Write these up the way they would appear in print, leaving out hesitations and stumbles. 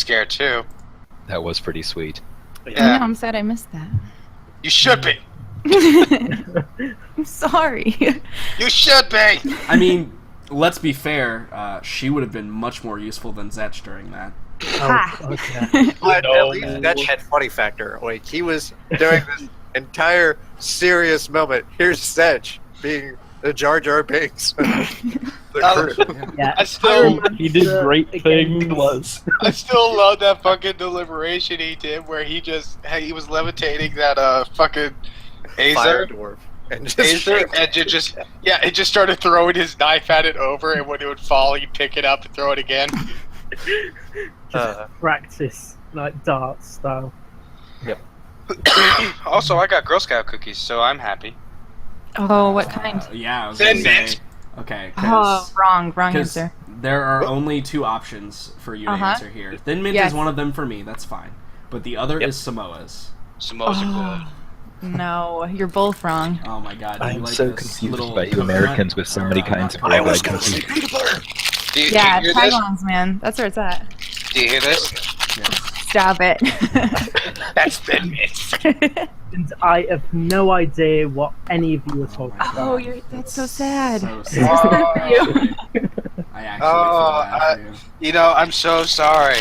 scare too. That was pretty sweet. Yeah. I'm sad I missed that. You should be. I'm sorry. You should be. I mean, let's be fair. She would have been much more useful than Zetch during that. Ha. Okay. But No. at least that had funny factor. Like, he was during this entire serious moment. Here's Sedge being the Jar Jar Binks. The crew. Yeah. I still, He did great things. I still love that fucking deliberation he did, where he was levitating that fucking Fire Azer. dwarf. And just Azer, and it just started throwing his knife at it over, and when it would fall, he'd pick it up and throw it again. Practice, like darts style. Also, I got Girl Scout cookies, so I'm happy. Oh, what kind? Yeah, I was Thin gonna say. Mint. Okay, Oh, wrong because answer. there are only two options for you to answer here. Thin Mint Yes. is one of them for me. That's fine, but the other is Samoa's. Samoa's are good. No, you're both wrong. Oh my god! do you I'm like so this confused little by you coconut Americans with so or, many not kinds of coconut? red cookies. Do you Yeah, hear this? tagalongs, man. That's where it's at. Do you hear this? Stop it. That's Thin Mint. And I have no idea what any of you are talking my about. Oh, that's so sad. So It's sad. sad for you. I actually feel bad for you. You know, I'm so sorry.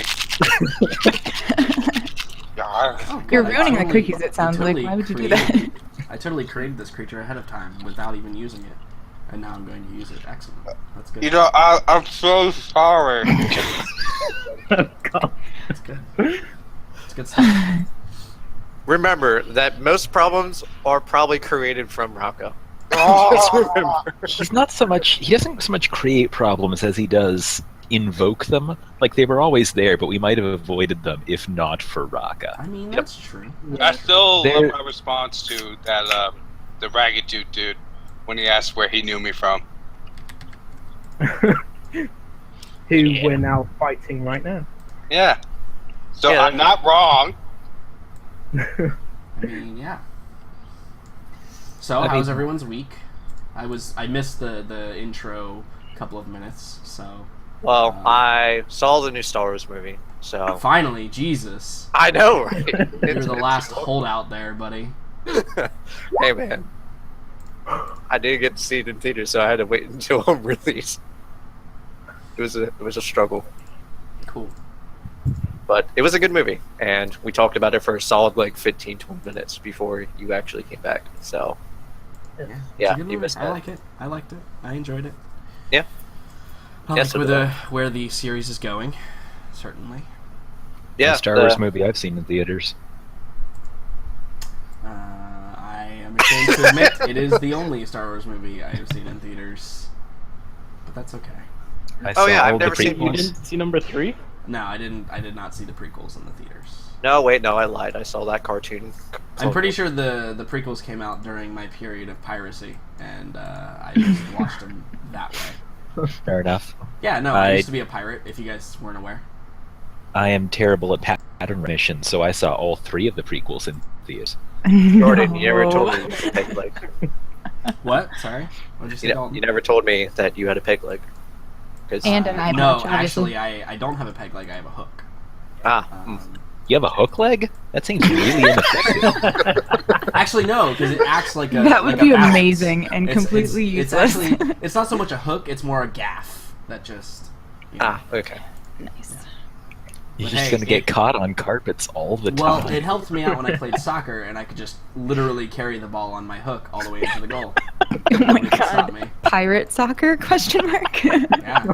Oh, You're God, I ruining the totally- cookies, it sounds totally like. Why would you do created- that? I totally created this creature ahead of time without even using it, and now I'm going to use it. Excellent. That's good. You know, I'm so sorry. Oh, God. That's good. It's good stuff. Remember that most problems are probably created from Rocco. Oh. Just remember. He doesn't so much create problems as he does invoke them. Like, they were always there, but we might have avoided them if not for Raka. I mean, that's true. I still There- love my response to that, the ragged dude when he asked where he knew me from. Who we're now fighting right now. Yeah. So Yeah, I'm not wrong. I mean, yeah. So, I how's mean- everyone's week? I missed the intro couple of minutes, so Well, I saw the new Star Wars movie, so finally, Jesus. I know, right? You're the last holdout there, buddy. Hey, man. I didn't get to see it in theaters, so I had to wait until home release. It was a struggle, Cool. but it was a good movie, and we talked about it for a solid like 15-20 minutes before you actually came back. So Yeah, it's Yeah, a good you movie. missed I that. like it. I liked it. I enjoyed it. Yeah. I Yeah, like so where did the I. where the series is going. Certainly. yeah, The Star Wars movie I've seen in theaters. I am ashamed to admit it is the only Star Wars movie I have seen in theaters, but that's okay. I Oh, saw yeah, I've all the never seen You prequels. didn't see number 3? No, I didn't. I did not see the prequels in the theaters. No, wait, no, I lied. I saw that cartoon. I'm pretty sure the prequels came out during my period of piracy, and I just watched them that way. Fair enough. Yeah, no, I I- used to be a pirate. If you guys weren't aware. I am terrible at pattern recognition, so I saw all 3 of the prequels in theaters. Jordan, you never told me you had a peg leg. What? Sorry. What did you say? Dalton? You never told me that you had a peg leg. 'Cause- And an eye No, patch, obviously. actually, I don't have a peg leg. I have a hook. mm. You have a hook leg? That seems really ineffective. Actually, no, because it acts like a. That would like a be balance. amazing and completely it's useless. actually it's not so much a hook; it's more a gaff that just. You know. Okay. Nice. You're But just hey, gonna get it- caught on carpets all the Well, time. it helped me out when I played soccer, and I could just literally carry the ball on my hook all the way into the goal. Oh my Nobody could stop god. me. Pirate soccer? Question mark. Yeah.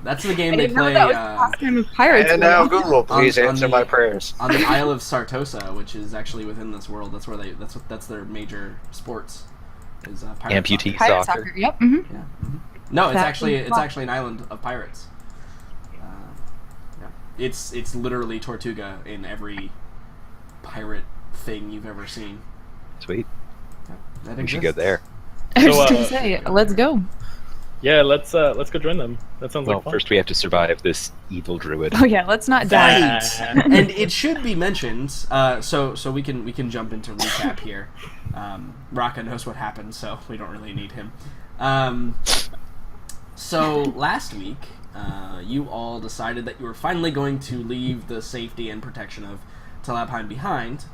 That's the game I they didn't know play that was the pastime of pirates. And now Will. Google, please On answer the- my prayers. on the Isle of Sartosa, which is actually within this world. That's where that's their major sports. Is pirate Amputee soccer. Pirate Soccer. soccer. Yep. hmm Yeah. No, it's Exactly. actually an island of pirates. Yeah. It's literally Tortuga in every pirate thing you've ever seen. Sweet. Yeah, that We should go exists. there. I was So, just gonna say, let's go. Yeah, let's go join them. That sounds Well, like fun. first we have to survive this evil druid. Oh yeah, let's not die. And it should be mentioned, so we can jump into recap here. Raka knows what happened, so we don't really need him. So last week you all decided that you were finally going to leave the safety and protection of Talabheim behind.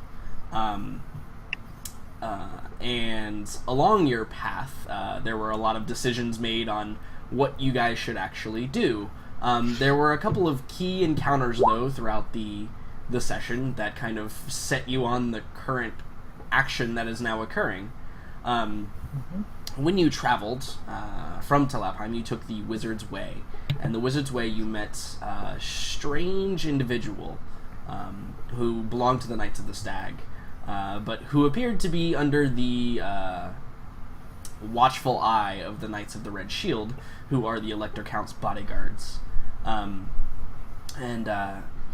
And along your path, there were a lot of decisions made on what you guys should actually do. There were a couple of key encounters, though, throughout the session that kind of set you on the current action that is now occurring. When you traveled from Talabheim, you took the Wizard's Way. And the Wizard's Way, you met a strange individual who belonged to the Knights of the Stag, but who appeared to be under the watchful eye of the Knights of the Red Shield, who are the Elector Count's bodyguards.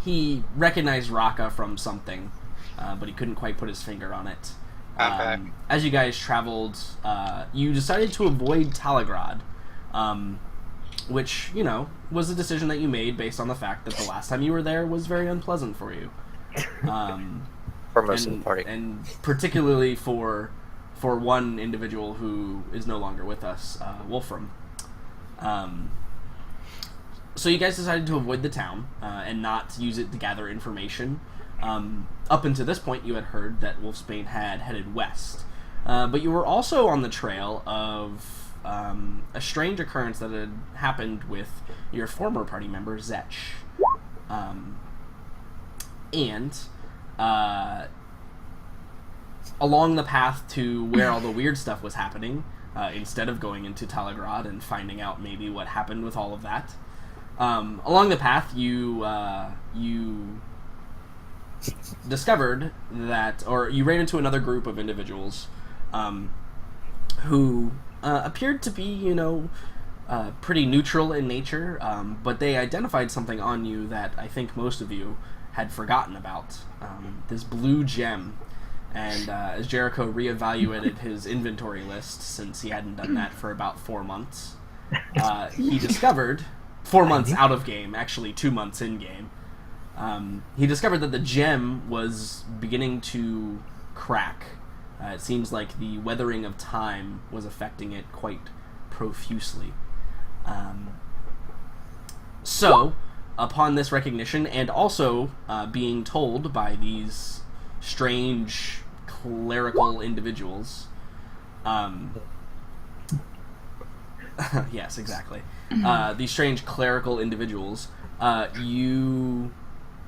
He recognized Raka from something, but he couldn't quite put his finger on it. As you guys traveled, you decided to avoid Talagrad, which, you know, was a decision that you made based on the fact that the last time you were there was very unpleasant for you. For most of the party. And particularly for one individual who is no longer with us, Wolfram. So you guys decided to avoid the town and not use it to gather information. Up until this point, you had heard that Wolfsbane had headed west. But you were also on the trail of a strange occurrence that had happened with your former party member, Zetch. Along the path to where all the weird stuff was happening, instead of going into Talagrad and finding out maybe what happened with all of that, along the path you discovered that, or you ran into another group of individuals who appeared to be, you know, pretty neutral in nature, but they identified something on you that I think most of you had forgotten about. This blue gem. And as Jericho reevaluated his inventory list, since he hadn't done that for about 4 months, he discovered, 4 months out of game, actually 2 months in game, he discovered that the gem was beginning to crack. It seems like the weathering of time was affecting it quite profusely. So, upon this recognition, and also being told by these strange clerical individuals, yes, exactly. These strange clerical individuals,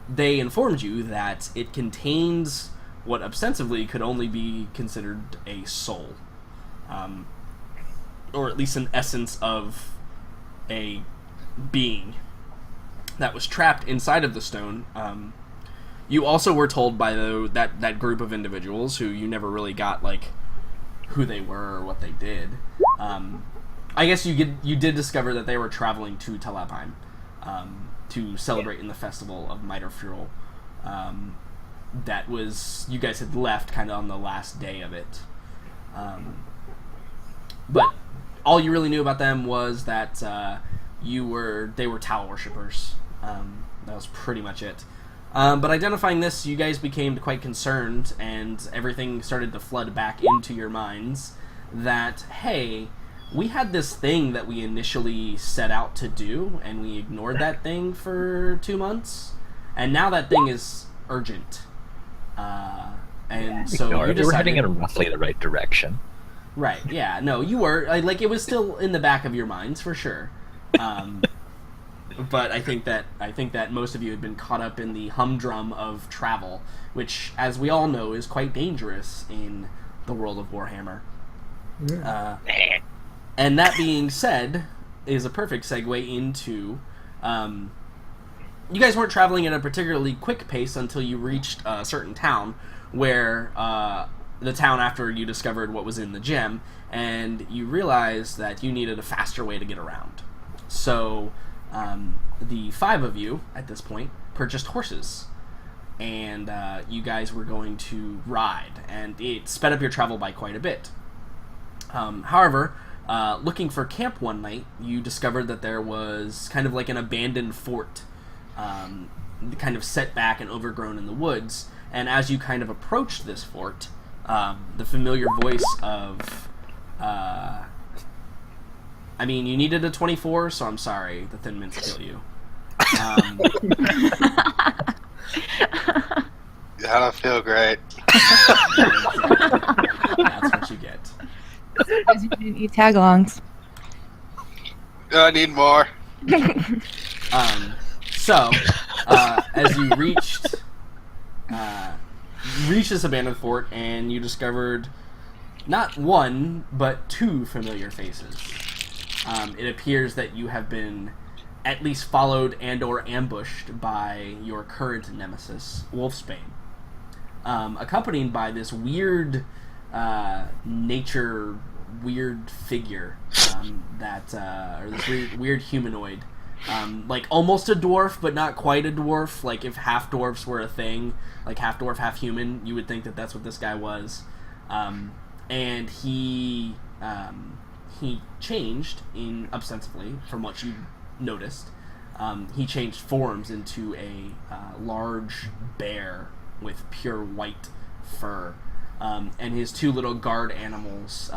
they informed you that it contains what ostensibly could only be considered a soul, or at least an essence of a being that was trapped inside of the stone. You also were told by that group of individuals, who you never really got, like, who they were or what they did. I guess you did discover that they were traveling to Talabheim to celebrate in the festival of Mitterfuel. That was, you guys had left kind of on the last day of it. But all you really knew about them was that they were Tau worshippers. That was pretty much it. But identifying this, you guys became quite concerned, and everything started to flood back into your minds that, hey, we had this thing that we initially set out to do, and we ignored that thing for 2 months, and now that thing is urgent. And so you were heading in roughly the right direction. Right, yeah, no, you were. Like, it was still in the back of your minds, for sure. But I think that most of you had been caught up in the humdrum of travel, which, as we all know, is quite dangerous in the world of Warhammer. And that being said, is a perfect segue into... you guys weren't traveling at a particularly quick pace until you reached a certain town, where the town after you discovered what was in the gem, and you realized that you needed a faster way to get around. So... the 5 of you, at this point, purchased horses, and you guys were going to ride, and it sped up your travel by quite a bit. However, looking for camp one night, you discovered that there was kind of like an abandoned fort, kind of set back and overgrown in the woods, and as you kind of approached this fort, the familiar voice of I mean, you needed a 24, so I'm sorry. The Thin Mints kill you. I don't feel great. That's what you get. Because you didn't eat tagalongs. I need more. So, as you reached this abandoned fort, and you discovered not one, but two familiar faces. It appears that you have been at least followed and or ambushed by your current nemesis, Wolfsbane, accompanied by this weird weird figure or this weird humanoid. Like almost a dwarf, but not quite a dwarf. Like if half dwarfs were a thing, like half dwarf, half human, you would think that that's what this guy was. And he changed ostensibly from what you noticed. He changed forms into a large bear with pure white fur, and his two little guard animals,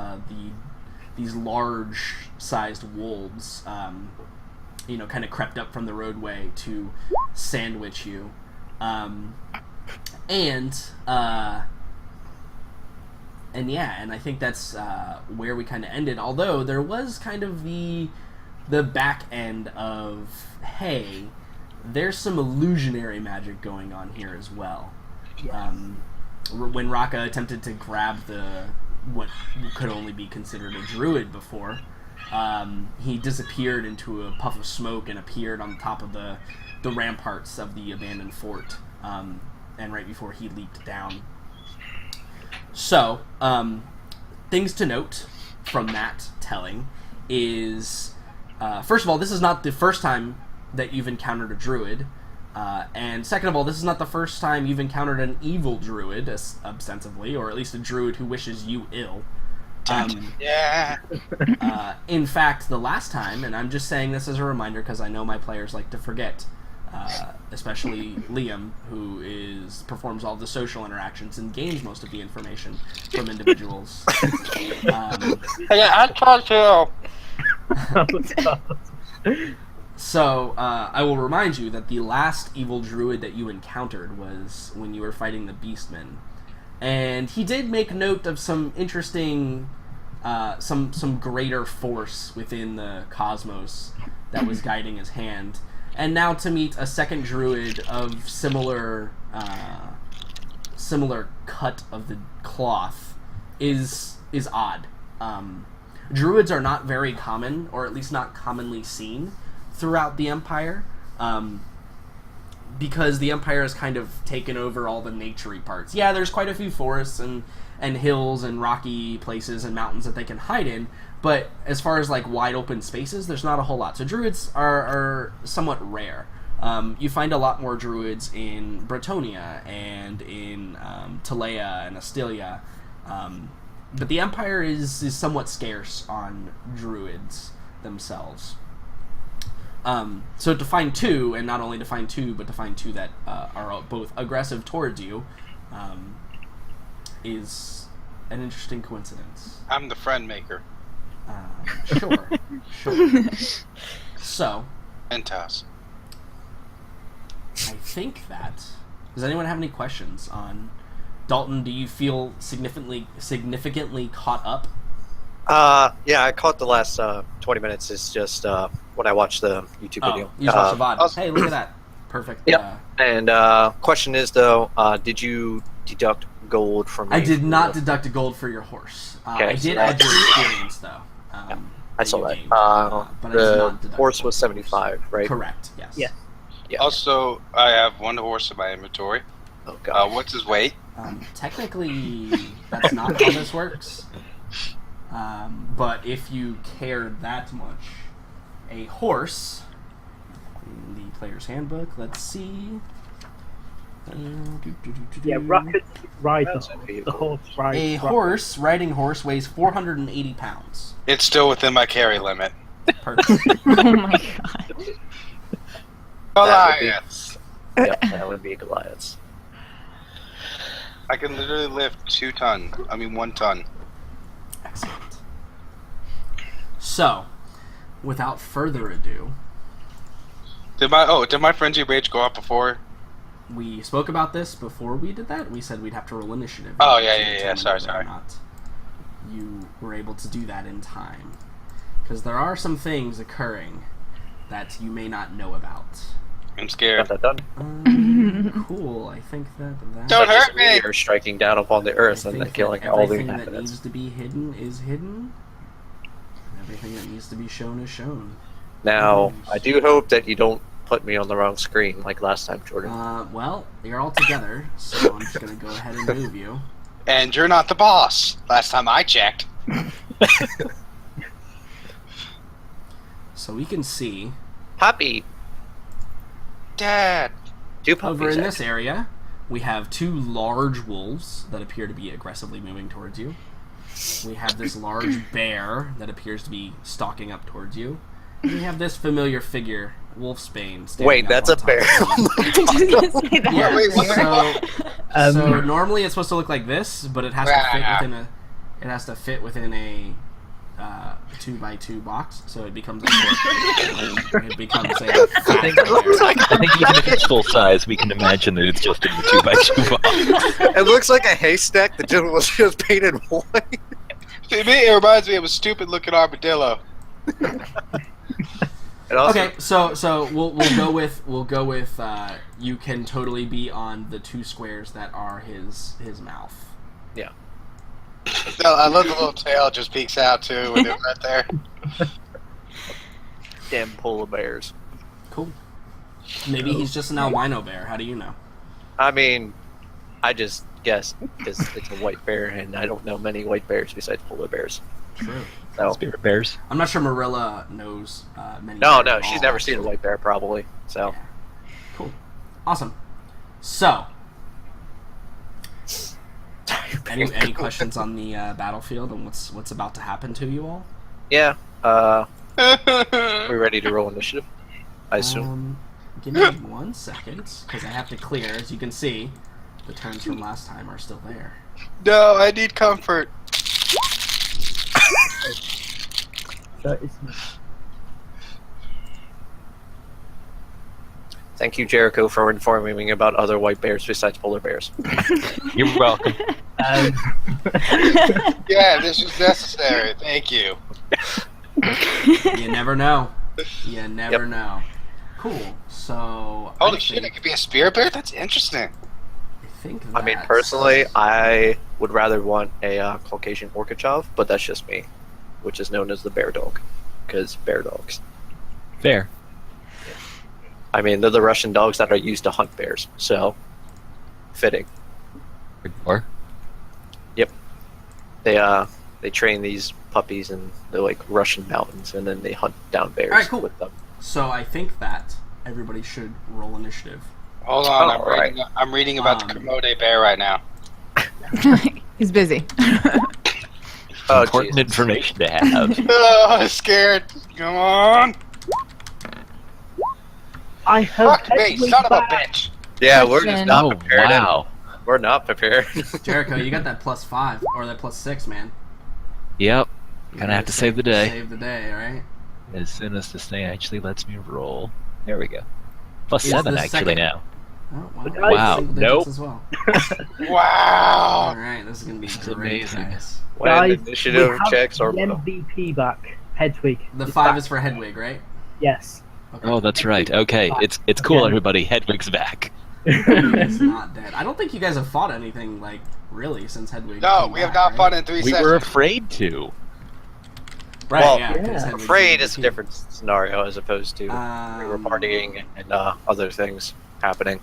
these large-sized wolves. Kind of crept up from the roadway to sandwich you. And I think that's where we kind of ended. Although there was kind of the back end of, hey, there's some illusionary magic going on here as well. When Raka attempted to grab what could only be considered a druid before, he disappeared into a puff of smoke and appeared on top of the ramparts of the abandoned fort, and right before he leaped down. So, things to note from that telling is, first of all, this is not the first time that you've encountered a druid, and second of all, this is not the first time you've encountered an evil druid, ostensibly, or at least a druid who wishes you ill. Yeah. In fact, the last time, and I'm just saying this as a reminder because I know my players like to forget, especially Liam, who performs all the social interactions and gains most of the information from individuals. Yeah, I talked to So, I will remind you that the last evil druid that you encountered was when you were fighting the Beastmen. And he did make note of some interesting, some greater force within the cosmos that was guiding his hand. And now to meet a second druid of similar cut of the cloth is odd. Druids are not very common, or at least not commonly seen throughout the Empire. Because the Empire has kind of taken over all the naturey parts. Yeah, there's quite a few forests and hills and rocky places and mountains that they can hide in, but as far as like wide open spaces, there's not a whole lot. So druids are somewhat rare. You find a lot more druids in Bretonia and in Talea and Astilia, but the Empire is somewhat scarce on druids themselves. So to find two, and not only to find two, but to find two that are both aggressive towards you, is an interesting coincidence. I'm the friend maker. Sure. So, Entos. I think that... Does anyone have any questions on... Dalton, do you feel significantly caught up? Yeah, I caught the last 20 minutes. It's just when I watched the YouTube video. You just watched the VOD. Hey, look at that. Perfect. Yeah. And question is, though, did you deduct gold from me? I did not deduct a gold for your horse. Okay, I did add your experience, though. I saw that. Gained, but I did not The deduct horse gold. was 75, right? Correct, yes. Yeah. Yeah. Also, I have one horse in my inventory. Oh, God. What's his weight? Technically, that's not how this works. But if you care that much, a horse, in the player's handbook, let's see. Yeah, Rocket rides That's the a horse. vehicle. The horse rides. A riding horse weighs 480 pounds. It's still within my carry limit. Perfect. Oh my god. Goliath. Yep, that would be Goliath's. I can literally lift 1 ton. Excellent. So, without further ado, Did my frenzy rage go up before? we spoke about this before we did that. We said we'd have to roll initiative. Oh, to yeah. determine Sorry. whether or not you were able to do that in time. Because there are some things occurring that you may not know about. I'm scared. Cool. I think that Don't hurt me! Meteor striking down upon the Earth and then killing all the everything that inhabitants. needs to be hidden is hidden. Everything that needs to be shown is shown. Now, I do hope that you don't put me on the wrong screen like last time, Jordan. Well, you're all together, so I'm just gonna go ahead and move you. And you're not the boss. Last time I checked. So we can see Puppy! Dad. 2 puppies. over in this actually. area, we have 2 large wolves that appear to be aggressively moving towards you. We have this large bear that appears to be stalking up towards you. And we have this familiar figure, Wolfsbane. standing Wait, up that's on a top bear. of you. Yeah, Wait, what? so normally it's supposed to look like this, but it has to fit within a 2x2 box, so it becomes a it becomes a I think even if it's full size, we can imagine that it's just in the 2x2 box. It looks like a haystack that just was just painted white. To me, it reminds me of a stupid looking armadillo. And also, Okay, so we'll go with you can totally be on the 2 squares that are his mouth. yeah. No, I love the little tail just peeks out too when it's right there. Damn polar bears. Cool. Maybe he's just an albino bear. How do you know? I mean, I just guessed because it's a white bear, and I don't know many white bears besides polar bears. True. So, Spirit bears. I'm not sure Marilla knows many. no, bears at she's all, never seen a actually. white bear, probably. So, Yeah. Cool. Awesome. So, any questions on the battlefield and what's about to happen to you all? yeah. We're ready to roll initiative, I assume. Give me 1 second, because I have to clear. As you can see, the turns from last time are still there. No, I need comfort. So it's Thank you, Jericho, for informing me about other white bears besides polar bears. You're welcome. Yeah, this was necessary. Thank you. You never know. You never know. Cool. So Holy shit, it could be a spirit bear? That's interesting. I think I mean, that's- personally, I would rather want a Caucasian Orchachov, but that's just me, which is known as the bear dog, because bear dogs. Fair. I mean, they're the Russian dogs that are used to hunt bears, so fitting. Or They train these puppies in the like Russian mountains, and then they hunt down bears Alright, cool. with them. So I think that everybody should roll initiative. Hold on, All right. I'm reading about the Komodo bear right now. He's busy. Oh, important Jesus. information to have. Oh, I'm scared. Come on. I have Fuck me, son of a bitch. Yeah, we're just Question. not Oh prepared. wow. We're not prepared. Jericho, you got that +5 or that +6, man. Yep. Gonna have to save the day. Save the day, alright? As soon as this thing actually lets me roll. There we go. Plus Is 7 the actually second- now. Oh, well, Wow, single digits nope. as well. Wow. Alright, this is gonna be This is great, amazing. guys. When Guys, initiative we have checks are the MVP back. Hedwig. The Is 5 back. is for Hedwig, right? Yes. Okay. Oh, that's right. Okay, it's cool, Okay. everybody. Hedwig's back. He's not dead. I don't think you guys have fought anything, like, really, since Hedwig No, came we have back, not right? fought in 3 We sessions. were afraid to. Right, Well, yeah. 'cause yeah. Hedwig's Afraid the is a MVP. different scenario as opposed to we were partying and other things happening.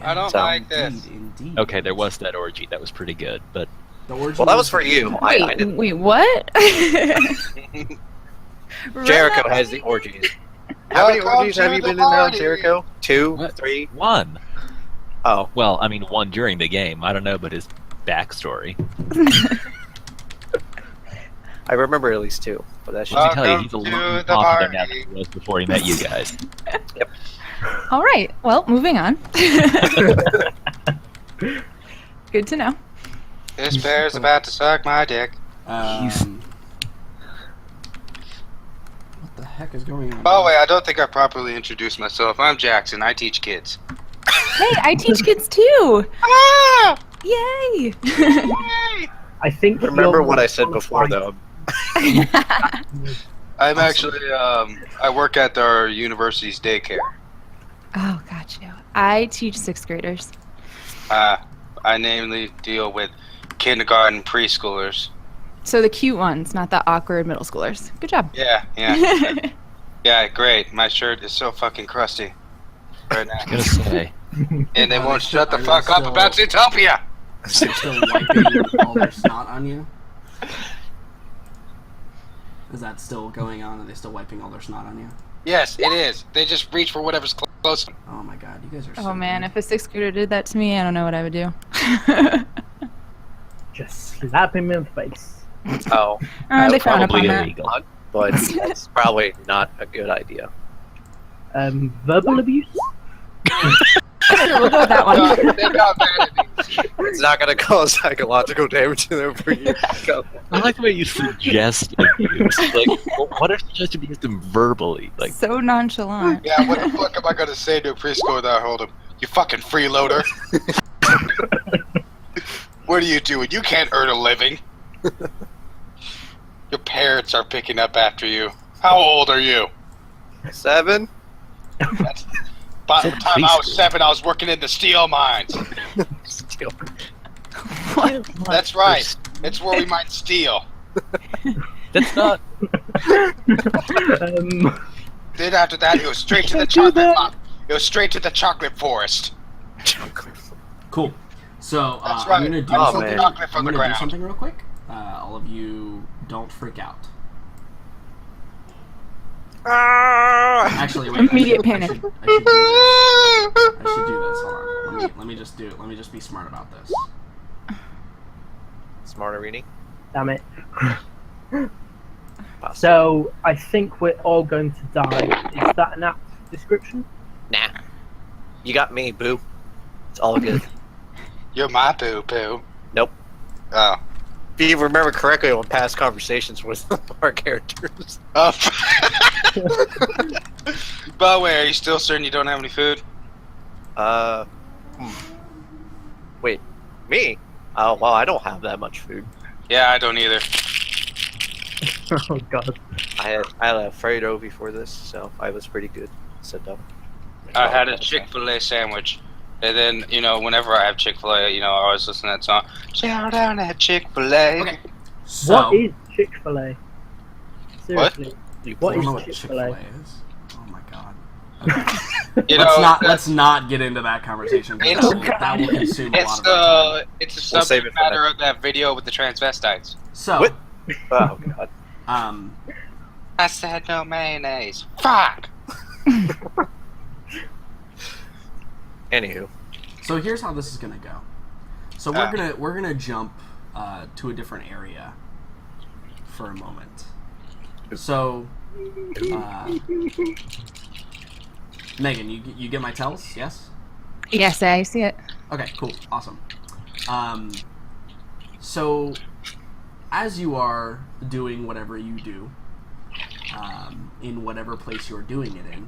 I don't So- like this. Indeed. Okay, there was that orgy. That was pretty good, but The origin Well, that was for you. I Wait, didn't. wait, what? Jericho has the orgies. How many Welcome orgies have to you the been in now, party. Jericho? 2, What? 3? 1. Oh, Well, I mean, 1 during the game. I don't know, but his backstory. I remember at least 2, but that's Let just. me tell you, he's a Welcome lot to more the popular now than party. he was before he met you guys. All right. Well, moving on. Good to know. This bear's about to suck my dick. What the heck is going on? By the way, I don't think I properly introduced myself. I'm Jackson. I teach kids. Hey, I teach kids too. Ah! Yay! I think. Remember you're what I said before, though. I'm actually, I work at our university's daycare. Oh, gotcha. I teach 6th graders. I namely deal with kindergarten preschoolers. So the cute ones, not the awkward middle schoolers. Good job. Yeah. Yeah, great. My shirt is so fucking crusty right I now. was gonna say. And they Are won't they shut the still- are fuck they up still- about Zootopia! They're still wiping all their snot on you? Is that still going on? Are they still wiping all their snot on you? Yes, it is. They just reach for whatever's close. Oh my god, you guys are so Oh man, weird. if a 6th grader did that to me, I don't know what I would do. Just slap him in the face. Oh, They frown upon Probably that. illegal. but it's probably not a good idea. Verbal abuse? Sure, we'll go with that one. They got mad at me. It's not going to cause psychological damage to them for you. I like the way you suggest abuse. Like, well, what if you just abused them verbally? Like, So nonchalant. Yeah, what the fuck am I gonna say to a preschooler without holding him? You fucking freeloader. What are you doing? You can't earn a living. Your parents are picking up after you. How old are you? 7? By the time I was 7, I was working in the steel mines. Still. That's right. It's where we mine steel. that's not. Then after that, it was straight to the chocolate. It was straight to the chocolate forest. Cool. So That's I'm right. gonna do Oh, something. man. Chocolate I'm from the gonna do ground. something real quick. All of you, don't freak out. Actually, wait. Immediate I panic. should do this. I should do this. Hold on. Let me just do it. Let me just be smart about this. Smarter reading. Damn it. So, I think we're all going to die. Is that an apt description? Nah. You got me, boo. It's all good. You're my poo-poo. Nope. Oh. If you remember correctly on past conversations with our characters. Oh. By the way, are you still certain you don't have any food? Wait, me? Oh, well, I don't have that much food. Yeah, I don't either. Oh god. I had Alfredo before this, so I was pretty good. So dumb. I had a Chick-fil-A sandwich. And then, you know, whenever I have Chick-fil-A, you know, I always listen to that song. Chow down at Chick-fil-A. Okay. So What is Chick-fil-A? Seriously. What I don't is know what Chick-fil-A? Chick-fil-A is. Oh my god. Okay. You know, Let's not get into that conversation. 'Cause that will consume a lot of our time. it's a We'll save subject it for matter of that video with the transvestites. So, What? Oh, God. I said no mayonnaise. Fuck! Anywho. so here's how this is gonna go. So we're gonna jump to a different area for a moment. So, Megan, you get my tells? Yes. Yes, I see it. Okay, cool, awesome. So, as you are doing whatever you do, in whatever place you're doing it in,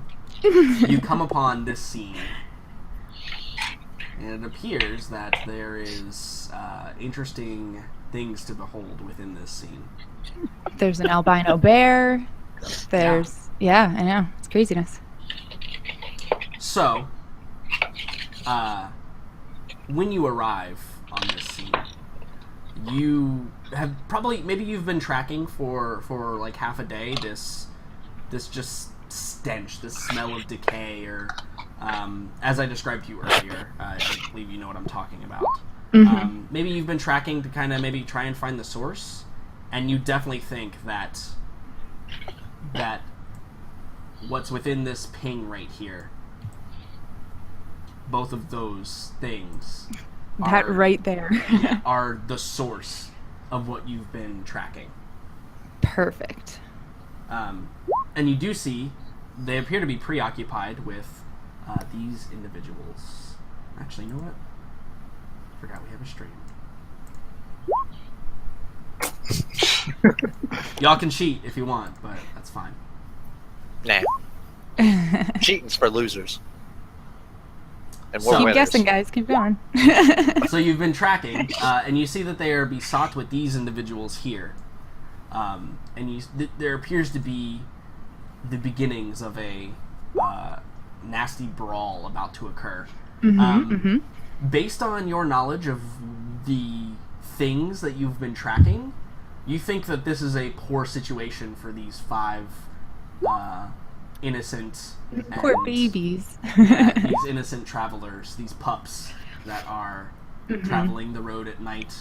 you come upon this scene, and it appears that there is interesting things to behold within this scene. There's an albino bear. There's yeah, I know. It's craziness. So, when you arrive on this scene, you have maybe you've been tracking for like half a day this just stench, this smell of decay, or as I described to you earlier, I believe you know what I'm talking about. Maybe you've been tracking to kind of maybe try and find the source, and you definitely think that what's within this ping right here, both of those things That are- right there. are the source of what you've been tracking. Perfect. And you do see they appear to be preoccupied with these individuals. Actually, you know what? Forgot we have a stream. Y'all can cheat if you want, but that's fine. Nah. Cheating's for losers. And we're So- Keep winners. guessing, guys. Keep going. So you've been tracking, and you see that they are besought with these individuals here. And there appears to be the beginnings of a nasty brawl about to occur. Based on your knowledge of the things that you've been tracking, you think that this is a poor situation for these 5 innocent Poor and- babies. these innocent travelers, these pups that are traveling the road at night.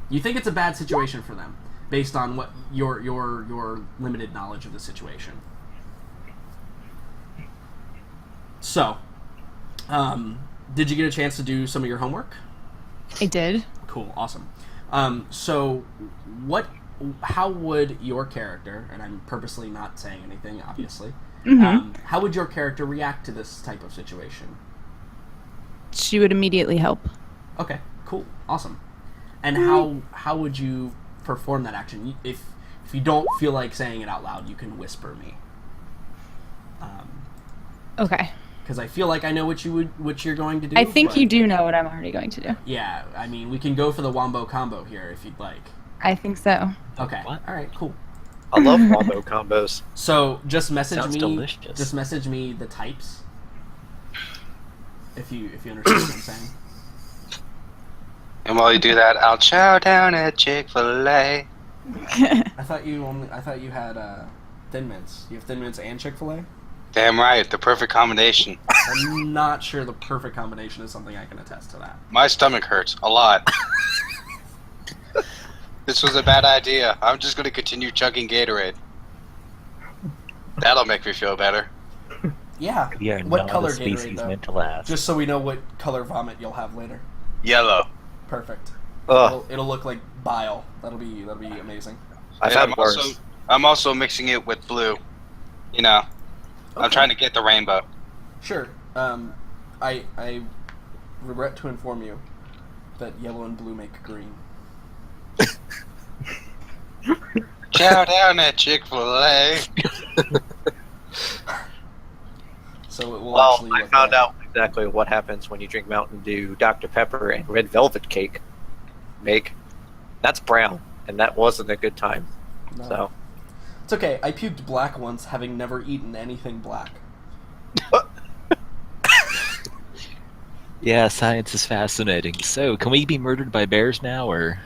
You think it's a bad situation for them, based on what your limited knowledge of the situation. So, did you get a chance to do some of your homework? I did. Cool, awesome. So, how would your character, and I'm purposely not saying anything, obviously, how would your character react to this type of situation? She would immediately help. Okay, cool, awesome. And how would you perform that action? If you don't feel like saying it out loud, you can whisper me. Okay. Because I feel like I know what you're going to do. I think but- you do know what I'm already going to do. Yeah, I mean, we can go for the wombo combo here if you'd like. I think so. Okay, What? all right, cool. I love wombo combos. So just message Sounds me. delicious. Just message me the types. If you understand what I'm saying. And while you do that, I'll chow down at Chick-fil-A. I thought you had Thin Mints. You have Thin Mints and Chick-fil-A. Damn right, the perfect combination. I'm not sure the perfect combination is something I can attest to that. My stomach hurts a lot. This was a bad idea. I'm just going to continue chugging Gatorade. That'll make me feel better. Yeah. We are What not color a Gatorade species though? meant to last. Just so we know what color vomit you'll have later. Yellow. Perfect. Ugh, It'll look like bile. That'll be amazing. I've And had worse. I'm also mixing it with blue. You know, I'm Okay. trying to get the rainbow. Sure. I regret to inform you that yellow and blue make green. Chow down at Chick-fil-A. So it will Well, actually I look found like- out exactly what happens when you drink Mountain Dew, Dr. Pepper, and Red Velvet Cake. That's brown, and that wasn't a good time. No. So, It's okay. I puked black once, having never eaten anything black. Yeah, science is fascinating. So, can we be murdered by bears now, or?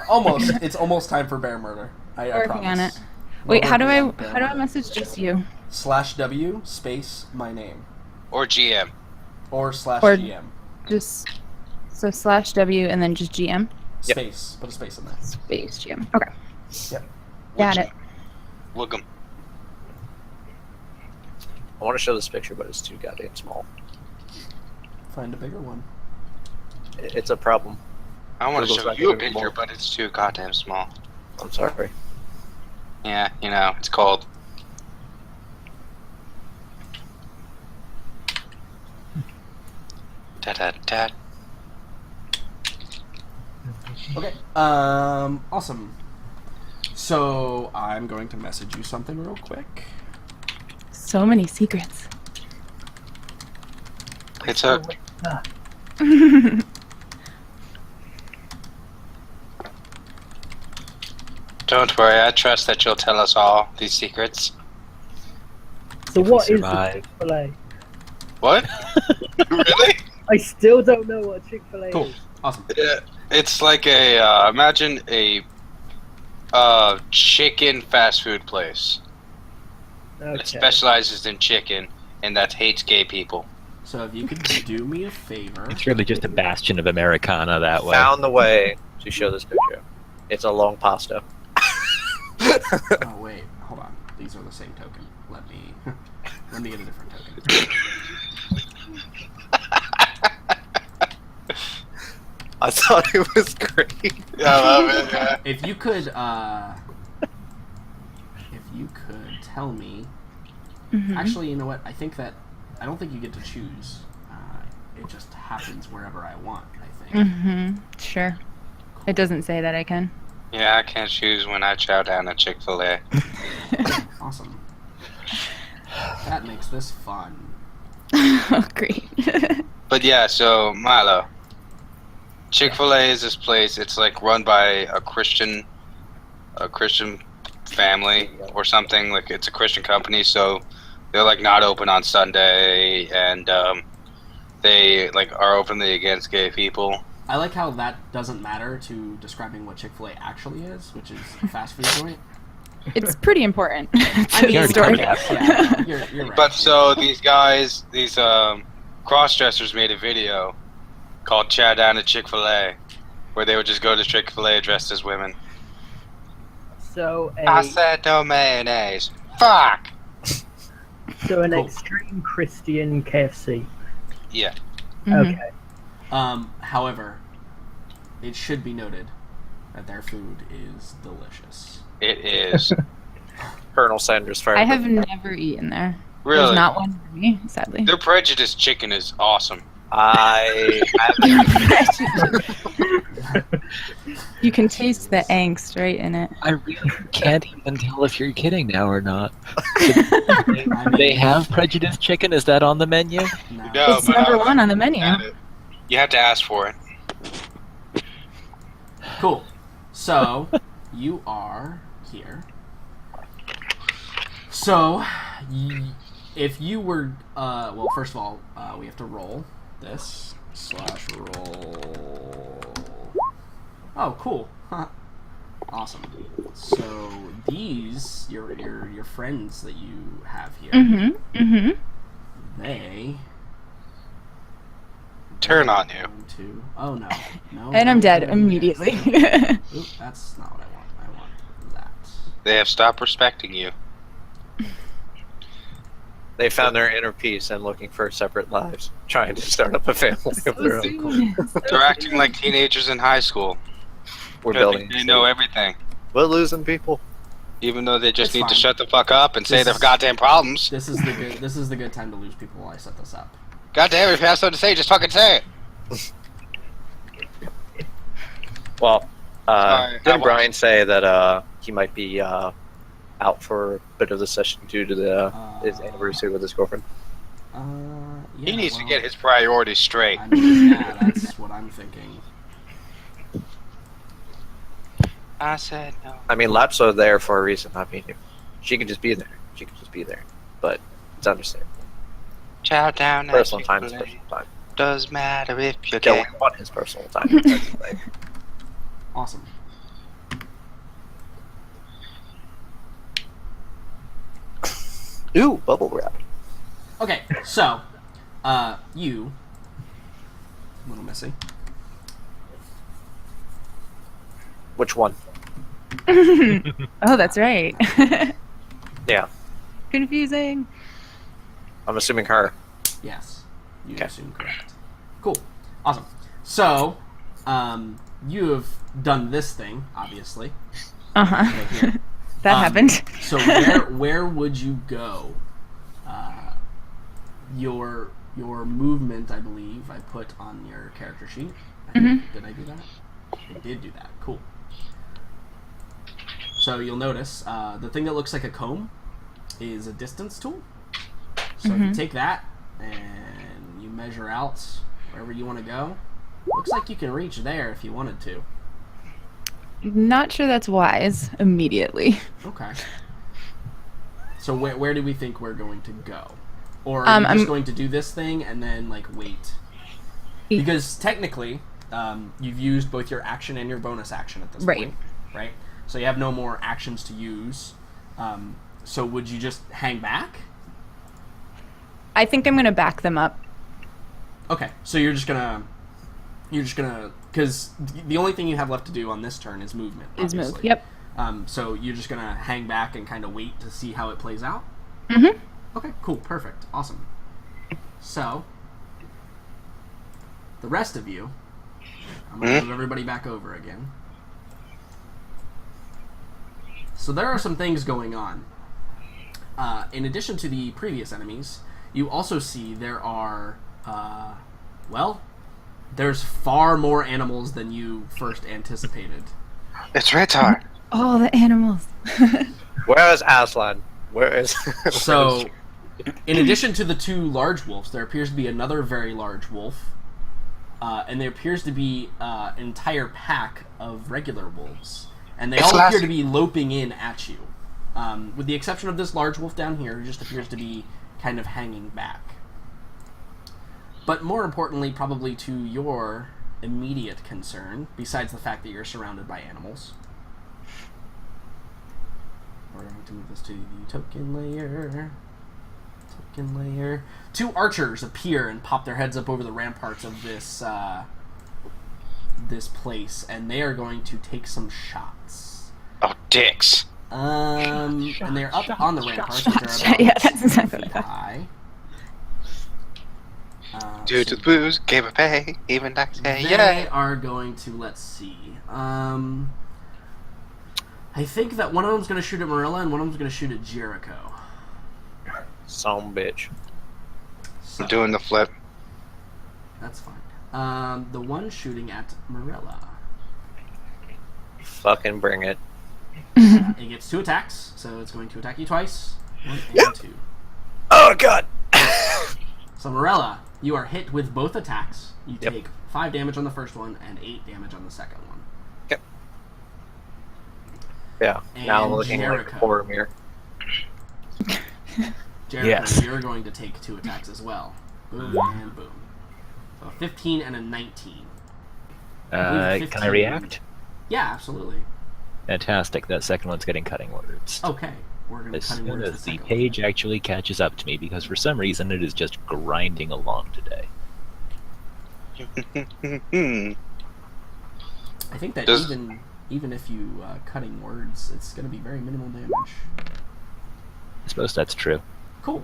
Almost. It's almost time for bear murder. I Working on promise. it. We're Wait, how do working I on bear how do I murder. message just you? /W space my name Or GM. or Or- /GM Just so /W and then just GM Yep. space. Put a space in there. space GM. Okay. Yep. Got it. Look 'em. I want to show this picture, but it's too goddamn small. Find a bigger one. It's a problem. I want to Google's show not you a giving me picture, more. but it's too goddamn small. I'm sorry. Yeah, you know, it's cold. Da-da-da. Okay. Awesome. So I'm going to message you something real quick. So many secrets. It's a... Don't worry, I trust that you'll tell us all these secrets. So If we what is the survive. Chick-fil-A? What? Really? I still don't know what Chick-fil-A Cool. is. Awesome. Yeah, it's like a, imagine a, chicken fast food place. It Okay. specializes in chicken, and that hates gay people. So if you could do me a favor. It's really just a bastion of Americana that way. Found the way to show this picture. It's a long pasta. Oh wait, hold on. These are the same token. Let me get a different token. I thought it was great. Yeah, I love it, yeah. If you could tell me. Actually, you know what? I don't think you get to choose. It just happens wherever I want, I think. Mm-hmm. Sure. It doesn't say that I can. Yeah, I can't choose when I chow down at Chick-fil-A. Awesome. That makes this fun. Oh, great. But yeah, so Milo, Chick-fil-A is this place. It's like run by a Christian family or something. Like it's a Christian company, so they're like not open on Sunday, and they like are openly against gay people. I like how that doesn't matter to describing what Chick-fil-A actually is, which is a fast food joint. It's pretty important to I mean, the story. yeah, no, you're right. But so these guys, these cross-dressers made a video called "Chow Down to Chick-fil-A," where they would just go to Chick-fil-A dressed as women. So I said no mayonnaise. Fuck. so an Cool. extreme Christian KFC. Yeah. Mhm. Okay. However, it should be noted that their food is delicious. It is. Colonel Sanders fired. I have never eaten there. Really? There's not one for me, sadly. Their prejudiced chicken is awesome. You can taste the angst right in it. I really can't even tell if you're kidding now or not. I mean, They have prejudiced chicken. Is that on the menu? no. No, It's but number one on the menu. You have to ask for it. Cool. So, you are here. So, if you were, well, first of all, we have to roll this / roll. Oh, cool. Huh. Awesome. So these, your friends that you have here, Mm-hmm. Mm-hmm. they Turn on you. 1, 2. Oh no, no. And I'm no, dead no, no. immediately. Oop, that's not what I want. I want that. They have stopped respecting you. They found their inner peace and looking for separate lives, trying to start up a family of their own. They're acting like teenagers in high school. We're They building. They know everything, We're losing people. even though they just It's need fine. to shut the fuck up and say This their is- goddamn problems. This is the good time to lose people while I set this up. Goddamn, if you have something to say, just fucking say it. Well, Sorry, I didn't was- Brian say that he might be out for a bit of the session due to his anniversary with his girlfriend? Yeah, He needs to well, get his priorities straight. I mean, yeah, that's what I'm thinking. I said no. I mean, Lapso there for a reason. I mean, she could just be there. She could just be there. But it's understandable. Chow down. Personal time is personal time. Does matter if you Don't can. want his personal time. That's the thing. Awesome. Ooh, bubble wrap. Okay, so, you, little Missy, Which one? Oh, that's right. Yeah, Confusing. I'm assuming her. yes, you Okay. assume correct. Cool, awesome. So, you have done this thing, obviously, Uh-huh. right here. That happened. So where would you go? Your movement, I believe, I put on your character sheet. Did I do that? I did do that. Cool. So you'll notice the thing that looks like a comb is a distance tool. So if you take that and you measure out wherever you want to go, looks like you can reach there if you wanted to. Not sure that's wise immediately. Okay. So where do we think we're going to go? Or are you just I'm- going to do this thing and then, like, wait? Because technically, you've used both your action and your bonus action at this Right. point, right? So you have no more actions to use. So would you just hang back? I think I'm going to back them up. Okay, so you're just gonna, because the only thing you have left to do on this turn is movement. Is move. obviously. Yep. So you're just gonna hang back and kind of wait to see how it plays out? Mm-hmm. Okay, cool, perfect, awesome. So, the rest of you, I'm gonna move everybody back over again. So there are some things going on. In addition to the previous enemies, you also see there are, well, there's far more animals than you first anticipated. It's retard. Oh, the animals. Where is Aslan? Where is? So, In addition to the 2 large wolves, there appears to be another very large wolf, and there appears to be an entire pack of regular wolves, and they all appear to be loping in at you, with the exception of this large wolf down here, who just appears to be kind of hanging back. But more importantly, probably to your immediate concern, besides the fact that you're surrounded by animals, we're going to move this to the token layer. 2 archers appear and pop their heads up over the ramparts of this this place, and they are going to take some shots. Oh, dicks. And they're up on the ramparts, which are about Yeah, that's exactly 2 feet what I thought. high. Due to the booze, gave a pay, even next day. They Yay! are going to, let's see. I think that one of them's going to shoot at Marilla and one of them's going to shoot at Jericho. Some bitch. So, I'm doing the flip. that's fine. The one shooting at Marilla. Fucking bring it. It gets 2 attacks, so it's going to attack you twice. 1 and 2. Oh god! So Morella, you are hit with both attacks. You Yep. take 5 damage on the first one and 8 damage on the second one. Yeah, now I'm And looking like a Jericho. horror mirror. Jericho, Yes. you're going to take 2 attacks as well. Boom and boom. So a 15 and a 19. Can I 15. react? Yeah, absolutely. Fantastic. That second one's getting cutting words. Okay, we're going to As cut in soon words as the the second page actually catches up to me, because for some reason it is just grinding along today. one. I think that Does- even if you cutting words, it's going to be very minimal damage. I suppose that's true. Cool.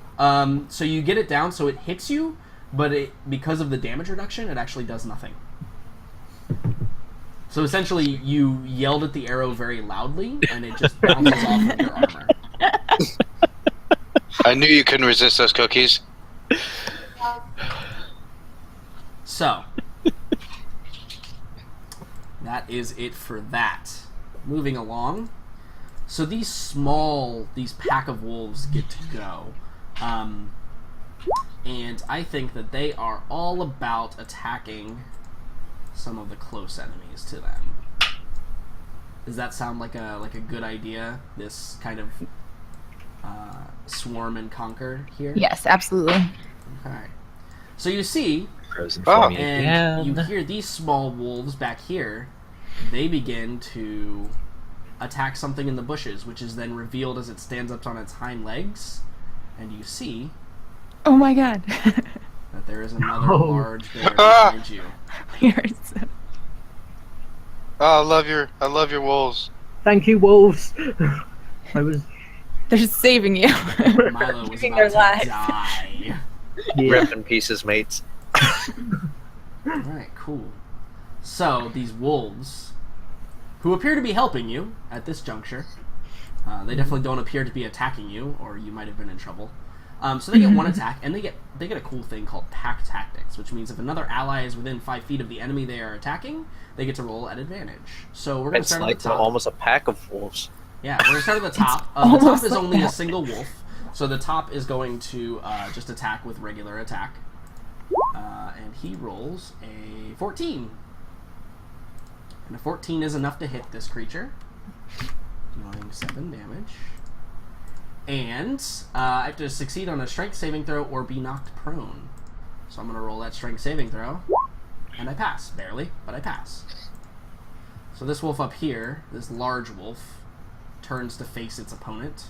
So you get it down so it hits you, but because of the damage reduction, it actually does nothing. So essentially, you yelled at the arrow very loudly, and it just bounces off of your armor. I knew you couldn't resist those cookies. So, that is it for that. Moving along. So these pack of wolves get to go. And I think that they are all about attacking some of the close enemies to them. Does that sound like a good idea? This kind of swarm and conquer here? Yes, absolutely. Okay. So you see, Frozen Oh. for me and you again. hear these small wolves back here, they begin to attack something in the bushes, which is then revealed as it stands up on its hind legs, and you see Oh my god. that there is another No. large bear behind you. You're so- Oh, I love your wolves. Thank you, wolves. I was. They're just saving you. Milo was Saving about their to lives. die. Yeah. Rip in pieces, mates. Alright, cool. So, these wolves, who appear to be helping you at this juncture, they definitely don't appear to be attacking you, or you might have been in trouble. So they get 1 attack, and they get a cool thing called pack tactics, which means if another ally is within 5 feet of the enemy they are attacking, they get to roll at advantage. So we're going to It's start like at the top. almost a pack of wolves. Yeah, we're going to start at the top. The top almost is like only a that. single wolf, so the top is going to just attack with regular attack. And he rolls a 14. And a 14 is enough to hit this creature, dealing 7 damage. And I have to succeed on a strength saving throw or be knocked prone. So I'm going to roll that strength saving throw, and I pass. Barely, but I pass. So this wolf up here, this large wolf, turns to face its opponent.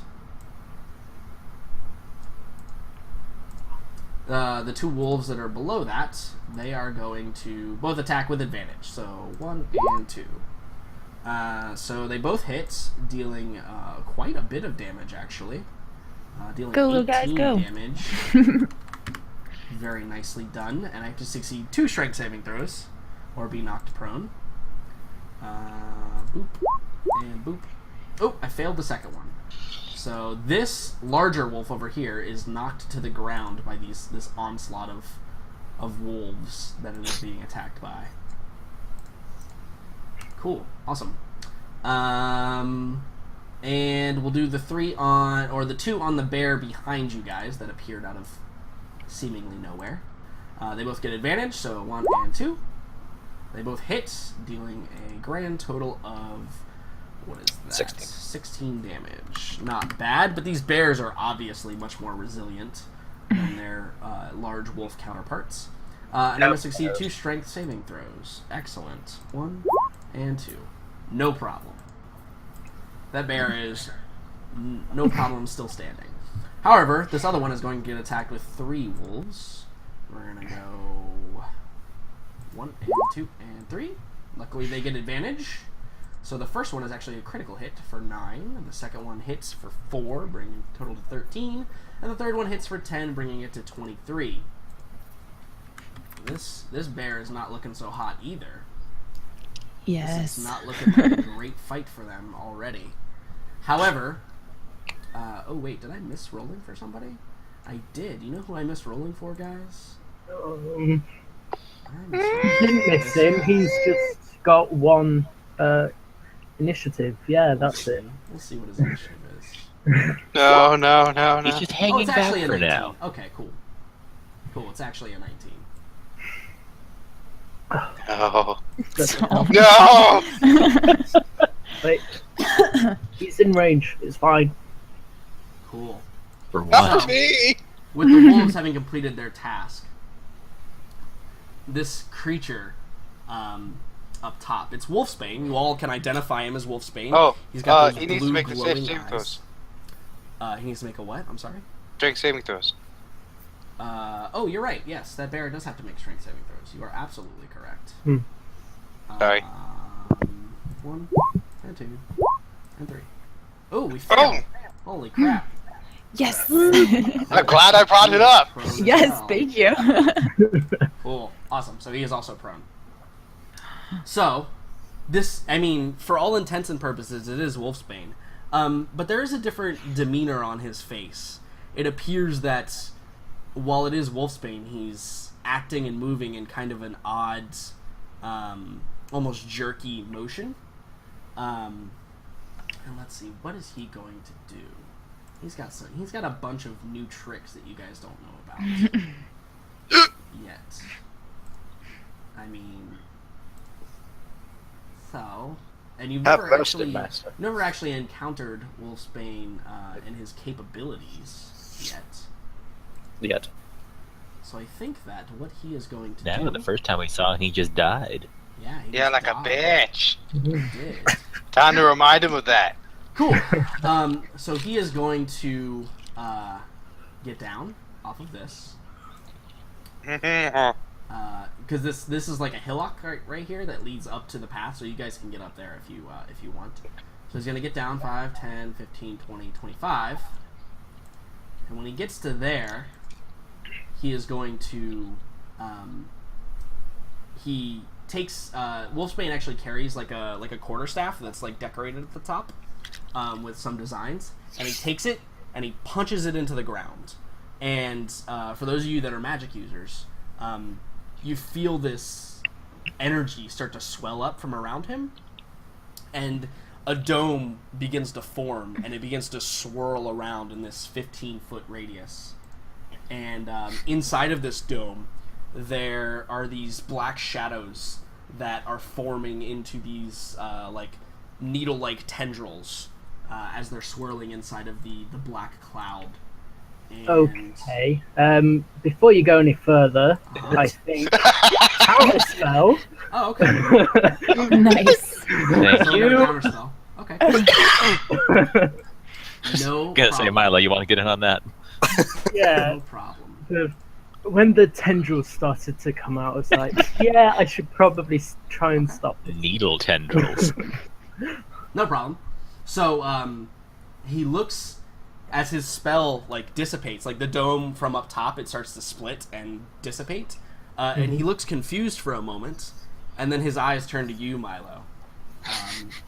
The 2 wolves that are below that, they are going to both attack with advantage. So 1 and 2. So they both hit, dealing quite a bit of damage, actually. Dealing Go, 18 little guys, go. damage. Very nicely done. And I have to succeed 2 strength saving throws, or be knocked prone. Boop. And boop. Oh, I failed the second one. So this larger wolf over here is knocked to the ground by this onslaught of wolves that it is being attacked by. Cool. Awesome. And we'll do the 2 on the bear behind you guys that appeared out of seemingly nowhere. They both get advantage, so 1 and 2. They both hit, dealing a grand total of, what is that? 16 damage. Not bad, but these bears are obviously much more resilient than their large wolf counterparts. And I'm going to succeed 2 strength saving throws. Excellent. 1 and 2. No problem. That bear is no problem still standing. However, this other one is going to get attacked with 3 wolves. We're going to go 1 and 2 and 3. Luckily, they get advantage. So the first one is actually a critical hit for 9, and the second one hits for 4, bringing the total to 13, and the third one hits for 10, bringing it to 23. This bear is not looking so hot either. Yes. This is not looking like a great fight for them already. However, oh wait, did I miss rolling for somebody? I did. You know who I missed rolling for, guys? Didn't miss him. He's just got 1 initiative. Yeah, that's it. We'll see what his initiative is. No. He's just Oh, hanging it's back actually a for 19. now. Okay, cool. Cool, it's actually a 19. No. So- No! Wait. He's in range. It's fine. Cool. For Not what? for me! With the wolves having completed their task, this creature up top, it's Wolfsbane. You all can identify him as Wolfsbane. Oh, he's got those he needs blue to make the glowing saving eyes. throws. He needs to make a what? I'm sorry? Strength saving throws. Oh, you're right. Yes, that bear does have to make strength saving throws. You are absolutely correct. Sorry. 1 and 2 and 3. Oh, we failed. Holy crap. Yes. I'm glad I brought it up! Prone as Yes, well. thank you. Cool. Awesome. So he is also prone. So, this, I mean, for all intents and purposes, it is Wolfsbane. But there is a different demeanor on his face. It appears that while it is Wolfsbane, he's acting and moving in kind of an odd, almost jerky motion. And let's see, what is he going to do? He's got a bunch of new tricks that you guys don't know about yet. I mean, so, and you've Have never most of actually master. encountered Wolfsbane and his capabilities Yet. So I think that what he is going to No, do. the first time we saw him, he just died. Yeah, he Yeah, just like a died. bitch. He did. Time to remind him of that. Cool. So he is going to get down off of this. Because this is like a hillock right here that leads up to the path, so you guys can get up there if you want. So he's going to get down 5, 10, 15, 20, 25. And when he gets to there, he is going to... he takes... Wolfsbane actually carries like a quarterstaff that's like decorated at the top with some designs. And he takes it and he punches it into the ground. And for those of you that are magic users... you feel this energy start to swell up from around him, and a dome begins to form, and it begins to swirl around in this 15-foot radius. And inside of this dome, there are these black shadows that are forming into these like needle-like tendrils as they're swirling inside of the black cloud. And... Okay. Before you go any further, I think counterspell. Oh, okay. Nice. Thank So you. counterspell. Okay. No Gonna say, problem. Milo, you want to get in on that? Yeah. No problem. When the tendrils started to come out, I was like, yeah, I should probably try and stop this. Needle tendrils. No problem. So, he looks as his spell like dissipates, like the dome from up top, it starts to split and dissipate, and he looks confused for a moment, and then his eyes turn to you, Milo,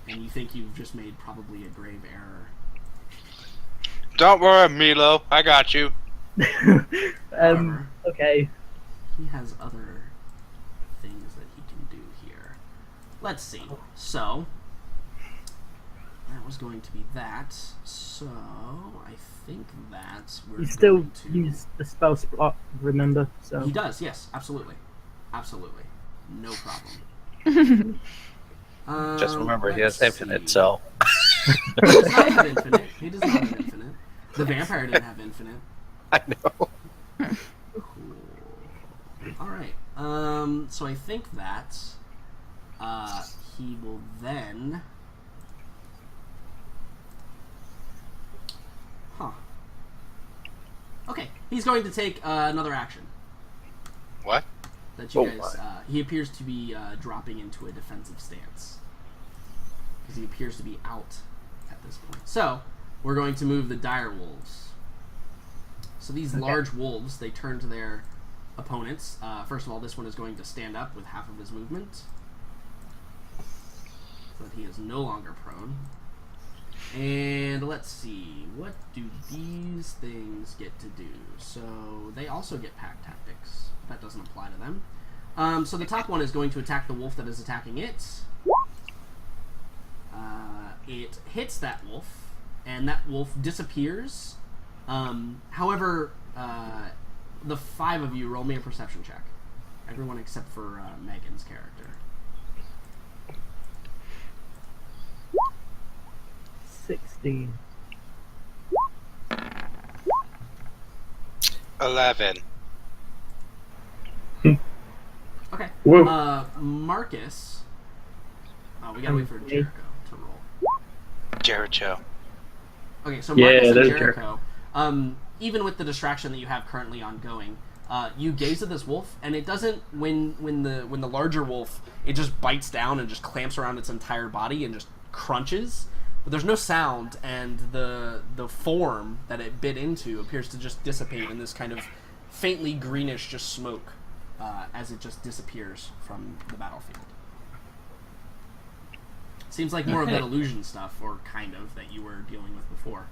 and you think you've just made probably a grave error. Don't worry, Milo. I got you. However, Okay. he has other things that he can do here. Let's see. So, that was going to be that. So I think that we're You still going to... use the spell slot, remember? So He does, yes, absolutely. Absolutely. No problem. Just remember, he has let's infinite, see. so. He does not have infinite. He does not have infinite. The vampire didn't have infinite. I know. Cool. Alright. So I think that he will then... Huh. Okay. He's going to take another action. What? That you Oh, guys... he appears to be dropping into a defensive stance. Because he appears to be out at this point. So, we're going to move the dire wolves. So these large wolves, they turn to their opponents. First of all, this one is going to stand up with half of his movement. So that he is no longer prone. And let's see, what do these things get to do? So they also get pack tactics. That doesn't apply to them. So the top one is going to attack the wolf that is attacking it. It hits that wolf, and that wolf disappears. However, the 5 of you roll me a perception check. Everyone except for Megan's character. 16. 11. Okay. Whoa. Marcus. Oh, we gotta wait for Jericho to roll. Jericho. Okay, so Yeah, Marcus and there's Jericho. Even with the distraction that you have currently ongoing, you gaze at this wolf, and it doesn't. When the larger wolf, it just bites down and just clamps around its entire body and just crunches. But there's no sound, and the form that it bit into appears to just dissipate in this kind of faintly greenish just smoke as it just disappears from the battlefield. Seems like more of that illusion stuff, or kind of, that you were dealing with before.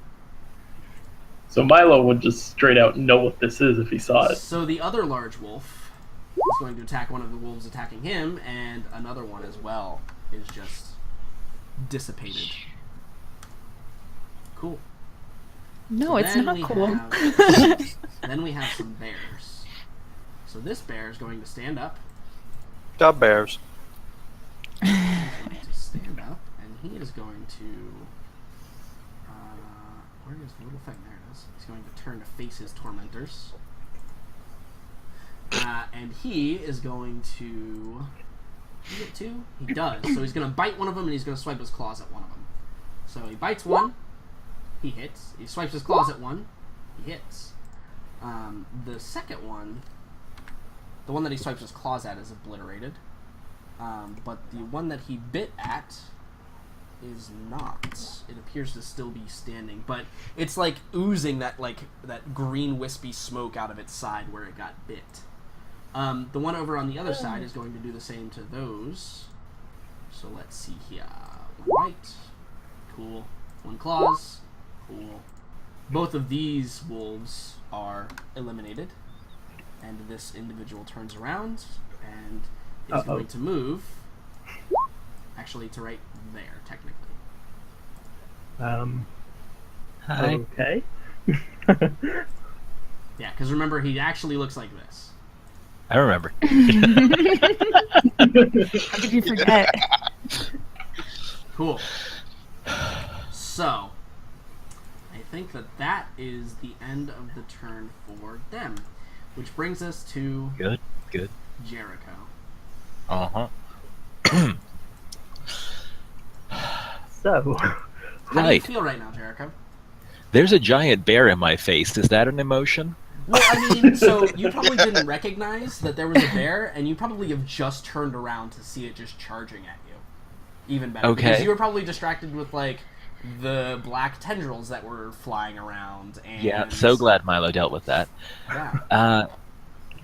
So Milo would just straight out know what this is if he saw it. So the other large wolf is going to attack one of the wolves attacking him, and another one as well is just dissipated. Cool. No, So it's then not we cool. Then we have some bears. So this bear is going to stand up. Dub bears. He's going to stand up, and he is going to... where is the little thing? There it is. He's going to turn to face his tormentors. And he is going to... Did he get 2? He does. So he's going to bite one of them, and he's going to swipe his claws at one of them. So he bites one. He hits. He swipes his claws at one. He hits. The second one, the one that he swipes his claws at, is obliterated. But the one that he bit at is not. It appears to still be standing, but it's like oozing that green wispy smoke out of its side where it got bit. The one over on the other side is going to do the same to those. So let's see here. One bite. Cool. One claws. Cool. Both of these wolves are eliminated, and this individual turns around and is going to move. Actually, to right there, technically. Hi. Okay. Yeah, because remember, he actually looks like this. I remember. How could you forget? Cool. So, I think that is the end of the turn for them, which brings us to Good. Jericho. Uh-huh. So, How do you Right. feel right now, Jericho? There's a giant bear in my face. Is that an emotion? Well, I mean, so you probably didn't recognize that there was a bear, and you probably have just turned around to see it just charging at you. Even better. Okay. Because you were probably distracted with, like, the black tendrils that were flying around. And Yeah, so glad Milo dealt with that. Yeah,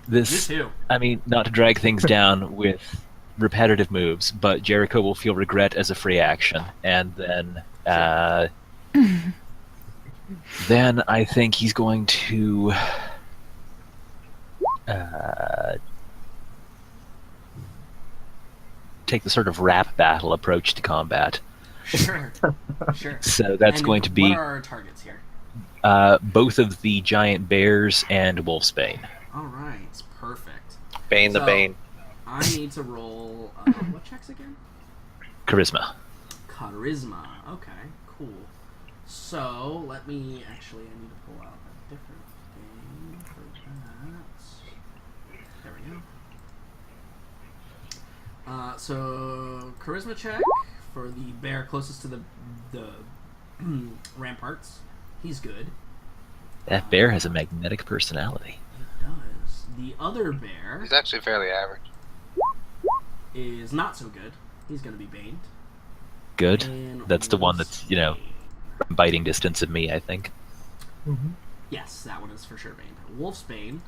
This, me too. I mean, not to drag things down with repetitive moves, but Jericho will feel regret as a free action, and then, then I think he's going to, take the sort of rap battle approach to combat. Sure. Sure. So that's And going to be What are our targets here? both of the giant bears and Wolfsbane. All right. Perfect. Bane the So- Bane. I need to roll what checks again? Charisma. Charisma. Okay, cool. So let me I need to pull out a different thing for that. There we go. So charisma check for the bear closest to the ramparts. He's good. That bear has a magnetic personality. It does. The other bear He's actually fairly average. is not so good. He's going to be baned. Good. And That's the one that's, Wolfsbane. biting distance of me, I think. Yes, that one is for sure Bane. Wolfsbane.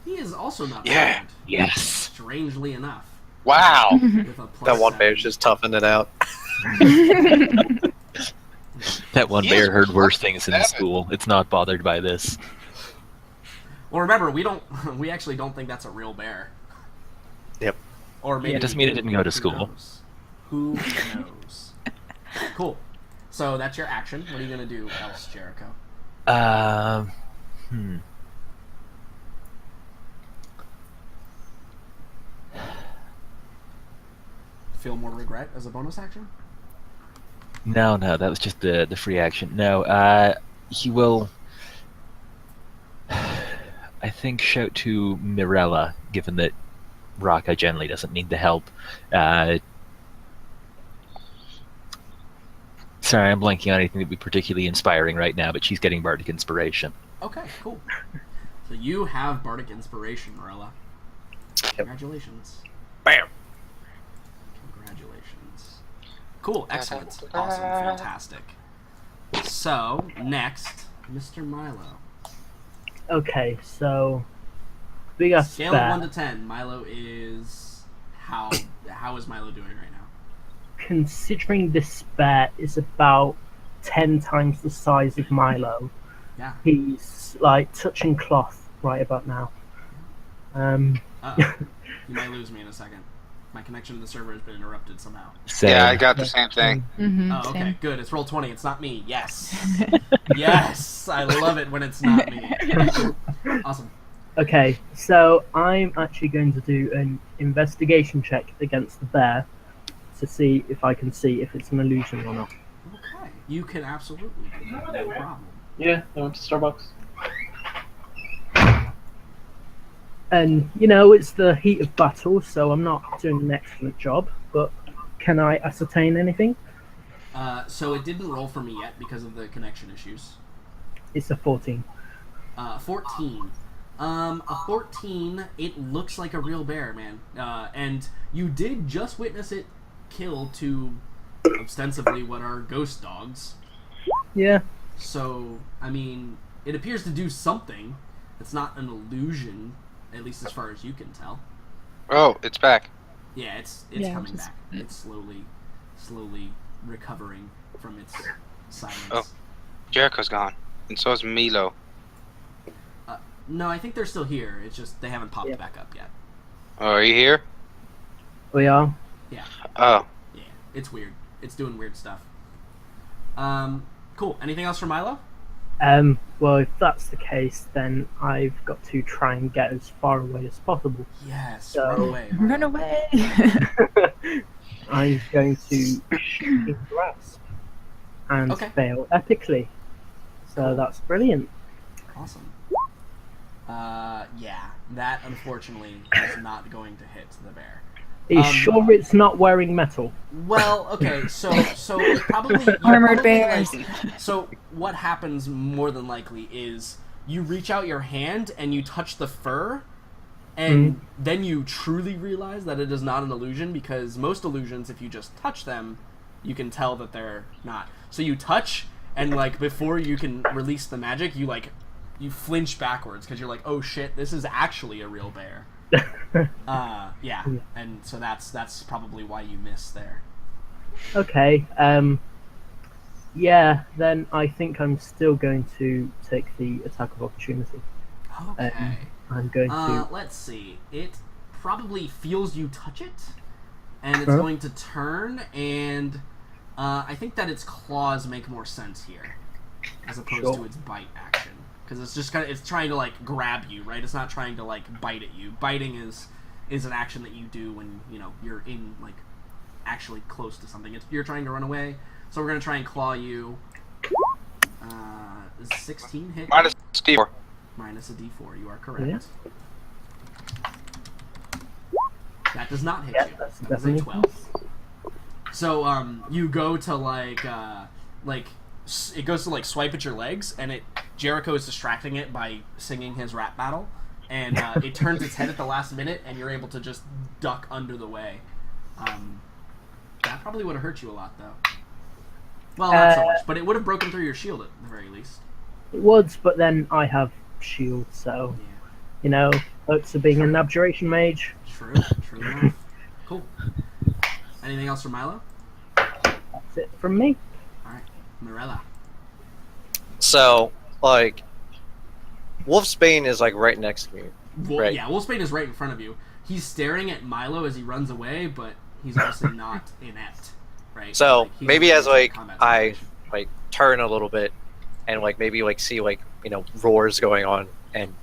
He is also not Yeah. bad. Yes. Strangely enough. Wow. With a plus That one 7. bear's just toughing it out. That one He bear is heard worse plus things in 7. school. It's not bothered by this. Well, remember, we actually don't think that's a real bear. Yep. Or maybe Yeah, it doesn't we mean it do. didn't go to Who school. knows? Who knows? Cool. So that's your action. What are you gonna do else, Jericho? Hmm. Feel more regret as a bonus action? No, that was just the free action. No, he will, I think, shout to Mirella, given that Raka generally doesn't need the help. Sorry, I'm blanking on anything that would be particularly inspiring right now, but she's getting bardic inspiration. Okay, cool. So you have bardic inspiration, Morella. Congratulations. Bam! Congratulations. Cool, excellent, awesome, fantastic. So, next, Mr. Milo. Okay, so big ass Scale of bear. 1 to 10, Milo is... How is Milo doing right now? Considering this bear is about 10 times the size of Milo, Yeah. he's like touching cloth right about now. Uh-oh. You might lose me in a second. My connection to the server has been interrupted somehow. So, Yeah, I got the same thing. Mm-hmm, Oh, okay, same. good. It's roll 20. It's not me. Yes. Yes! I love it when it's not me. Awesome. Okay, so I'm actually going to do an investigation check against the bear to see if I can see if it's an illusion or not. Okay. You can absolutely do that. No problem. Yeah, I went to Starbucks. And, you know, it's the heat of battle, so I'm not doing an excellent job, but can I ascertain anything? So it didn't roll for me yet because of the connection issues. It's a 14. 14. A 14, it looks like a real bear, man. And you did just witness it kill two, ostensibly, what are ghost dogs. Yeah. So, I mean, it appears to do something. It's not an illusion, at least as far as you can tell. Oh, it's back. Yeah, it's Yeah, coming just- back. It's slowly recovering from its silence. Oh. Jericho's gone. And so is Milo. No, I think they're still here. It's just they haven't popped Yeah. back up yet. Oh, are you here? We are. Oh. Yeah, it's weird. It's doing weird stuff. Cool. Anything else for Milo? Well, if that's the case, then I've got to try and get as far away as possible. Yes. So- Run away. Run away! I'm going to shoot in grasp and Okay. fail epically. So that's brilliant. Awesome. Yeah. That unfortunately is not going to hit the bear. Are you sure it's not wearing metal? Well, okay, so it probably you Armored probably, bears. So what happens more than likely is you reach out your hand and you touch the fur, and then you truly realize that it is not an illusion, because most illusions, if you just touch them, you can tell that they're not. So you touch, and like before you can release the magic, you flinch backwards because you're like, oh shit, this is actually a real bear. Yeah, and so that's probably why you missed there. Okay. Yeah, then I think I'm still going to take the attack of opportunity. Okay. I'm going to. Let's see. It probably feels you touch it, and it's going to turn, and I think that its claws make more sense here, as opposed to its bite action, because it's just it's trying to like grab you, right? It's not trying to like bite at you. Biting is an action that you do when you're in like actually close to something. You're trying to run away, so we're gonna try and claw you. Is 16 hit? Minus D4. Minus a D4. You are correct. That does not hit you. That is a 12. So you go to like it goes to like swipe at your legs, and Jericho is distracting it by singing his rap battle, and it turns its head at the last minute, and you're able to just duck under the way. That probably would have hurt you a lot, though. Well, not so much, but it would have broken through your shield at the very least. It would, but then I have shield, so perks of being an abjuration mage. True enough. Cool. Anything else from Milo? That's it from me. Alright. Morella. So, like, Wolfsbane is, like, right next to me. Right. Yeah, Wolfsbane is right in front of you. He's staring at Milo as he runs away, but he's also not inept, right? So, like, maybe as, like, I, situation. like, turn a little bit and, like, maybe, like, see, like, roars going on and,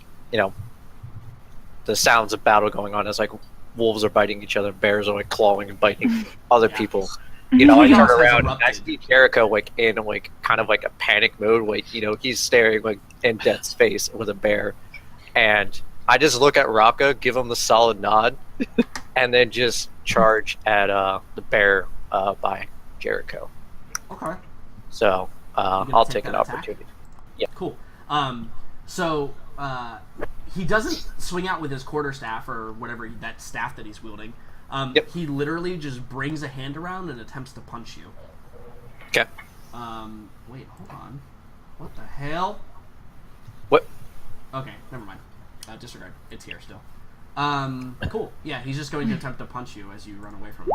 the sounds of battle going on as, like, wolves are biting each other, bears are, like, clawing and biting other people. I turn around and I see Jericho, like, in, like, kind of, like, a panic mode. Like, he's staring, like, in Death's face with a bear. And I just look at Raka, give him the solid nod, and then just charge at the bear by Jericho. Okay. So, I'll take an attack? opportunity. Yeah. Cool. So, he doesn't swing out with his quarterstaff or whatever, that staff that he's wielding. He literally just brings a hand around and attempts to punch you. Okay. Wait, hold on. What the hell? What? Okay, never mind. Disregard. It's here still. Cool. Yeah, he's just going to attempt to punch you as you run away from him.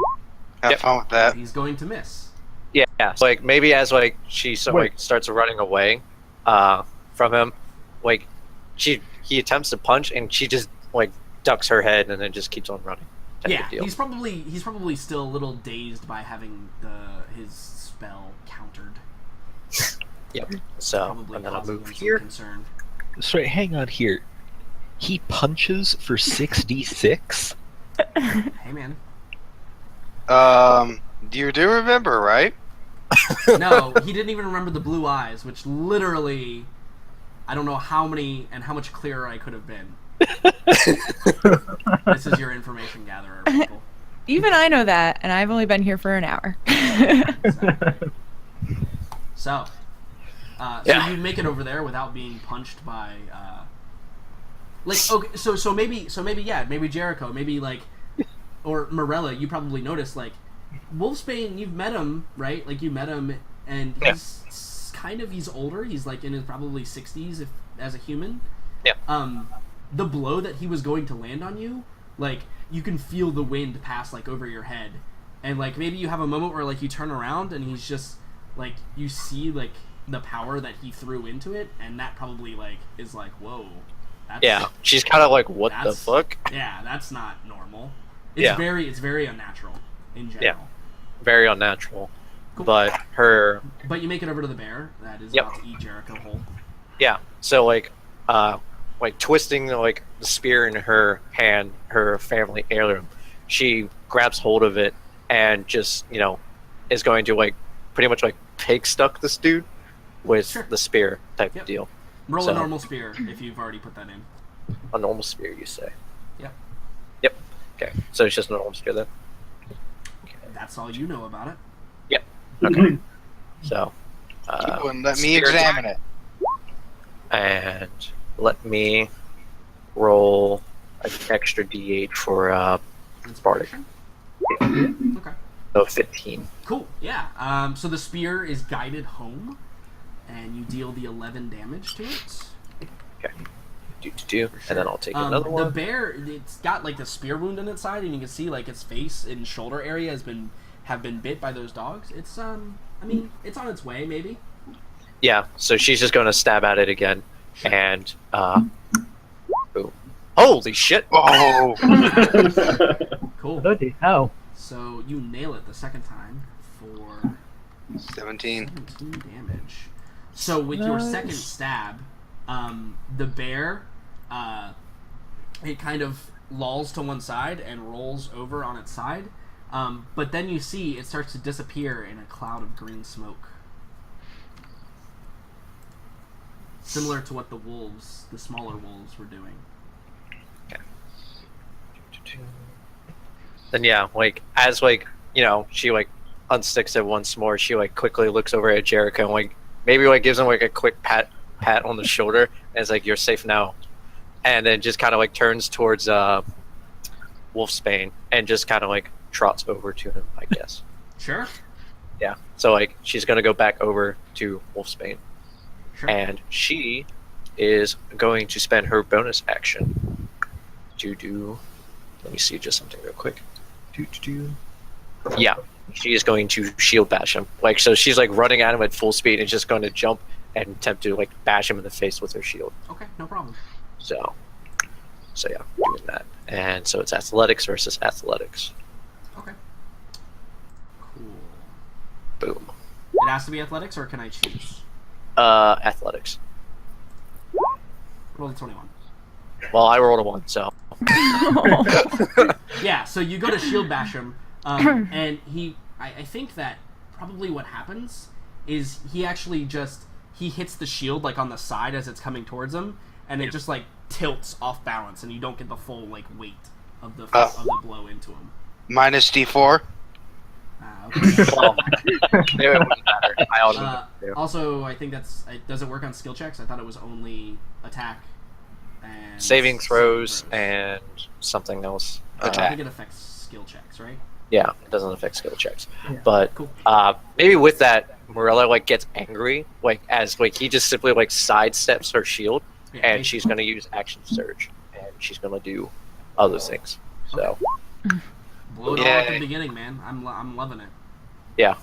Have fun with that. He's going to miss. Yeah. So, like, maybe as, like, she starts running away from him, like, he attempts to punch and she just, like, ducks her head and then just keeps on running. Yeah, he's probably still a little dazed by having his spell countered. Yep. So, Probably and then I'll causing move him some here. concern. Sorry, hang on here. He punches for 6d6? Hey, man. You do remember, right? No, he didn't even remember the blue eyes, which literally, I don't know how much clearer I could have been. This is your information gatherer, people. Even I know that, and I've only been here for an hour. So Yeah. you make it over there without being punched by, okay, so maybe Jericho, maybe like, or Morella, you probably noticed, like, Wolfsbane, you've met him, right? Like, you met him, and he's older. He's like in his probably 60s as a human. Yeah. The blow that he was going to land on you, like, you can feel the wind pass, like, over your head. And, like, maybe you have a moment where, like, you turn around and he's just, like, you see, like, the power that he threw into it, and that probably, like, is like, whoa. Yeah, she's kind of like, what the fuck? Yeah, that's not normal. It's very unnatural in general. Yeah, very unnatural. Cool. But you make it over to the bear that is about to eat Jericho whole. Yeah, so like twisting like the spear in her hand, her family heirloom, she grabs hold of it and just is going to like pretty much like pig stuck this dude with the spear type of deal. Roll a normal spear if you've already put that in. A normal spear, you say? Yep. Yep. Okay, so it's just a normal spear then. Okay. That's all you know about it. Yep. Okay. So. And let me examine it. And let me roll an extra d8 for Bardic. Okay. So 15. Cool. Yeah. So the spear is guided home, and you deal the 11 damage to it. Okay. Do. And then I'll take another one. The bear, it's got like the spear wound in its side, and you can see like its face and shoulder area have been bit by those dogs. It's I mean, it's on its way, maybe. Yeah. So she's just going to stab at it again, and boom. Holy shit! Oh, Cool. Bloody hell. So you nail it the second time for 17. 17 damage. So with your second stab, the bear, it kind of lolls to one side and rolls over on its side. But then you see it starts to disappear in a cloud of green smoke. Similar to what the smaller wolves were doing. Then yeah, like as like she like unsticks it once more. She like quickly looks over at Jericho and like maybe like gives him like a quick pat on the shoulder and is like, "You're safe now," and then just kind of like turns towards Wolfsbane and just kind of like trots over to him, I guess. Sure. Yeah. So like she's gonna go back over to Wolfsbane, Sure. and she is going to spend her bonus action to do. Let me see just something real quick. Yeah, she is going to shield bash him. Like so, she's like running at him at full speed and just going to jump and attempt to like bash him in the face with her shield. Okay, no problem. So yeah, doing that. And so it's athletics versus athletics. Okay. Cool. Boom. It has to be athletics, or can I choose? Athletics. Roll the 21. Well, I rolled a 1, so. Yeah, so you go to shield bash him, and I think that probably what happens is he actually he hits the shield like on the side as it's coming towards him, and it just like tilts off balance, and you don't get the full like weight of the blow into him. Minus D4. Okay. Well, maybe it wouldn't matter. I automatically do. Also, I think does it work on skill checks? I thought it was only attack and Saving throws and something else. I think it affects skill checks, right? Yeah, it doesn't affect skill checks. Yeah. But Cool. maybe with that, Morella like gets angry, like as like he just simply like sidesteps her shield, Yeah, and she's gonna use action surge, and she's gonna do other things. So blow it all at the Yay. beginning, man. I'm loving it. yeah,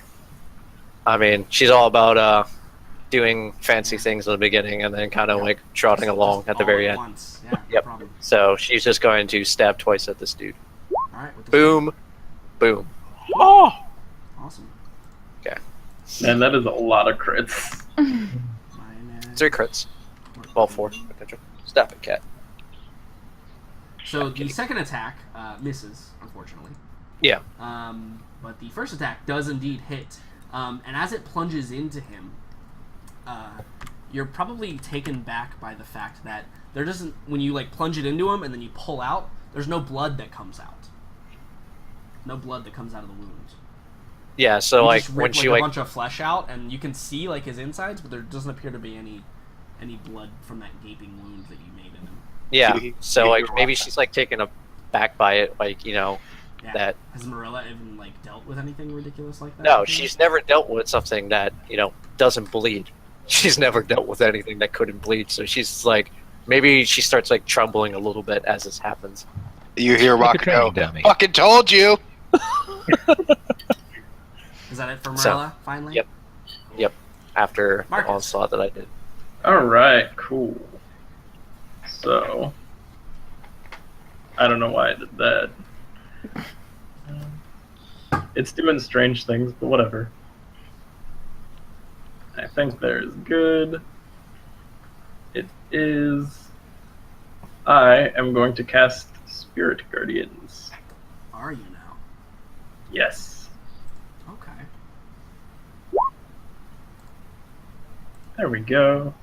I mean she's all about doing fancy things in the beginning, and then kind of like trotting along at the All very at end. once. Yeah, no Yep. problem. So she's just going to stab twice at this dude. All right. With this Boom, boom. Oh! Awesome. Man, that is a lot of crits. Minus 3 crits. Well, 4. Stop it, cat. So the second attack misses, unfortunately. Yeah. But the first attack does indeed hit. And as it plunges into him, you're probably taken back by the fact that there doesn't, when you like plunge it into him and then you pull out, there's no blood that comes out. No blood that comes out of the wound. Yeah. So You like just when rip, she a like bunch of flesh out, and you can see like his insides, but there doesn't appear to be any blood from that gaping wound that you made in him. yeah. You- So you like rock maybe that. she's like taken aback by it, like Yeah. that. Has Morella even like dealt with anything ridiculous like that? No, before? she's never dealt with something that doesn't bleed. She's never dealt with anything that couldn't bleed. So she's like, maybe she starts like trembling a little bit as this happens. You hear Like a Rocket go, training dummy. "Fucking told you!" Is that it for So, Morella? Finally. Yep. After Marcus. the onslaught that I did. Alright, cool. So, I don't know why I did that. It's doing strange things, but whatever. I think there's good. It is. I am going to cast Spirit Guardians. Are you now? Yes. Okay. There we go.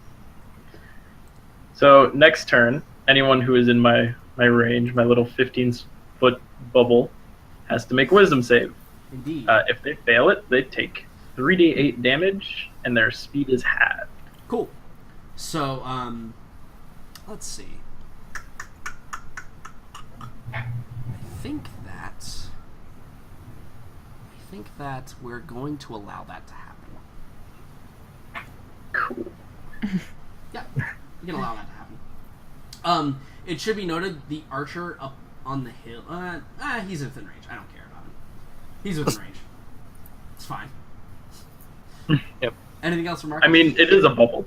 So next turn, anyone who is in my range, my little 15-foot bubble, has to make a Wisdom save. Indeed. If they fail it, they take 3d8 damage, and their speed is halved. Cool. So, let's see. I think that we're going to allow that to happen. Cool. Yeah, we can allow that to happen. It should be noted the archer up on the hill. He's within range. I don't care about him. He's within range. It's fine. Yep. Anything else for Marcus? I mean, it is a bubble.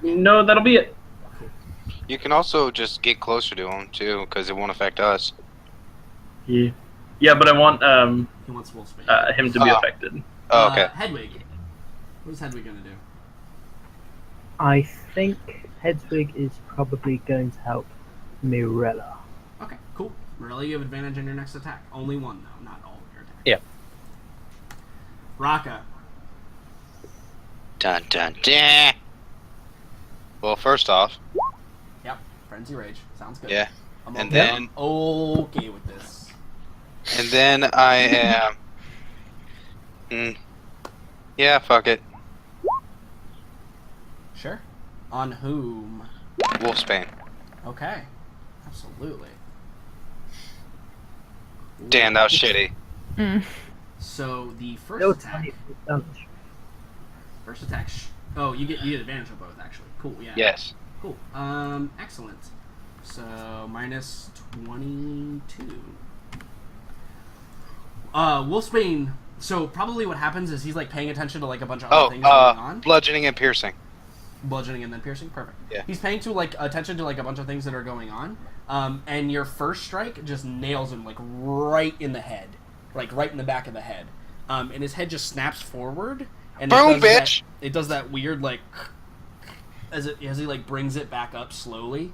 No, that'll be it. You can also just get closer to him too, because it won't affect us. Yeah. Yeah, but I want He wants Wolfsbane. him to be affected. Oh, okay. Hedwig. What is Hedwig gonna do? I think Hedwig is probably going to help Mirella. Okay, cool. Morelli, you have advantage on your next attack. Only one, though, not all of your attacks. Yeah. Raka. Dun dun dun. Well, first off, Yep. Frenzy Rage. Sounds good. yeah, I'm and okay. then Okay with this. I am. Yeah, fuck it. Sure. On whom? Wolfsbane. Okay. Absolutely. Damn, that was shitty. So the first No attack. tiny damage. First attack. Oh, you get advantage on both actually. Cool. Yeah. Yes. Cool. Excellent. So minus 22. Wolfsbane. So probably what happens is he's like paying attention to like a bunch of other things going on. Bludgeoning and piercing. Bludgeoning and then piercing. Perfect. Yeah. He's paying to like attention to like a bunch of things that are going on. And your first strike just nails him like right in the head, like right in the back of the head. And his head just snaps forward. And Boom, bitch! It does that weird like as he like brings it back up slowly.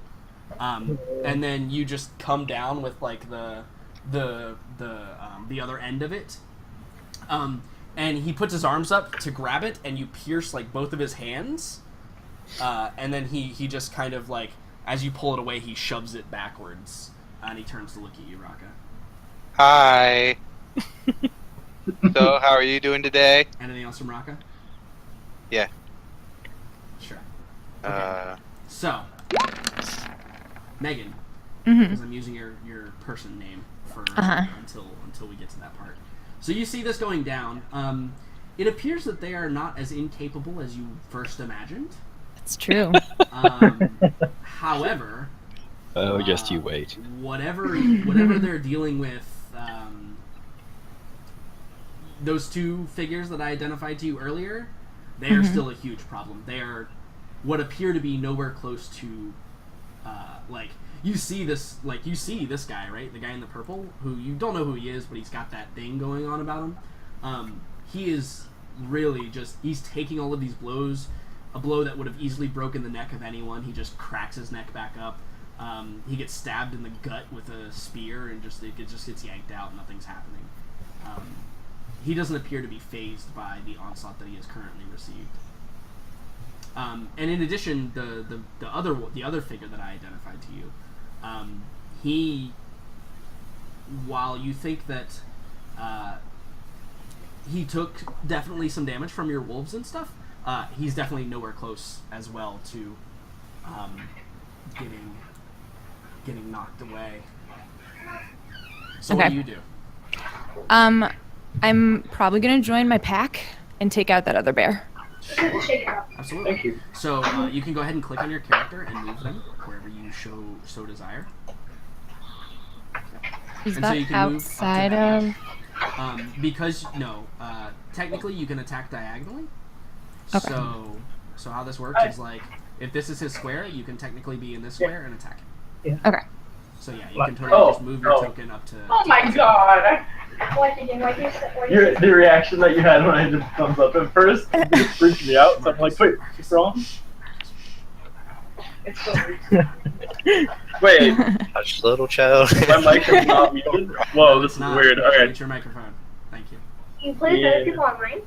And then you just come down with like the other end of it. And he puts his arms up to grab it, and you pierce like both of his hands. And then he just kind of like, as you pull it away, he shoves it backwards, and he turns to look at you, Raka. Hi. So, how are you doing today? Anything else from Raka? Yeah. Sure. Okay. So, Megan, Mm-hmm. because I'm using your person name for until we get to that part. So you see this going down. It appears that they are not as incapable as you first imagined. It's true. However, Oh, just you wait. whatever they're dealing with, those two figures that I identified to you earlier, they are still a huge problem. They are what appear to be nowhere close to, like you see this guy, right? The guy in the purple, who you don't know who he is, but he's got that thing going on about him. He is really just, he's taking all of these blows. A blow that would have easily broken the neck of anyone, he just cracks his neck back up. He gets stabbed in the gut with a spear, and it just gets yanked out. Nothing's happening. He doesn't appear to be fazed by the onslaught that he has currently received. And in addition, the other figure that I identified to you, he, while you think that he took definitely some damage from your wolves and stuff, he's definitely nowhere close as well to getting knocked away. So what do you do? I'm probably gonna join my pack and take out that other bear. Absolutely. Thank you. So you can go ahead and click on your character and move them wherever you so desire. Is And so that you can move up to outside that. of? Because technically you can attack diagonally. Okay. So how this works is like, if this is his square, you can technically be in this square and attack him. Okay. So yeah, you can totally just move your token up to. Oh my god! The reaction that you had when I did the thumbs up at first, it just freaked me out. So I'm like, wait, what's wrong? It's so weird. Wait, Hush, little child. my mic is not muted? Whoa, this is Nah, weird. Alright. It's your microphone. Thank you. You play with other people online?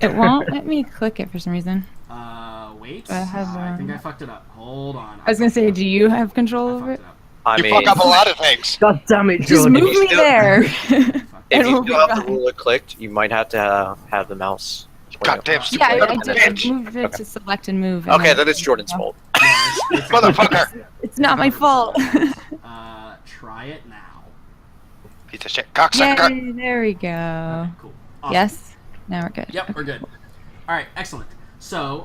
It won't let me click it for some reason. Wait. I have, I think I fucked it up. Hold on. I was gonna say, do you have control I over fucked it? it up. I You mean, fuck up a lot of things. God damn it, Just Jordan. move me still- there. if and you we'll still be have the fine. ruler clicked, you might have to have the mouse. Goddamn Yeah, stupid I son of a did. bitch. I moved it to select and move. and Okay, then it's Jordan's fault. No, it's Motherfucker. It's not my fault. Try it now. Piece of shit. Cocksucker. Yay, there we go. Okay, cool. Awesome. Yes. Now we're good. Yep, we're good. All right, excellent. So,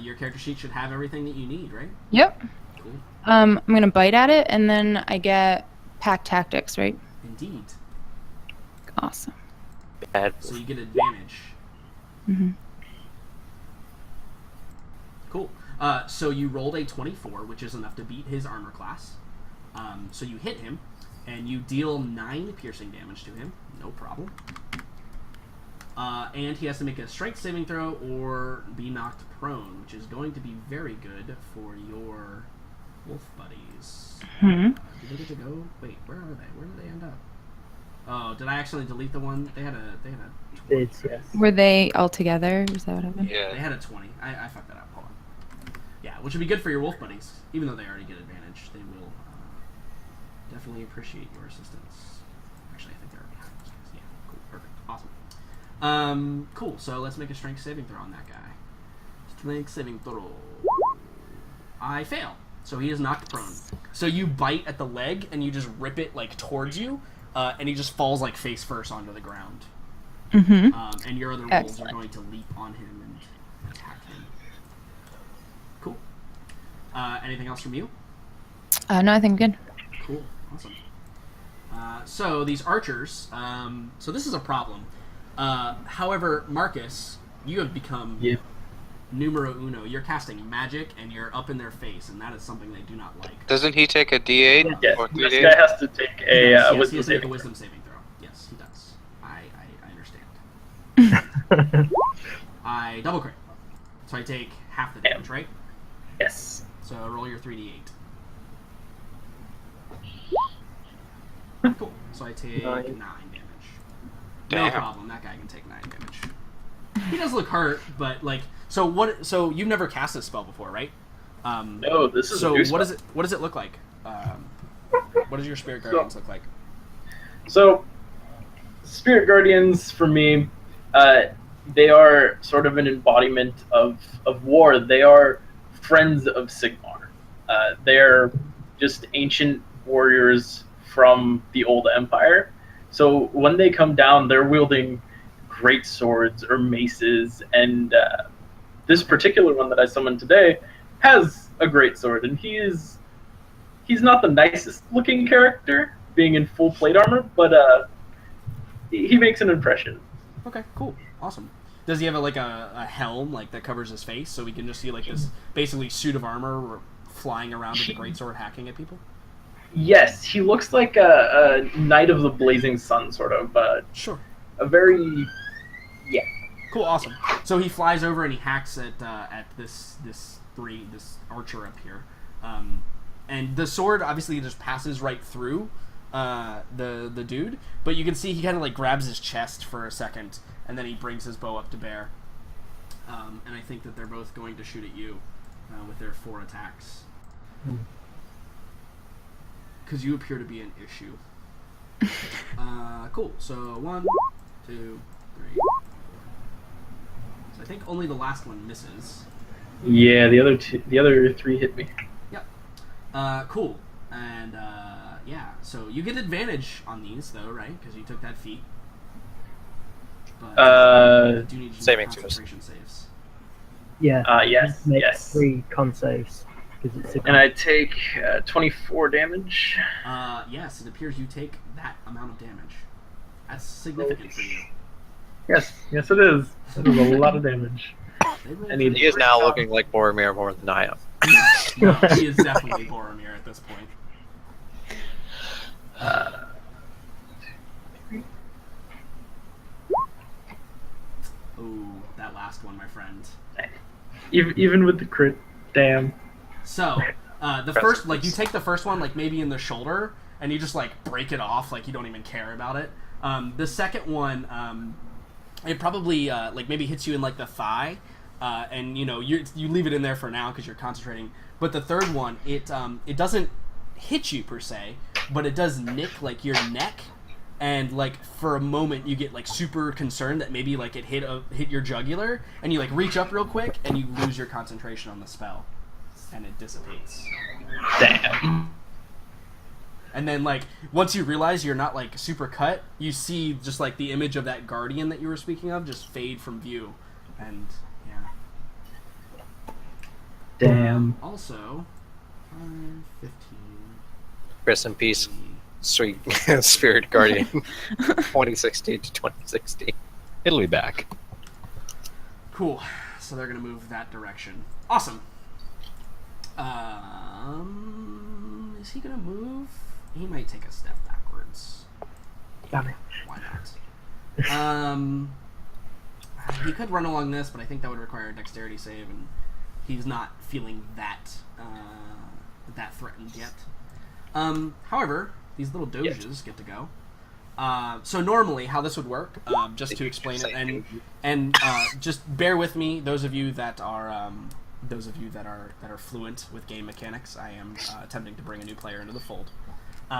your character sheet should have everything that you need, right? Yep. Cool. I'm gonna bite at it, and then I get pack tactics, right? Indeed. Awesome. Bad. So you get advantage. hmm Cool. So you rolled a 24, which is enough to beat his armor class. So you hit him. and you deal 9 piercing damage to him. No problem. And he has to make a strength saving throw or be knocked prone, which is going to be very good for your wolf buddies. Did they get to go? Wait, where are they? Where did they end up? Oh, did I actually delete the one? They had a 20. It's, yes. Were they all together? Is that what happened? They Yeah. had a 20. I fucked that up. Hold on. Yeah, which would be good for your wolf buddies. Even though they already get advantage, they will definitely appreciate your assistance. Actually, I think they're behind those guys. Yeah, cool, perfect, awesome. Cool. So let's make a strength saving throw on that guy. Strength saving throw. I fail. So he is knocked prone. So you bite at the leg and you just rip it like towards you, and he just falls like face first onto the ground. And your other wolves Excellent. are going to leap on him and attack him. Cool. Anything else from you? No, I think I'm good. Cool. Awesome. So these archers. So this is a problem. However, Marcus, you have become numero uno. You're casting magic, and you're up in their face, and that is something they do not like. Doesn't he take a D8 Yes, or this 3D8? guy has to take He a does, yes, he wisdom has to make a saving. wisdom saving throw. Yes, he does. I understand. I double crit. So I take half the damage, right? Yes. So roll your 3d8. Cool. So I take 9 damage. No Damn. problem. That guy can take 9 damage. He does look hurt, but like, so what? So you've never cast this spell before, right? No, this is a So new what spell. does it? What does it look like? What does your spirit guardians look like? So, Spirit Guardians, for me, they are sort of an embodiment of war. They are friends of Sigmar. They're just ancient warriors from the old empire. So when they come down, they're wielding great swords or maces, and this particular one that I summoned today has a great sword, and he's not the nicest looking character, being in full plate armor, but he makes an impression. Okay, cool, awesome. Does he have a helm like that covers his face, so we can just see like this basically suit of armor flying around with a greatsword hacking at people? Yes, he looks like a Knight of the Blazing Sun, sort of. Sure. A very... yeah. Cool, awesome. So he flies over and he hacks at this archer up here, and the sword obviously just passes right through the dude, but you can see he kind of like grabs his chest for a second, and then he brings his bow up to bear, and I think that they're both going to shoot at you with their 4 attacks. Because you appear to be an issue. Cool. So 1, 2, 3. So I think only the last one misses. Yeah, the other 3 hit me. Yep. Cool. And yeah, so you get advantage on these though, right? Because you took that feat. But you do need to do saving throws. concentration saves. Yeah. Yes, Make yes. 3 con saves. 'cause it's a And I take 24 damage. Yes, it appears you take that amount of damage. That's significant for you. Yes, it is. That is a lot of damage. They rolled I need- pretty He is great. now looking like Boromir more than I am. No, he is definitely Boromir at this point. Ooh, that last one, my friend. Even with the crit, damn. So, the first, like, you take the first one, like, maybe in the shoulder, and you just, like, break it off, like, you don't even care about it. The second one, it probably, like, maybe hits you in, like, the thigh, and, you know, you leave it in there for now because you're concentrating. But the third one, it doesn't hit you, per se, but it does nick, like, your neck, and, like, for a moment you get, like, super concerned that maybe, like, it hit your jugular, and you, like, reach up real quick, and you lose your concentration on the spell. And it dissipates. Damn. And then, like, once you realize you're not, like, super cut, you see just, like, the image of that guardian that you were speaking of just fade from view. And, yeah. Damn. Also, 5, 15... Rest in peace, sweet Spirit Guardian. 2016 to 2016. It'll be back. Cool. So they're going to move that direction. Awesome. Is he going to move? He might take a step back. Damn it. Why not? He could run along this, but I think that would require a dexterity save, and he's not feeling that threatened yet. However, these little doges get to go. So normally, how this would work, just to explain it, and just bear with me, those of you that are fluent with game mechanics. I am attempting to bring a new player into the fold.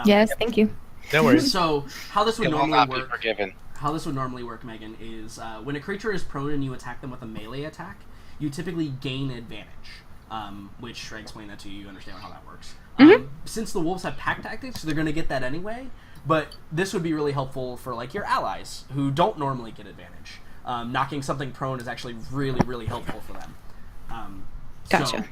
Yes, thank you. No worries. So how this would It will normally not be work? forgiven. How this would normally work, Megan, is when a creature is prone and you attack them with a melee attack, you typically gain advantage. Which I explained that to you. You understand how that works. Since the wolves have pack tactics, they're going to get that anyway. But this would be really helpful for like your allies who don't normally get advantage. Knocking something prone is actually really, really helpful for them. Gotcha. So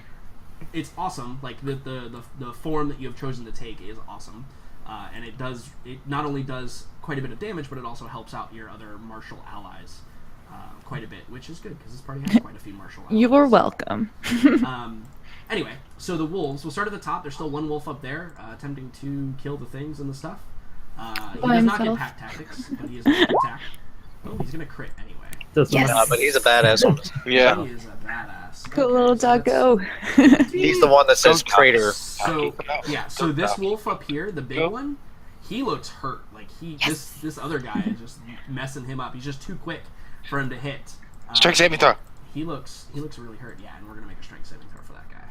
it's awesome. Like the form that you have chosen to take is awesome, and it not only does quite a bit of damage, but it also helps out your other martial allies quite a bit, which is good because this party has quite a few martial allies. You're welcome. Anyway, so the wolves. We'll start at the top. There's still one wolf up there attempting to kill the things and the stuff. He does not get pack tactics, but he is going to attack. Oh, he's going to crit anyway. Doesn't Yes. matter. But he's a badass on this. Yeah. He is a badass. Good little so that's- doggo. He's the one that says traitor. So yeah, so this wolf up here, the big one, he looks hurt. Like this other guy is just messing him up. He's just too quick for him to hit. Strength saving throw. He looks really hurt. Yeah, and we're gonna make a strength saving throw for that guy.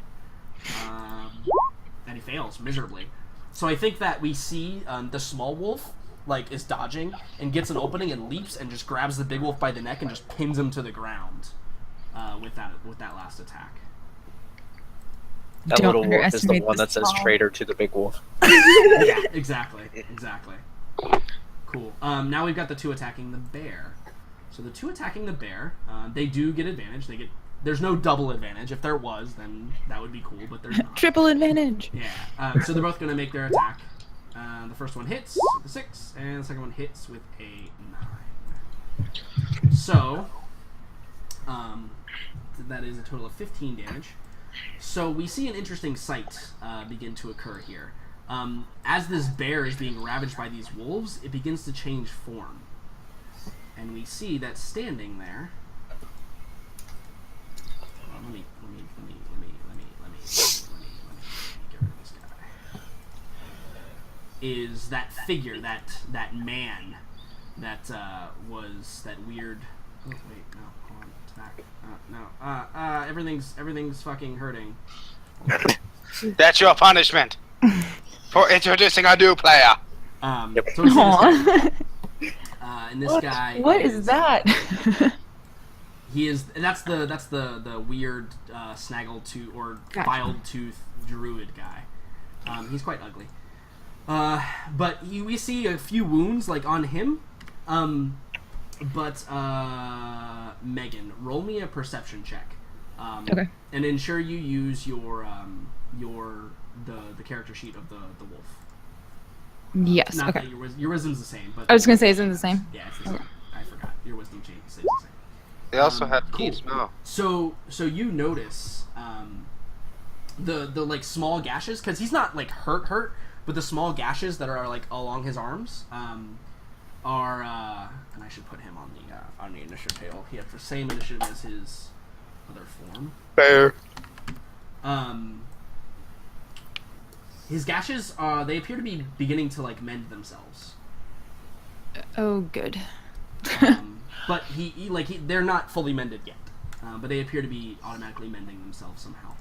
And he fails miserably. So I think that we see the small wolf like is dodging and gets an opening and leaps and just grabs the big wolf by the neck and just pins him to the ground with that last attack. That Don't little wolf is the underestimate one the that says small. traitor to the big wolf. Yeah, exactly. Cool. Now we've got the two attacking the bear. So the two attacking the bear, they do get advantage. There's no double advantage. If there was, then that would be cool, but there's not. Triple advantage. Yeah. So they're both going to make their attack. The first one hits with a 6, and the second one hits with a 9. So that is a total of 15 damage. So we see an interesting sight begin to occur here. As this bear is being ravaged by these wolves, it begins to change form. And we see that standing there. Let me get rid of this guy. Is that figure, that man, that was that weird. Oh wait, no, hold on, it's back. No, everything's fucking hurting. That's your punishment for introducing a new player. So it's this guy. And this guy. What is that? He is. That's the weird snaggle tooth or Gotcha. filed tooth druid guy. He's quite ugly. But we see a few wounds like on him. But Megan, roll me a perception check. Okay. And ensure you use your the character sheet of the wolf. Yes. Not Okay. that your wisdom's the same, but I was gonna say, isn't it the same? yeah, it's the same. Okay. I forgot. Your wisdom change stays the same. They also have Cool. keys. No. So you notice the like small gashes because he's not like hurt, but the small gashes that are like along his arms are and I should put him on the initiative table. He has the same initiative as his other form. Bear. His gashes they appear to be beginning to like mend themselves. Oh, good. But they're not fully mended yet. But they appear to be automatically mending themselves somehow.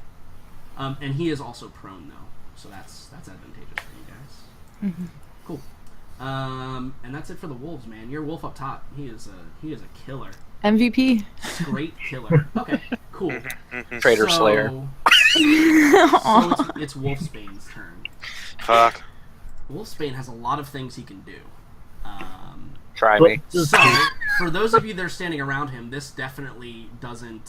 And he is also prone though, so that's advantageous for you guys. Mm-hmm. Cool. And that's it for the wolves, man. Your wolf up top, he is a killer. MVP. Great killer. Okay, cool. Traitor So- Slayer. So it's Wolfsbane's turn. Fuck. Wolfsbane has a lot of things he can do. Try me. So, for those of you that are standing around him, this definitely doesn't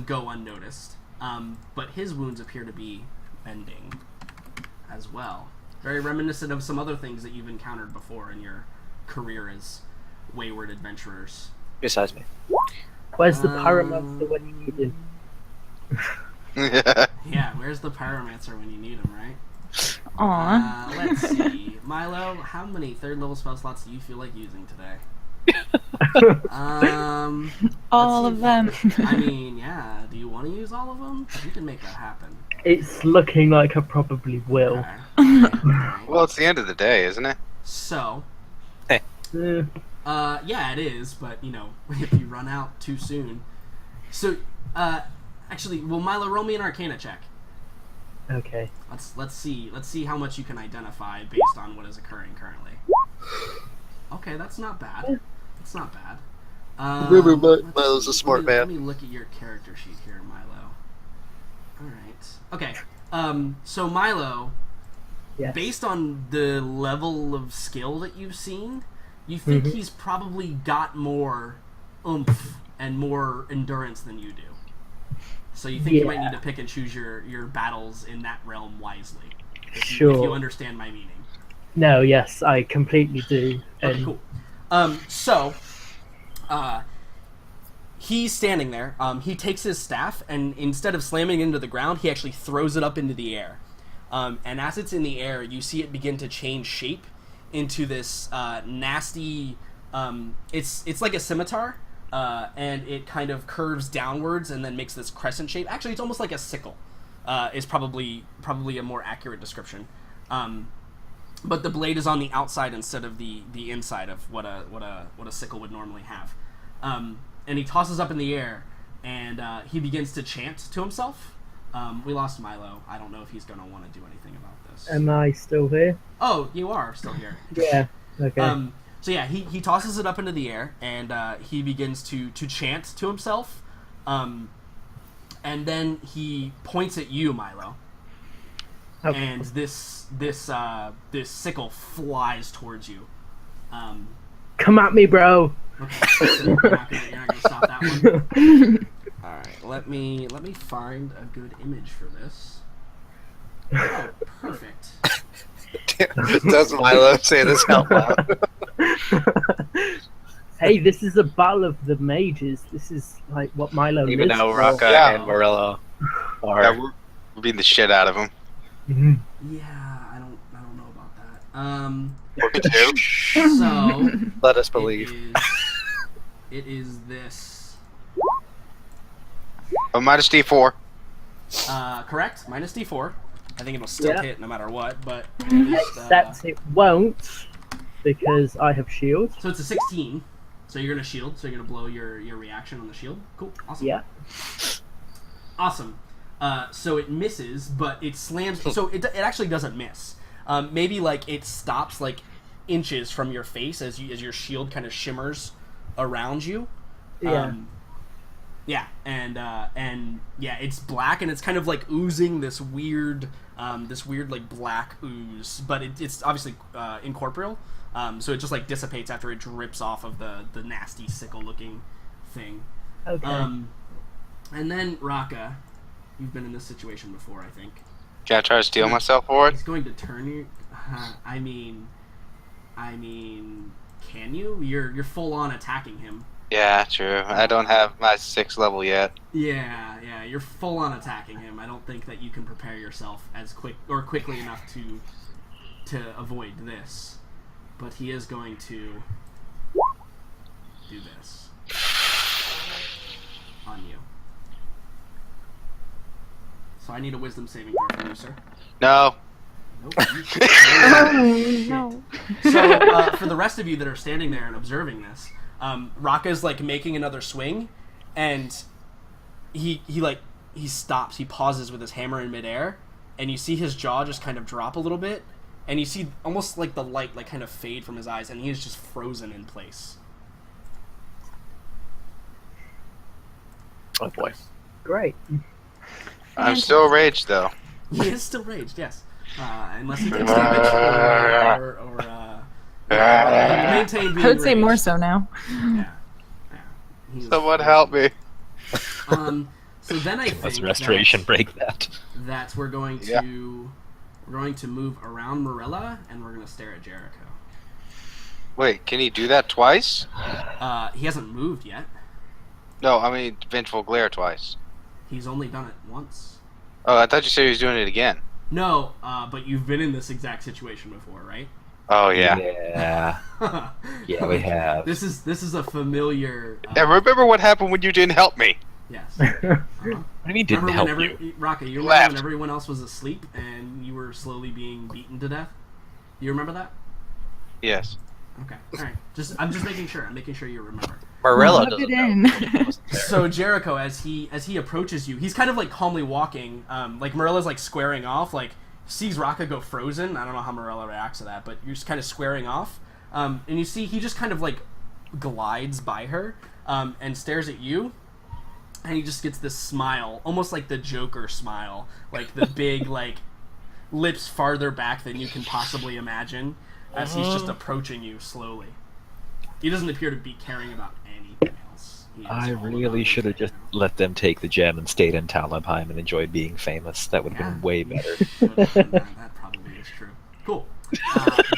go unnoticed. But his wounds appear to be mending as well. Very reminiscent of some other things that you've encountered before in your career as wayward adventurers. Besides me. Where's the pyromancer when you need him? Yeah, where's the pyromancer when you need him, right? Aw. Let's see. Milo, how many third level spell slots do you feel like using today? All let's of see them. I mean, yeah. Do you want to use all of them? You can make that happen. It's looking like I probably will. Okay. Alright. Well, it's the end of the day, isn't it? So, Eh, yeah, it is, but, if you run out too soon. So, actually, will Milo roll me an Arcana check? okay. Let's see how much you can identify based on what is occurring currently. Okay, that's not bad. That's not bad. Remember, let's Milo's see. a smart Let man. me look at your character sheet here, Milo. Alright. Okay, so Milo, Yes. based on the level of skill that you've seen, you think he's probably got more oomph and more endurance than you do. So you think you might need to pick and choose your battles in that realm wisely. If you Sure. understand my meaning. No, yes, I completely do. Okay, cool. He's standing there. He takes his staff, and instead of slamming it into the ground, he actually throws it up into the air. And as it's in the air, you see it begin to change shape into this nasty... it's like a scimitar, and it kind of curves downwards and then makes this crescent shape. Actually, it's almost like a sickle. Is probably a more accurate description. But the blade is on the outside instead of the inside of what a sickle would normally have. And he tosses up in the air, and he begins to chant to himself. We lost Milo. I don't know if he's going to want to do anything about this. Am I still here? Oh, you are still here. Yeah. Okay. So yeah, he tosses it up into the air, and he begins to chant to himself. And then he points at you, Milo. Okay. And this sickle flies towards you. Come at me, bro. Okay, so you're not gonna stop that one. All right, let me find a good image for this. Oh, perfect. Does Milo say this out loud? Hey, this is a battle of the mages. This is like what Milo Even lives though for. Raka Yeah. and Morello are... Yeah, we're beating the shit out of him. Mhm. Yeah, I don't know about that. Me too. So Let us believe. it is this. Oh, minus D4. Correct. Minus D4. I think it'll still Yeah. hit no matter what, but at least, Except it won't, because I have shield. so it's a 16. So you're gonna shield. So you're gonna blow your reaction on the shield. Cool. Awesome. Yeah. Awesome. So it misses, but it slams. So it actually doesn't miss. Maybe like it stops like inches from your face as your shield kind of shimmers around you. Yeah. Yeah, and yeah, it's black and it's kind of like oozing this weird like black ooze, but it's obviously incorporeal. So it just like dissipates after it drips off of the nasty sickle looking thing. Okay. And then Raka, you've been in this situation before, I think. Can I try to steal myself for it? He's going to turn you. I mean, can you? You're full on attacking him. Yeah, true. I don't have my 6th level yet. Yeah, you're full on attacking him. I don't think that you can prepare yourself as quickly enough to avoid this. But he is going to do this on you. So I need a wisdom saving throw from you, sir. No. Nope. Oh, no. So for the rest of you that are standing there and observing this, Raka's like making another swing, and he stops. He pauses with his hammer in midair, and you see his jaw just kind of drop a little bit, and you see almost like the light like kind of fade from his eyes, and he is just frozen in place. Oh boy. Great. I'm still raged, though. He is still raged, yes, unless he takes damage or maintain being I would say raged. more so now. Yeah. He's- Someone help me. So then I think Let's restoration break that. that we're going to Yeah. move around Morella, and we're going to stare at Jericho. Wait, can he do that twice? He hasn't moved yet. No, I mean Vengeful Glare twice. He's only done it once. Oh, I thought you said he was doing it again. No, but you've been in this exact situation before, right? Oh yeah. Yeah, we have. This is a familiar. Yeah, remember what happened when you didn't help me? Yes. What do you mean didn't help you? Raka, you remember Left. when everyone else was asleep and you were slowly being beaten to death? You remember that? Yes. Okay. All right. I'm just making sure. I'm making sure you remember. Marilla Rub doesn't it know. in. So Jericho, as he approaches you, he's kind of like calmly walking. Like Marilla's like squaring off. Like sees Raka go frozen. I don't know how Marilla reacts to that, but you're just kind of squaring off. And you see he just kind of like glides by her and stares at you. And he just gets this smile, almost like the Joker smile, like the big, like, lips farther back than you can possibly imagine, as he's just approaching you slowly. He doesn't appear to be caring about anything else. He is I all really about should have just let them take the gem and stayed in Talabheim and enjoyed being famous. That would have been way better. That probably is true. Cool.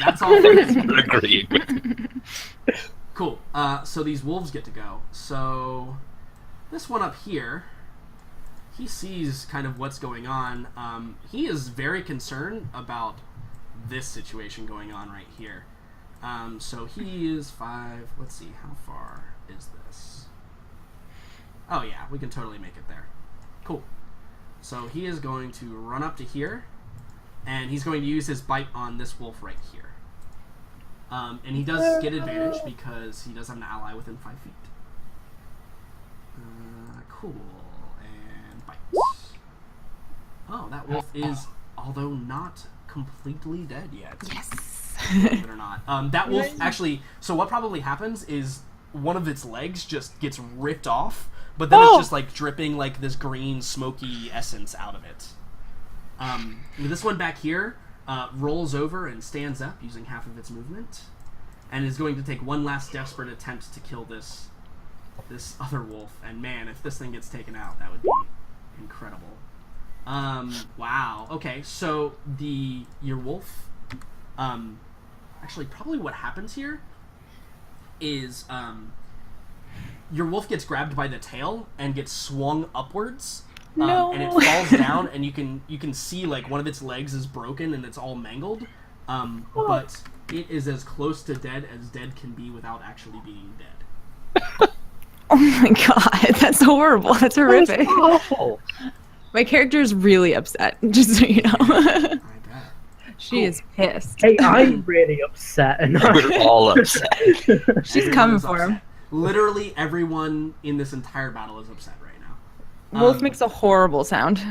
That's all for him. Agreed. Cool. So these wolves get to go. So this one up here, he sees kind of what's going on. He is very concerned about this situation going on right here. So he is 5. Let's see, how far is this? Oh yeah, we can totally make it there. Cool. So he is going to run up to here, and he's going to use his bite on this wolf right here. And he does get advantage because he does have an ally within 5 feet. Cool. And bites. Oh, that wolf is, although not completely dead yet. Yes. Believe it or not. That wolf actually, so what probably happens is one of its legs just gets ripped off, but then it's just like dripping like this green smoky essence out of it. This one back here rolls over and stands up using half of its movement, and is going to take one last desperate attempt to kill this other wolf. And man, if this thing gets taken out, that would be incredible. Wow. Okay, so your wolf, actually probably what happens here is your wolf gets grabbed by the tail and gets swung upwards. No. And it falls down, and you can see like one of its legs is broken and it's all mangled. But it is as close to dead as dead can be without actually being dead. Oh my god, that's horrible. That's horrific. That's awful. My character is really upset, just so you know. I bet. She is pissed. Hey, I'm really upset. And We're all upset. She's coming for him. Literally everyone in this entire battle is upset right now. Wolf makes a horrible sound.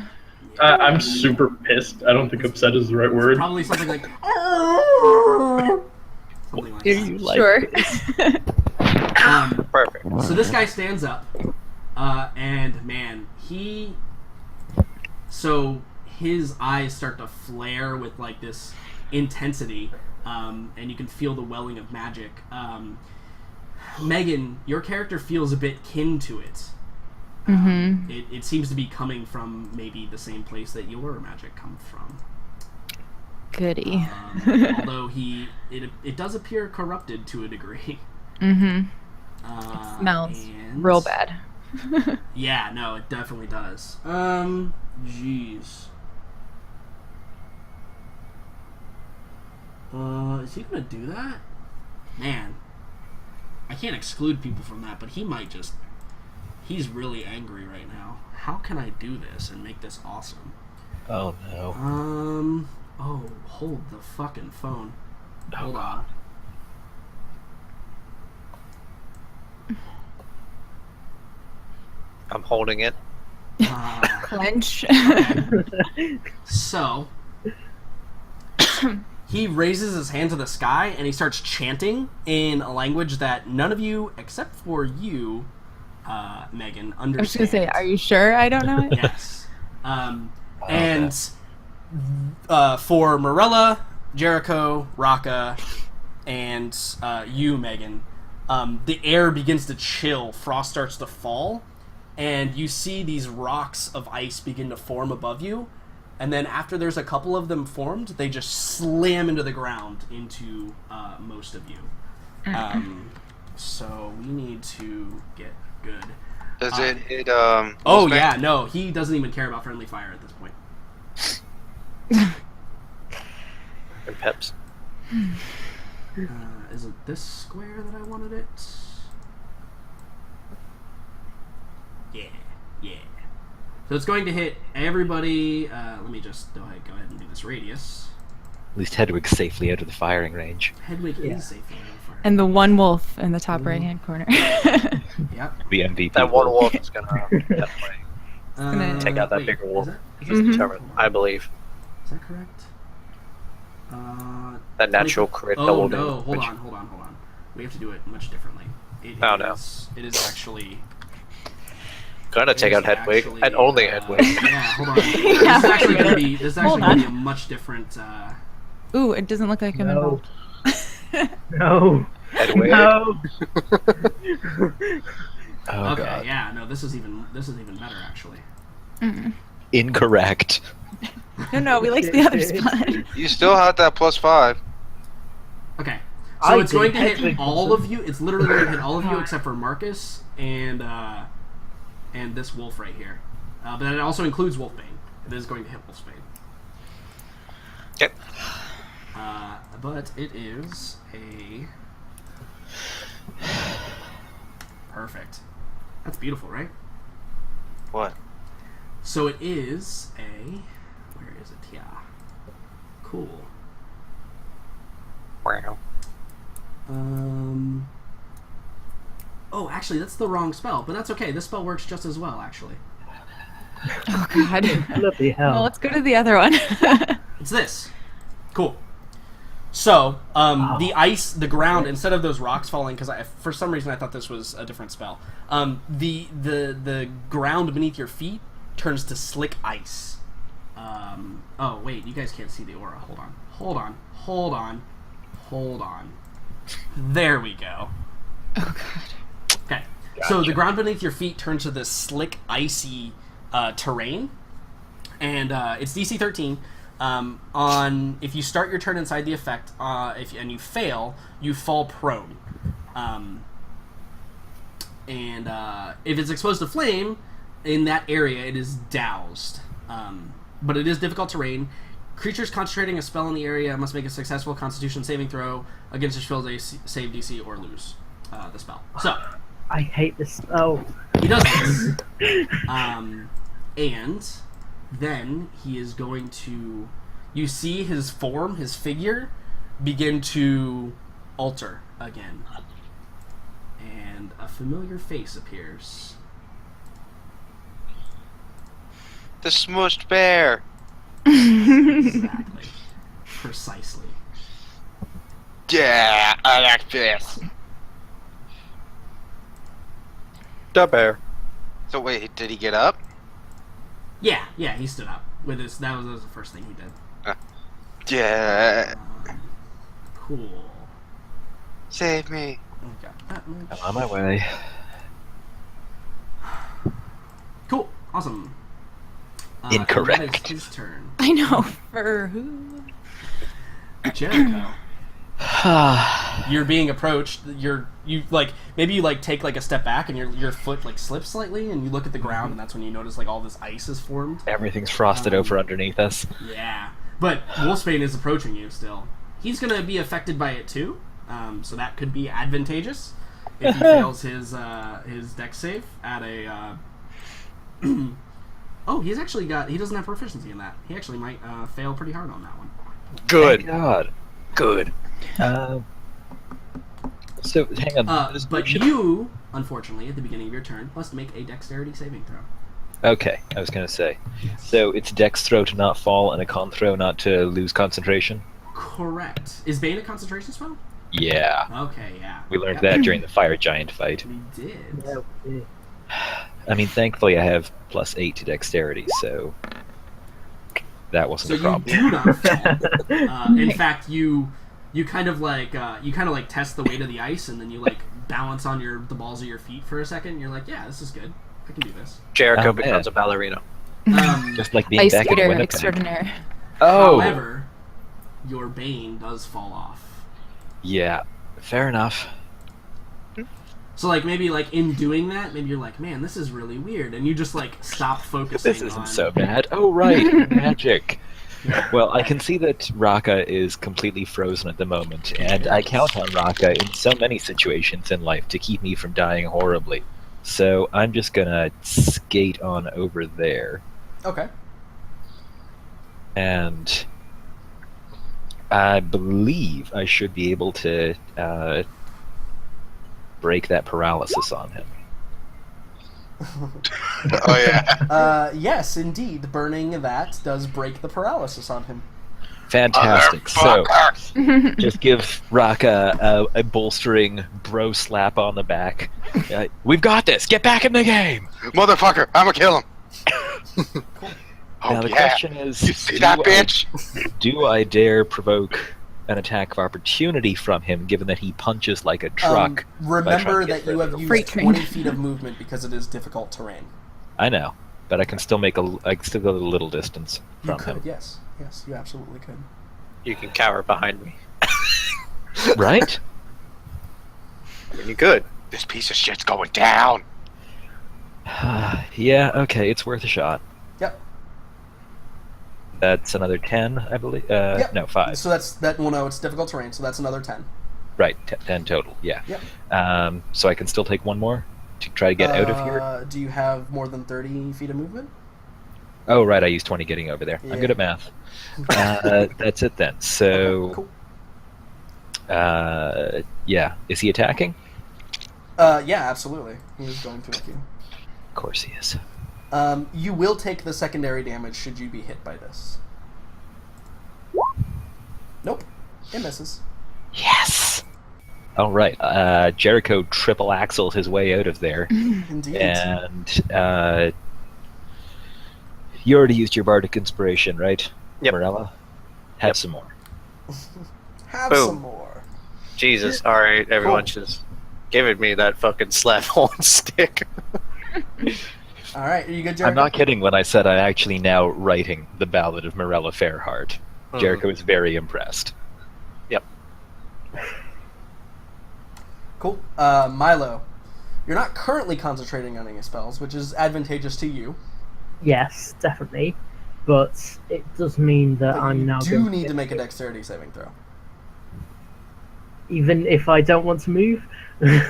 I'm super pissed. I don't think upset is the right word. Probably something like something like Do that. you like Sure. Perfect. So this guy stands up, and man, so his eyes start to flare with like this intensity, and you can feel the welling of magic. Megan, your character feels a bit kin to it. Mm-hmm. It seems to be coming from maybe the same place that your magic comes from. Goody. Although it does appear corrupted to a degree. Mm-hmm. Smells and- real bad. Yeah, no, it definitely does. Jeez. Is he gonna do that? Man, I can't exclude people from that, but he might just. He's really angry right now. How can I do this and make this awesome? Oh no. Oh, hold the fucking phone. Oh, Hold God. on. I'm holding it. Clench. So, he raises his hand to the sky and he starts chanting in a language that none of you, except for you, Megan, understand. I was gonna say, are you sure I don't know it? Yes. And for Morella, Jericho, Raka, and you, Megan, the air begins to chill. Frost starts to fall, and you see these rocks of ice begin to form above you. And then after there's a couple of them formed, they just slam into the ground into most of you. So we need to get good. Does it Oh Wolfman? yeah, no, he doesn't even care about friendly fire at this point. And Peps. Is it this square that I wanted it? Yeah. So it's going to hit everybody. Let me just go ahead and do this radius. At least Hedwig's safely out of the firing range. Hedwig is safely on fire. And the one wolf in the top right-hand corner. Yep. The MVP. That one wolf is gonna definitely gonna- take out that wait, bigger wolf. Is He's Mhm. determined, I believe. that correct? That natural crit Oh double no! damage. Hold on. We have to do it much differently. It Oh, no. It is actually. Gonna take out Hedwig, and only Hedwig. Yeah, hold on. This is actually going to be. This is actually Hold going to on. be a much different. Ooh, it doesn't look like I'm No. involved. No. Hedwig. No. Oh Okay, god. yeah, no, this is even better actually. Mm. Incorrect. No, we liked the other spot. You still have that +5. Okay, so I it's going think to hit Hedwig all was of you. It's literally going to hit all of you except for Marcus and this wolf right here. But it also includes Wolfbane. It is going to hit Wolfbane. Yep. But it is a perfect. That's beautiful, right? What? So it is a. Where is it? Yeah. Cool. Wow. Oh, actually, that's the wrong spell, but that's okay. This spell works just as well, actually. Oh god. Bloody hell. Well, let's go to the other one. It's this. Cool. So, the ice, the ground, instead of those rocks falling, because for some reason I thought this was a different spell. The ground beneath your feet turns to slick ice. Oh wait, you guys can't see the aura. Hold on. There we go. Oh god. Okay. So the ground beneath your feet turns to this slick, icy terrain, and it's DC 13. If you start your turn inside the effect, and you fail, you fall prone. And if it's exposed to flame in that area, it is doused. But it is difficult terrain. Creatures concentrating a spell in the area must make a successful Constitution saving throw against a spell's save DC or lose the spell. So I hate this spell. he does this, and then he is going to. You see his form, his figure, begin to alter again, and a familiar face appears. The smushed bear. Exactly, precisely. Yeah, I like this. The bear. So wait, did he get up? Yeah, he stood up with his. That was the first thing he did. Yeah. Cool. Save me. Okay, that much. I'm on my way. Cool. Awesome. Incorrect. And that is his turn. I know. For who? Jericho. You're being approached. You take like a step back, and your foot like slips slightly, and you look at the ground, and that's when you notice like all this ice is formed. Everything's frosted over underneath us. Yeah, but Wolfsbane is approaching you still. He's gonna be affected by it too, so that could be advantageous if he fails his dex save at a. Oh, he's actually got. He doesn't have proficiency in that. He actually might fail pretty hard on that one. Good. Thank God. Good. So hang on. But you, unfortunately, at the beginning of your turn, must make a dexterity saving throw. Okay, I was gonna say. So it's Dex throw to not fall and a con throw not to lose concentration. Correct. Is Bane a concentration spell? Yeah, Okay, yeah. we learned that during the fire giant fight. We did. Yeah. I mean, thankfully I have +8 to dexterity, so that So wasn't a you problem. do not fall. In fact, you kind of like test the weight of the ice, and then you like balance on the balls of your feet for a second. And you're like, yeah, this is good. I can do this. Jericho Oh, becomes man. a ballerina. Just like being Ice back in skater Winnipeg. extraordinaire. Oh, However, your Bane does fall off. yeah, fair enough. So like maybe like in doing that, maybe you're like, man, this is really weird, and you just like stop focusing. This isn't on... so bad. Oh right, magic. Well, I can see that Raka is completely frozen at the moment, and I count on Raka in so many situations in life to keep me from dying horribly. So I'm just gonna skate on over there, Okay. and I believe I should be able to break that paralysis on him. Oh yeah. Yes, indeed. Burning that does break the paralysis on him. Fantastic. So Motherfucker. just give Raka a bolstering bro slap on the back. We've got this. Get back in the game. Motherfucker, I'ma kill him. Oh Now the yeah. question is, You see that bitch? do I dare provoke an attack of opportunity from him, given that he punches like a truck? Remember to get that you have further used Freight train. 20 feet of movement because it is difficult terrain. I know, but I can still I can still go a little distance You from could, him. yes. Yes, you absolutely could. You can cower behind me. Right? I mean, you could. This piece of shit's going down. Yeah. Okay, it's worth a shot. Yep. That's another 10, I believe. Yep. No, 5. So that's that. Well, no, it's difficult terrain, so that's another 10. Right, 10 total. Yeah. Yep. So I can still take one more to try to get out of here. Do you have more than 30 feet of movement? Oh, right. I used 20 getting over there. I'm Yeah. good at math. That's it then. So, Okay, cool. Yeah. Is he attacking? Yeah, absolutely. He is going to hit you. Of course he is. You will take the secondary damage should you be hit by this. Nope. It misses. Yes. All right. Jericho triple axles his way out of there, Indeed. and you already used your bardic inspiration, right? Yep. Morella, have some more. Have Boom. some more. Jesus. All right, everyone, Cool. just giving me that fucking slap on stick. All right, are you good, Jericho? I'm not kidding when I said I'm actually now writing the Ballad of Morella Fairheart. Jericho is very impressed. Yep. Cool. Milo, you're not currently concentrating on any spells, which is advantageous to you. Yes, definitely. But it does mean that But I'm you now do going need to to make a dexterity saving throw. even if I don't want to move.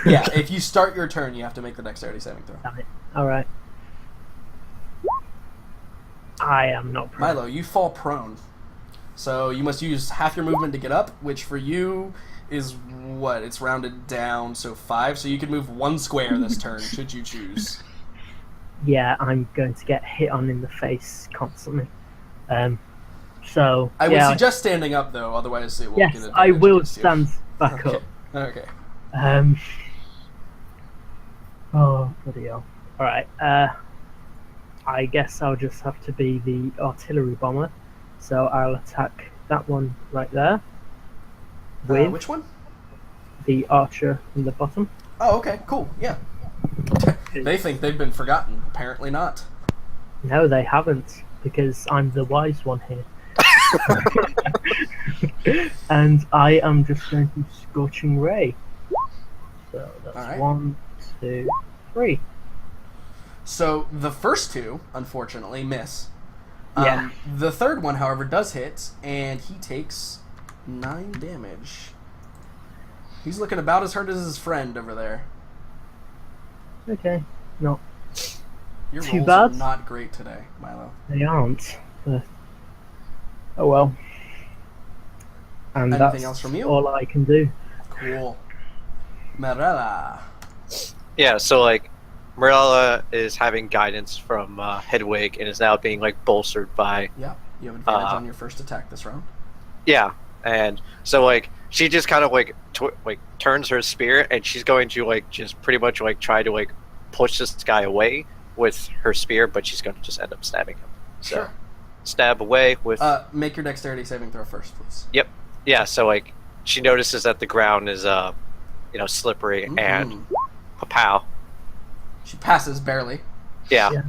Yeah, if you start your turn, you have to make the dexterity saving throw. Damn it. All right. I am not proud. Milo, you fall prone. So you must use half your movement to get up, which for you is what? It's rounded down, so 5. So you can move 1 square this turn, should you choose. Yeah, I'm going to get hit on in the face constantly. So I would yeah, suggest standing up, though, otherwise it will yes, get an I advantage will against you. stand back Okay. up. Okay. Oh bloody hell! All right. I guess I'll just have to be the artillery bomber. So I'll attack that one right there with Which one? the archer in the bottom. Oh, okay, cool, yeah. They think they've been forgotten. Apparently not. No, they haven't, because I'm the wise one here. And I am just going to Scorching Ray. So that's Alright. 1, 2, 3. So the first 2, unfortunately, miss. Yeah. The third one, however, does hit, and he takes 9 damage. He's looking about as hurt as his friend over there. Okay, not Your Too rolls bad. are not great today, Milo. they aren't. But, oh well. And Anything that's else from you? all I can do. Cool. Marella. Yeah, so like Morella is having guidance from Hedwig and is now being like bolstered by Yeah, you have advantage on your first attack this round. yeah, and so like she just kind of like turns her spear and she's going to like just pretty much like try to like push this guy away with her spear, but she's going to just end up stabbing him. So Sure. stab away with Make your dexterity saving throw first, please. Yep. Yeah, so like she notices that the ground is slippery and pow. She passes barely. Yeah. Yeah.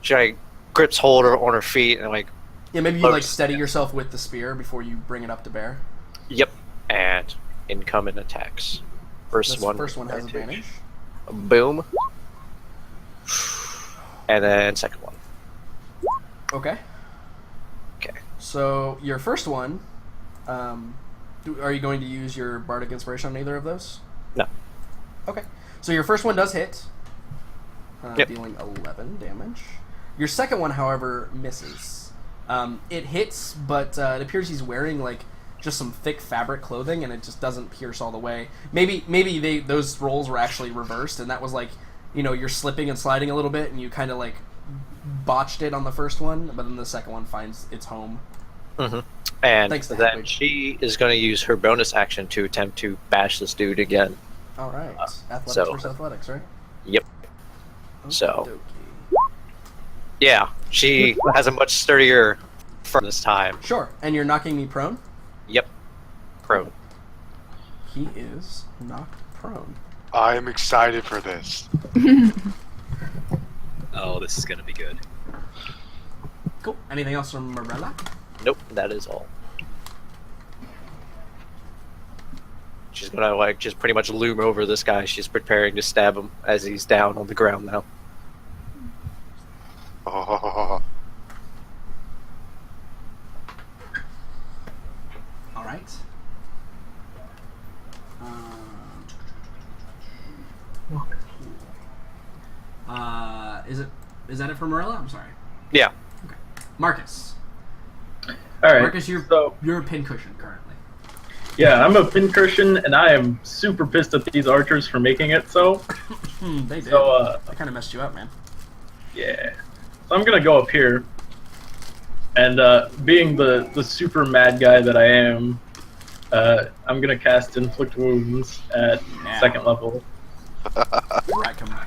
She like grips hold on her feet and like Yeah, maybe you Looks- like steady yourself with the spear before you bring it up to bear. yep, and incoming attacks. First This one first one has advantage. Boom. And then second one. Okay. Okay. So your first one, are you going to use your bardic inspiration on either of those? No. Okay. So your first one does hit, Yep. dealing 11 damage. Your second one, however, misses. It hits, but it appears he's wearing like just some thick fabric clothing, and it just doesn't pierce all the way. Maybe those rolls were actually reversed, and that was like, you're slipping and sliding a little bit, and you kind of like botched it on the first one, but then the second one finds its home. Mm-hmm. And Thanks to then Hedwig. she is going to use her bonus action to attempt to bash this dude again. All right, athletics so- versus athletics, right? Yep. So- Okey-dokey. Yeah, she has a much sturdier firm this time. Sure, and you're knocking me prone. Yep. Prone. He is knocked prone. I am excited for this. Oh, this is gonna be good. Cool. Anything else from Morella? Nope, that is all. She's gonna like just pretty much loom over this guy. She's preparing to stab him as he's down on the ground now. Oh, All right. Is that it for Morella? I'm sorry. Yeah. Marcus. All right. Marcus, you're So a pincushion currently. yeah, I'm a pincushion, and I am super pissed at these archers for making it so. They did. So That kind of messed you up, man. yeah. So I'm gonna go up here, and being the super mad guy that I am, I'm gonna cast Inflict Wounds at Yeah. 2nd level. Right, come on.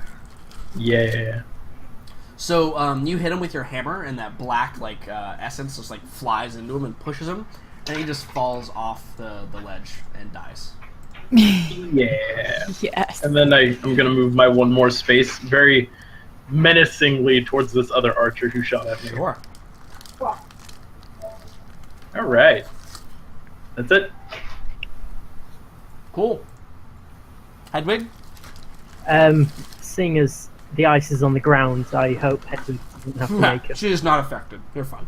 Yeah. So you hit him with your hammer, and that black essence just like flies into him and pushes him, and he just falls off the ledge and dies. Yeah. Yes. And then I'm gonna move my one more space very menacingly towards this other archer who shot at me. Sure. Alright. That's it. Cool. Hedwig. Seeing as the ice is on the ground, I hope Hedwig doesn't have to Nah, make it. she is not affected. You're fine.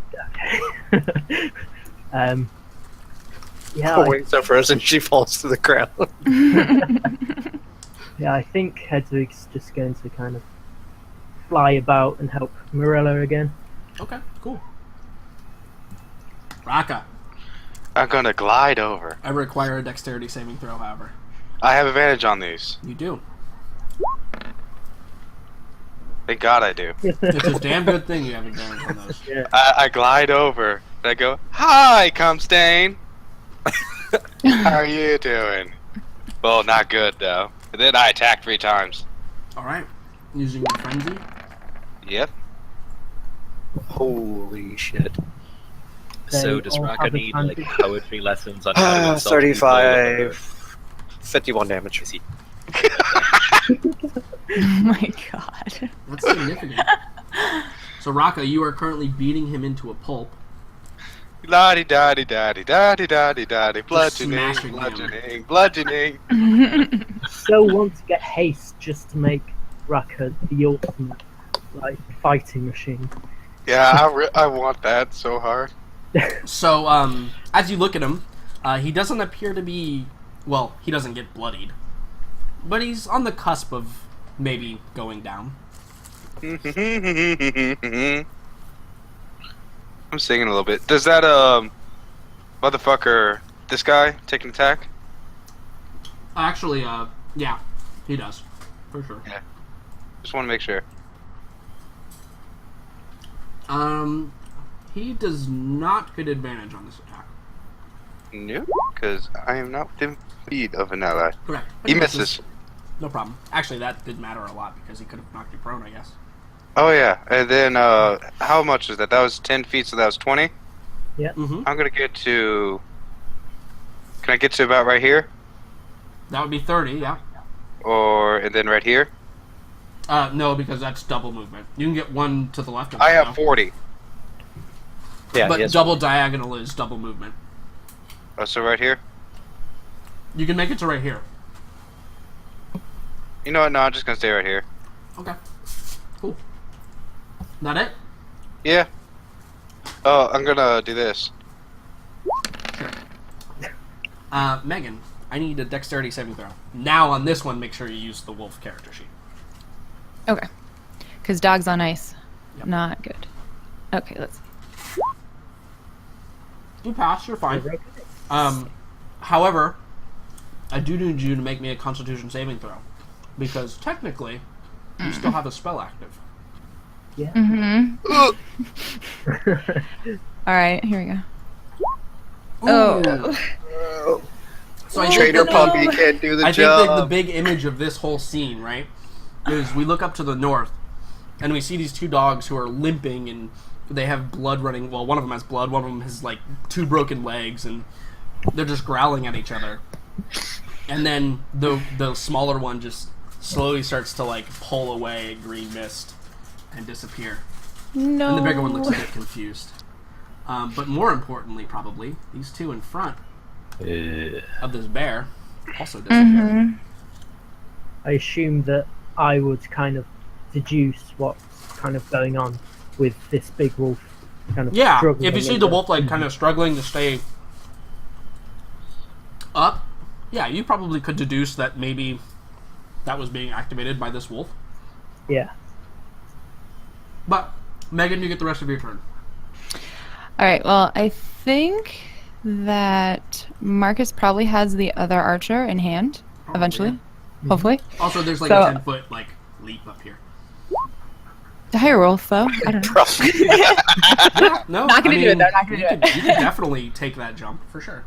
Yeah, Her wings are frozen. She falls to the ground. yeah, I think Hedwig's just going to kind of fly about and help Morella again. Okay. Cool. Raka. I'm gonna glide over. I require a dexterity saving throw, however. I have advantage on these. You do. Thank God I do. It's a damn good thing you have advantage on those. Yeah. I glide over and I go, "Hi, Comstain. How are you doing?" Well, not good though. And then I attack 3 times. All right. Using your frenzy. Yep. Holy shit. So They does all Raka have need like advantage. poetry lessons on how to insult people, 35. 51 damage. Is he- Oh my god. That's significant. So Raka, you are currently beating him into a pulp. Lottie daddy daddy daddy daddy daddy bludgeoning smashing him. bludgeoning bludgeoning. So want to get haste just to make Raka the ultimate fighting machine. Yeah, I want that so hard. So, as you look at him, he doesn't appear to be... Well, he doesn't get bloodied. But he's on the cusp of maybe going down. I'm singing a little bit. Does that motherfucker, this guy, take an attack? Actually, yeah, he does. For sure. Just want to make sure. He does not get advantage on this attack. No, because I am not within feet of an ally. Correct. He misses. No problem. Actually, that did matter a lot because he could have knocked you prone, I guess. Oh yeah, and then how much is that? That was 10 feet, so that was 20. Mm-hmm. I'm gonna get to. Can I get to about right here, That would be 30, yeah. and then right here? No, because that's double movement. You can get one to the left of I that, have though. 40. Yeah, But yes. double diagonal is double movement. Oh, so right here. You can make it to right here. You know what? No, I'm just gonna stay right here. Okay. Cool. That it? Yeah. Oh, I'm gonna do this. Megan, I need a dexterity saving throw. Now on this one, make sure you use the wolf character sheet. Okay. Because dogs on ice. Yep. Not good. Okay, let's see. You pass, you're fine. However, I do need you to make me a constitution saving throw. Because technically, you still have a spell active. Yeah. Alright, here we go. Ooh. Oh. So I Trader think puppy can't do the I job. think the big image of this whole scene, right, is we look up to the north, and we see these two dogs who are limping, and they have blood running. Well, one of them has blood, one of them has, like, 2 broken legs, and they're just growling at each other. And then the smaller one just slowly starts to, like, pull away a green mist and disappear. No. And the bigger one looks a bit confused. But more importantly, probably, these two in front of this bear also disappear. I assume that I would kind of deduce what's kind of going on with this big wolf kind of struggling. If you see the wolf like kind of struggling to stay up, yeah, you probably could deduce that maybe that was being activated by this wolf. Yeah. But Megan, you get the rest of your turn. Alright, well, I think that Marcus probably has the other archer in hand, eventually. Hopefully. Also, there's like So- a 10-foot like leap up here. The higher wolf, though. I don't know. No, Not gonna I do it, mean, though, not gonna you do it. could definitely take that jump for sure.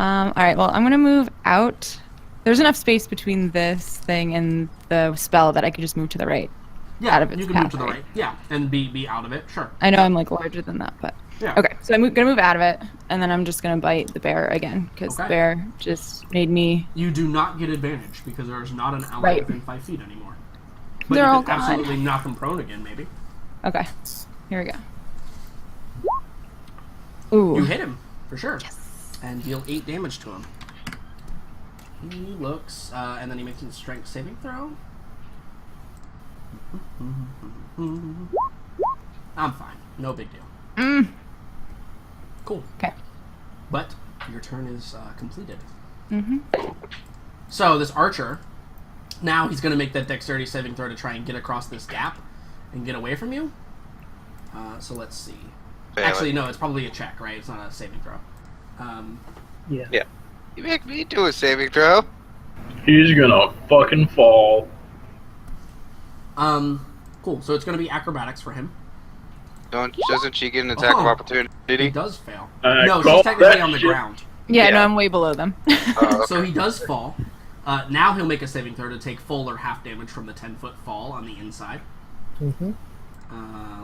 Alright, well, I'm gonna move out. There's enough space between this thing and the spell that I could just move to the right. Yeah, Out of its you can move path, to the right? right. Yeah, and be out of it. Sure. I know I'm like larger than that, but Yeah. okay. So I'm gonna move out of it, and then I'm just gonna bite the bear again because Okay. the bear just made me. You do not get advantage because there is not an ally Right. within 5 feet anymore. But They're you all can gone. absolutely knock them prone again, maybe. Okay, here we go. Ooh. You hit him for sure. Yes. And deal 8 damage to him. He looks, and then he makes a strength saving throw. I'm fine. No big deal. Cool. Okay. But your turn is completed. Mhm. So this archer, now he's going to make that dexterity saving throw to try and get across this gap and get away from you. So let's see. Fail Actually, it. no, it's probably a check, right? It's not a saving throw. Yeah. You make me do a saving throw. He's gonna fucking fall. Cool. So it's going to be acrobatics for him. Doesn't she get an attack of He opportunity? does fail. I No, call she's technically that on the shit. ground. Yeah, no, Yeah. I'm way below them. Oh, So he does fall. Now he'll make a saving throw to take full or half damage from the 10-foot fall on the inside. Mm-hmm.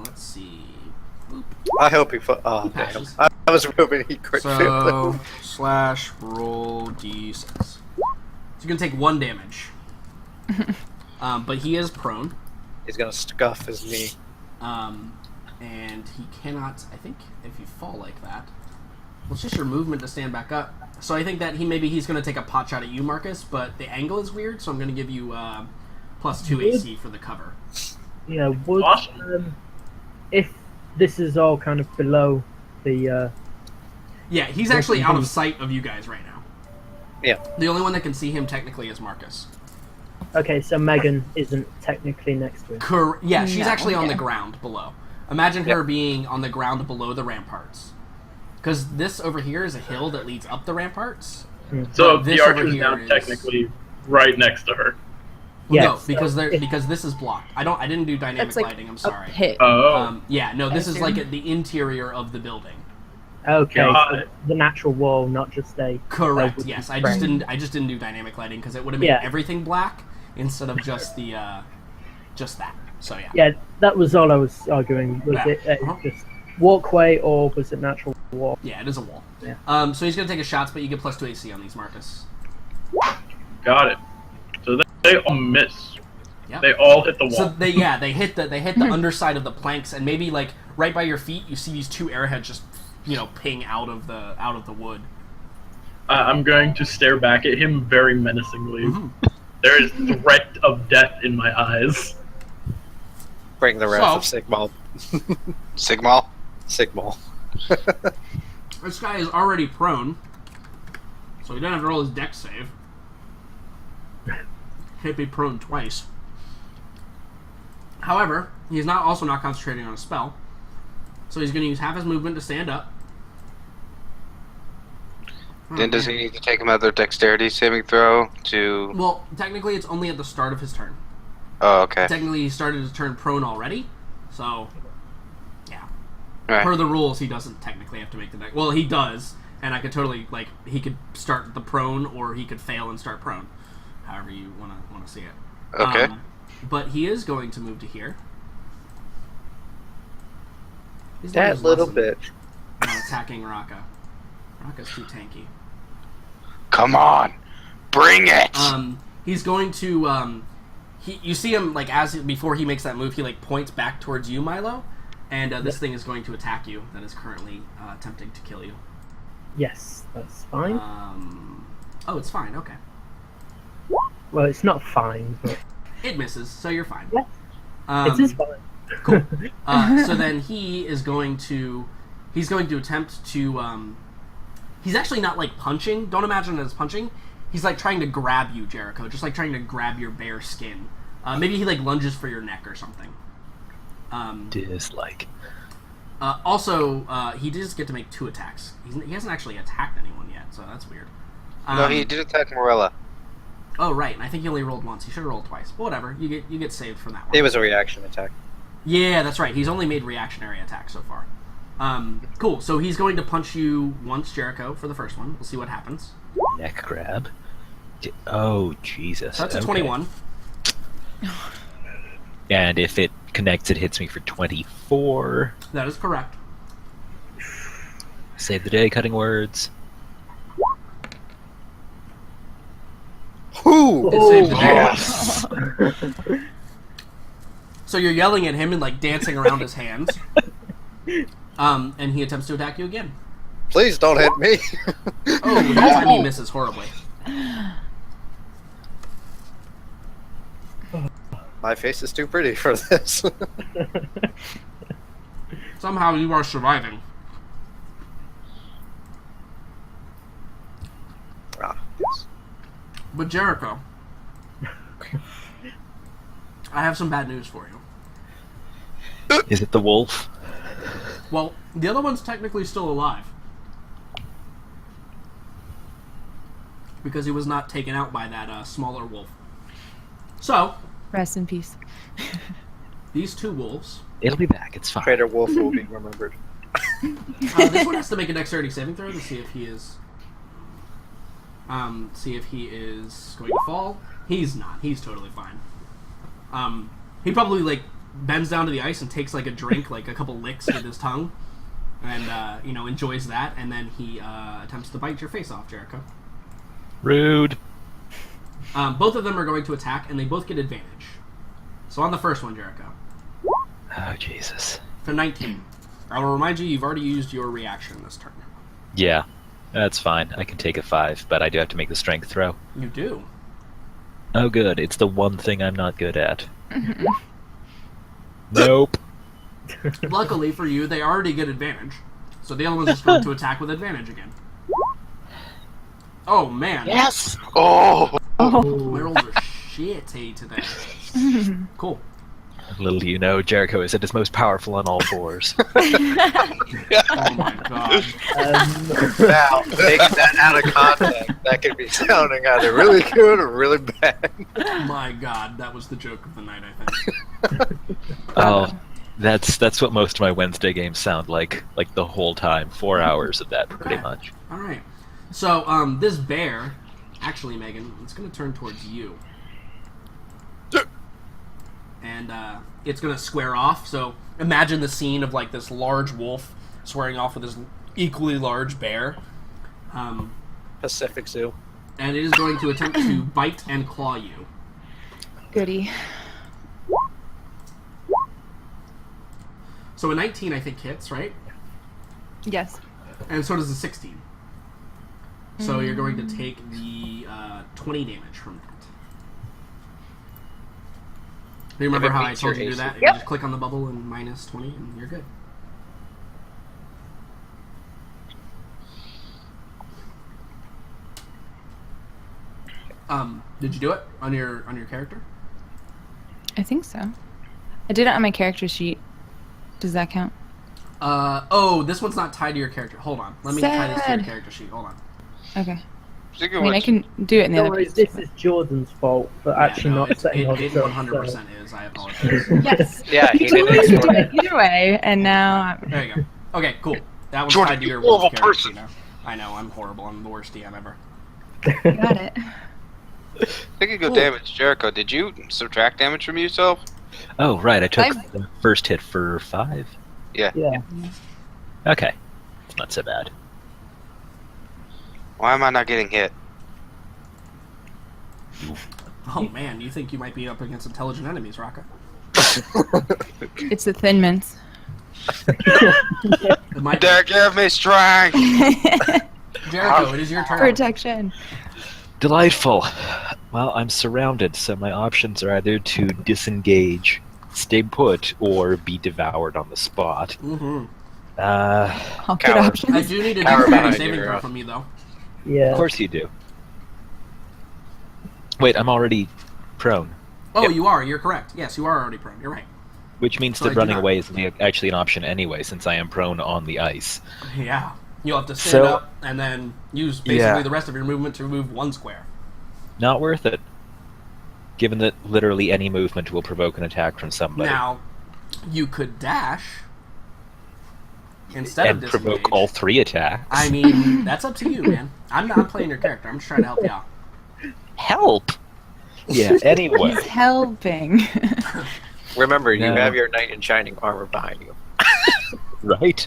Let's see. Boop. I hope he. Oh He damn! passes. I was hoping he crit So slash roll d6. So you're gonna take 1 damage. But he is prone. He's gonna scuff his knee. And he cannot. I think if you fall like that, well, it's just your movement to stand back up. So I think that he's gonna take a pot shot at you, Marcus. But the angle is weird, so I'm gonna give you +2 AC for the cover. Yeah. Would Awesome. if this is all kind of below the Yeah, he's actually out of sight of you guys right now. Yeah. The only one that can see him technically is Marcus. okay, so Megan isn't technically next to him. Yeah, she's No, actually on the okay. ground below. Imagine her being on the ground below the ramparts. Because this over here is a hill that leads up the ramparts. So This the over archer's here now is- technically right next to her. Well, Yeah, no, because so because this is blocked. I didn't do dynamic That's like lighting. I'm a sorry. pit. Oh. Yeah, no, this is assume. like at the interior of the building. Okay, Got so it. the natural wall, not just a. Correct. would Yes, be I just framed. didn't do dynamic lighting because it would have made Yeah. everything black instead of just the just that. So yeah. Yeah, that was all I was arguing. Was Yeah, it uh-huh. just walkway or was it natural wall? Yeah, it is a wall. Yeah. So he's gonna take his shots, but you get +2 AC on these, Marcus. Got it. So they all miss. Yeah. They all hit the wall. So they hit the underside of the planks, and maybe like right by your feet, you see these 2 arrowheads just ping out of the wood. I'm going to stare back at him very menacingly. Mhm. There is threat of death in my eyes. Bring the wrath of Sigmal. Sigmal. Sigmal. This guy is already prone, So he doesn't have to roll his dex save. Can't be prone twice. However, he's also not concentrating on a spell. So he's going to use half his movement to stand up. Then does he need to take another dexterity saving throw to... Well, technically it's only at the start of his turn. Oh, okay. Technically he started to turn prone already. So, yeah. Right. Per the rules, he doesn't technically have to make the dex. Well, he does. And I could totally, like, he could start the prone or he could fail and start prone. However you want to see it. Okay. But he is going to move to here. He's That learned his little lesson bitch. on attacking Raka. Raka's too tanky. Come on! Bring it! He's going to, you see him, like, before he makes that move, he, like, points back towards you, Milo. And this thing is going to attack you. That is currently attempting to kill you. Yes, that's fine. Oh, it's fine, okay. Well, it's not fine, but It misses, so you're fine. yeah, it is fine. Cool. So then he's going to attempt to, he's actually not, like, punching. Don't imagine it as punching. He's, like, trying to grab you, Jericho. Just, like, trying to grab your bare skin. Maybe he, like, lunges for your neck or something. Dislike. Also, he does get to make 2 attacks. He hasn't actually attacked anyone yet, so that's weird. No, he did attack Morella. Oh, right, and I think he only rolled once. He should have rolled twice. But whatever, you get saved from that one. It was a reaction attack. Yeah, that's right. He's only made reactionary attacks so far. Cool, so he's going to punch you once, Jericho, for the first one. We'll see what happens. Neck grab. Oh, Jesus. So that's a Okay. 21. And if it connects, it hits me for 24. That is correct. Save the day, cutting words. Whoo! It saved the day. Yes! So you're yelling at him and, like, dancing around his hands. And he attempts to attack you again. Please don't hit me. Oh, this time he misses horribly. My face is too pretty for this. Somehow you are surviving. Yes. But Jericho, I have some bad news for you. Is it the wolf? Well, the other one's technically still alive. Because he was not taken out by that smaller wolf. So, Rest in peace. these 2 wolves. It'll be back, it's fine. Traitor Wolf will be remembered. This one has to make a dexterity saving throw to see if he is... going to fall. He's not. He's totally fine. He probably, like, bends down to the ice and takes, like, a drink, like a couple licks with his tongue. And, enjoys that. And then he attempts to bite your face off, Jericho. Rude. Both of them are going to attack, and they both get advantage. So on the first one, Jericho. Oh, Jesus. For 19. I will remind you, you've already used your reaction this turn. Yeah, that's fine. I can take a 5, but I do have to make the strength throw. You do. Oh, good. It's the one thing I'm not good at. Nope. Luckily for you, they already get advantage. So the other one's just going to attack with advantage again. Oh, man. Yes! Oh! My rolls are shitty today. Cool. Little do you know, Jericho is at his most powerful on all 4s. Oh my god. Now, taking that out of context, that could be sounding either really good or really bad. My god, that was the joke of the night, I think. Oh, that's what most of my Wednesday games sound like the whole time. 4 hours of that, pretty Okay. much. Alright. So, this bear, actually, Megan, it's going to turn towards you. And it's going to square off. So imagine the scene of, like, this large wolf squaring off with this equally large bear. Pacific Zoo. And it is going to attempt to bite and claw you. Goody. So a 19, I think, hits, right? Yes. And so does a 16. So you're going to take the 20 damage from that. Do you remember If it how I meets told your you to do AC. that? You just click on the bubble and minus 20 and you're good. Did you do it on your character? I think so. I did it on my character sheet. Does that count? Oh, this one's not tied to your character. Hold on. Let me tie this to your Sad. character sheet. Hold on. Okay. Speaking I of mean, I which, can do it in the Don't other worry, page. this is Jordan's fault for actually not setting all it this up. 100% is. I apologize. Yes. Yeah, he did Totally it. do it either way, and now There you go. Okay, cool. That one's Jordan, tied to you your horrible wolf character person. sheet now. I know, I'm horrible. I'm the worst DM ever. got it. thinking of Cool. damage, Jericho, did you subtract damage from yourself? Oh, right. I took I've- the first hit for 5. Yeah. Okay. It's not so bad. Why am I not getting hit? Oh man, you think you might be up against intelligent enemies, Raka? It's the Thin Mints. It might be. Dare give me strength! Jericho, it is your turn. Protection. Delightful. Well, I'm surrounded, so my options are either to disengage, stay put, or be devoured on the spot. Mm-hmm. All good Coward. I options. do need a Power dexterity behind saving your, throw from you, though. Yeah. Of course you do. Wait, I'm already prone, Oh, Yep. you are. You're correct. Yes, you are already prone. You're right. which means So I that do running not- away is actually an option anyway, since I am prone on the ice. Yeah. You'll have to stand So- up and then use basically Yeah. the rest of your movement to move 1 square. Not worth it, given that literally any movement will provoke an attack from somebody. Now, you could dash instead and of provoke disengage. all 3 attacks. I mean, that's up to you, man. I'm not playing your character. I'm just trying to help you out. Help! Yeah, anyway. He's helping. Remember, you No. have your knight in shining armor behind you. Right?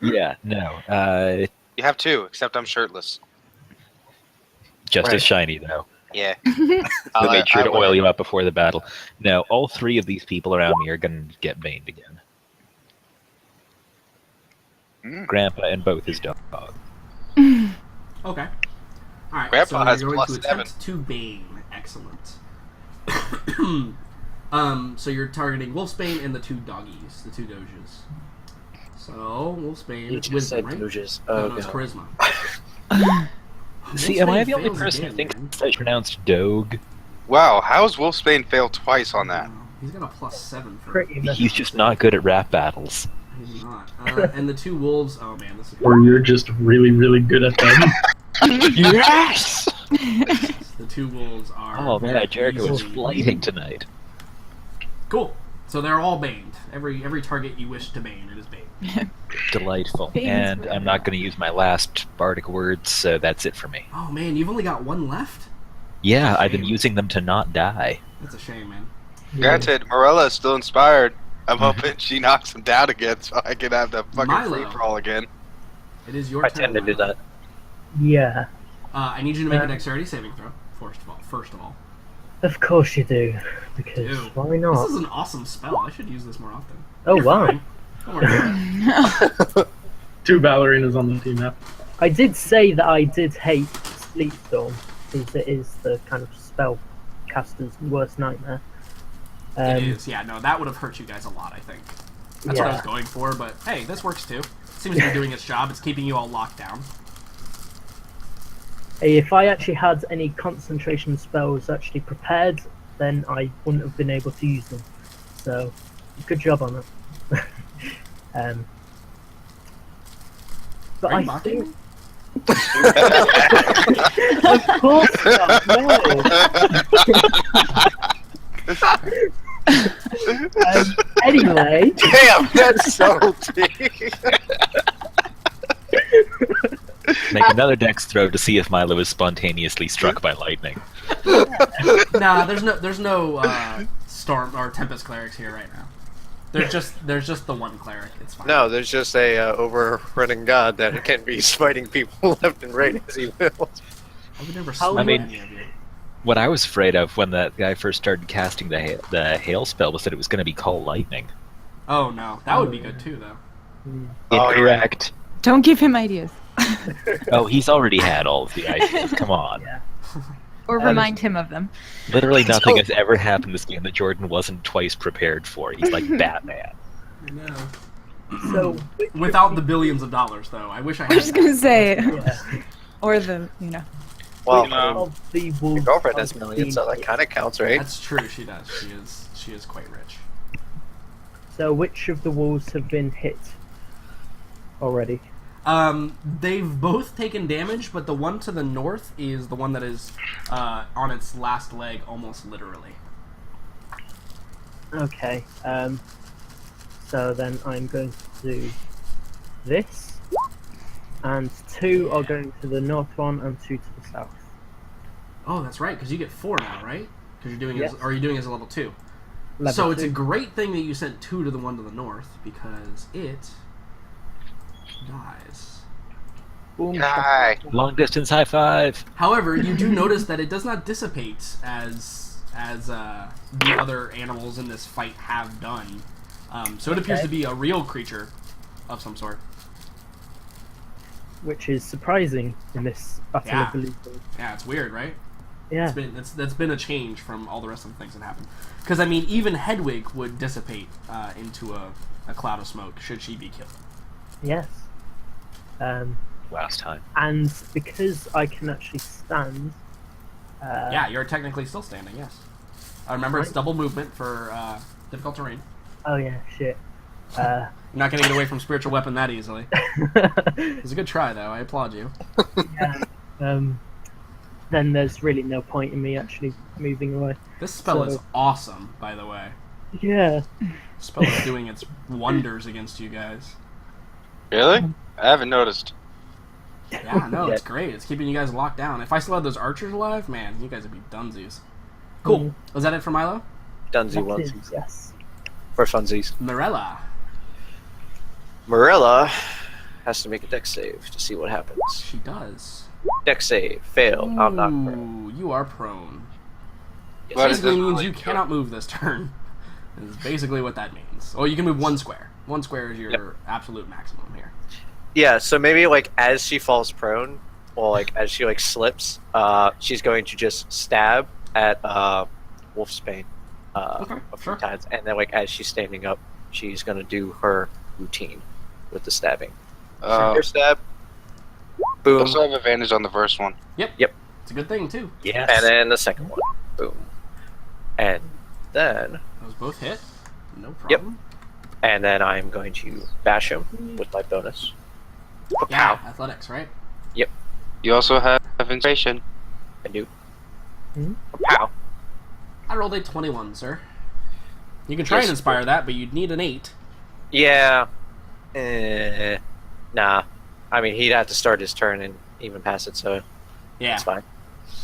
Yeah, no. You have 2, except I'm shirtless. Just Right. as shiny, though. Yeah. I made sure to oil you up before the battle. No, all 3 of these people around me are going to get baned again. Grandpa and both his dog. Okay. Alright, Grandpa so has you're going plus to attempt to Bane. Excellent. So you're targeting Wolfsbane and the 2 doggies, the 2 doges. So, Wolfsbane, You it's just wisdom, said right? Luges. No, Oh, no, it's God. charisma. See, am I Wolfsbane the only fails person who again, thinks man. it's pronounced dog? Wow, how's Wolfsbane failed twice on that? He's got a +7 for Pretty much. He's just not good at rap battles. He's not. And the 2 wolves, oh man, this is Or you're just really, really good at them. Yes! the 2 wolves are. Oh man, Jericho is easily- flighting tonight. Cool. So they're all baned. Every target you wish to bane, it is bane. Delightful. Bane's And really I'm not going to use my last bardic words, so that's it for me. Oh man, you've only got 1 left? Yeah, I've been Shame. using them to not die. That's a shame, man. Granted, Morella is still inspired. I'm hoping she knocks him down again so I can have the fucking Milo. free-for-all again. It is your I turn. tend to do Milo. that. Yeah. I need you to make a dexterity saving throw. First of all. Of course you do. Because Ew. why This not? is an awesome spell. I should use this more often. Oh You're wow. fine. Don't worry about it. 2 ballerinas on the team map. I did say that I did hate Sleep Storm, because it is the kind of spell caster's worst nightmare. It is, yeah, no, that would have hurt you guys a lot, I think. That's what I was going for, but hey, this works too. Seems to be doing its job. It's keeping you all locked down. Hey, if I actually had any concentration spells actually prepared, then I wouldn't have been able to use them. So, good job on it. But Are I you mocking think, me? of course not. No. Anyway, Damn, that's so deep. Make another dex throw to see if Milo is spontaneously struck by lightning. Nah, there's no storm or tempest clerics here right now. There's just the 1 cleric. It's fine. No, there's just a overrunning god that can be fighting people left and right as he wills. I've never How- seen I mean- any of you. What I was afraid of when that guy first started casting the hail spell was that it was going to be call lightning. Oh no, that would be good too, though. Oh, yeah. Incorrect. Don't give him ideas. Oh, he's already had all of the ideas. Come on. Yeah. Or remind him of them. Literally nothing has ever happened in this game that Jordan wasn't twice prepared for. He's like Batman. No. so Without the billions of dollars, though. I wish I I had. was just gonna say. yeah. Or the, you know. Well, No. Of the your wolves girlfriend I've has millions, so seen that here. kind of counts, right? That's true. She does. She is quite rich. So which of the wolves have been hit already? They've both taken damage, but the one to the north is the one that is on its last leg, almost literally. Okay. So then I'm going to do this, and 2 are going to the north one and 2 to the south. Oh, that's right, because you get 4 now, right? Because you're doing Yes. are you doing as a level 2? Level So it's a 2. great thing that you sent 2 to the one to the north, because it dies. Boom. Hi. Long distance high five. However, you do notice that it does not dissipate as the other animals in this fight have done. So it appears Okay. to be a real creature of some sort. Which is surprising in this utterly Yeah. believable. Yeah, it's weird, right? Yeah. That's been a change from all the rest of the things that happened. Because I mean, even Hedwig would dissipate into a cloud of smoke should she be killed. Yes. Last time. And because I can actually stand. Yeah, you're technically still standing. Yes. Remember, it's Right. double movement for difficult terrain. Oh yeah, shit. You're not going to get away from spiritual weapon that easily. It was a good try, though. I applaud you. Yeah. Then there's really no point in me actually moving away. This spell is So- awesome, by the way. Yeah. This spell is doing its wonders against you guys. Really? I haven't noticed. Yeah, no, Yeah. it's great. It's keeping you guys locked down. If I still had those archers alive, man, you guys would be dunsies. Cool. Was that it for Milo? Dunsy That ones. is, yes. For funsies. Mirella. Marilla has to make a dex save to see what happens. She does. Dex save. Fail. I'm not prone. Ooh, you are prone. Yes, But it Basically doesn't means really you do. cannot move this turn. Is basically what that means. Or you can move 1 square. 1 square is your absolute maximum here. Yeah, so maybe like as she falls prone, or like as she like slips, she's going to just stab at Wolfsbane Okay, a few sure. times, and then like as she's standing up, she's gonna do her routine with the stabbing. Finger stab, boom, Also have advantage on the first one. It's a good thing, too. Yes. and then the second one, boom, and then Those both hit. No Yep. problem. I'm going to bash him with my bonus. Yeah, athletics, right? You also have inspiration. I do. Mhm. Pow. I rolled a 21, sir. You can try Yes, and inspire that, but you'd need an 8. Yeah. Nah. I mean, he'd have to start his turn and even pass it, so Yeah. it's fine.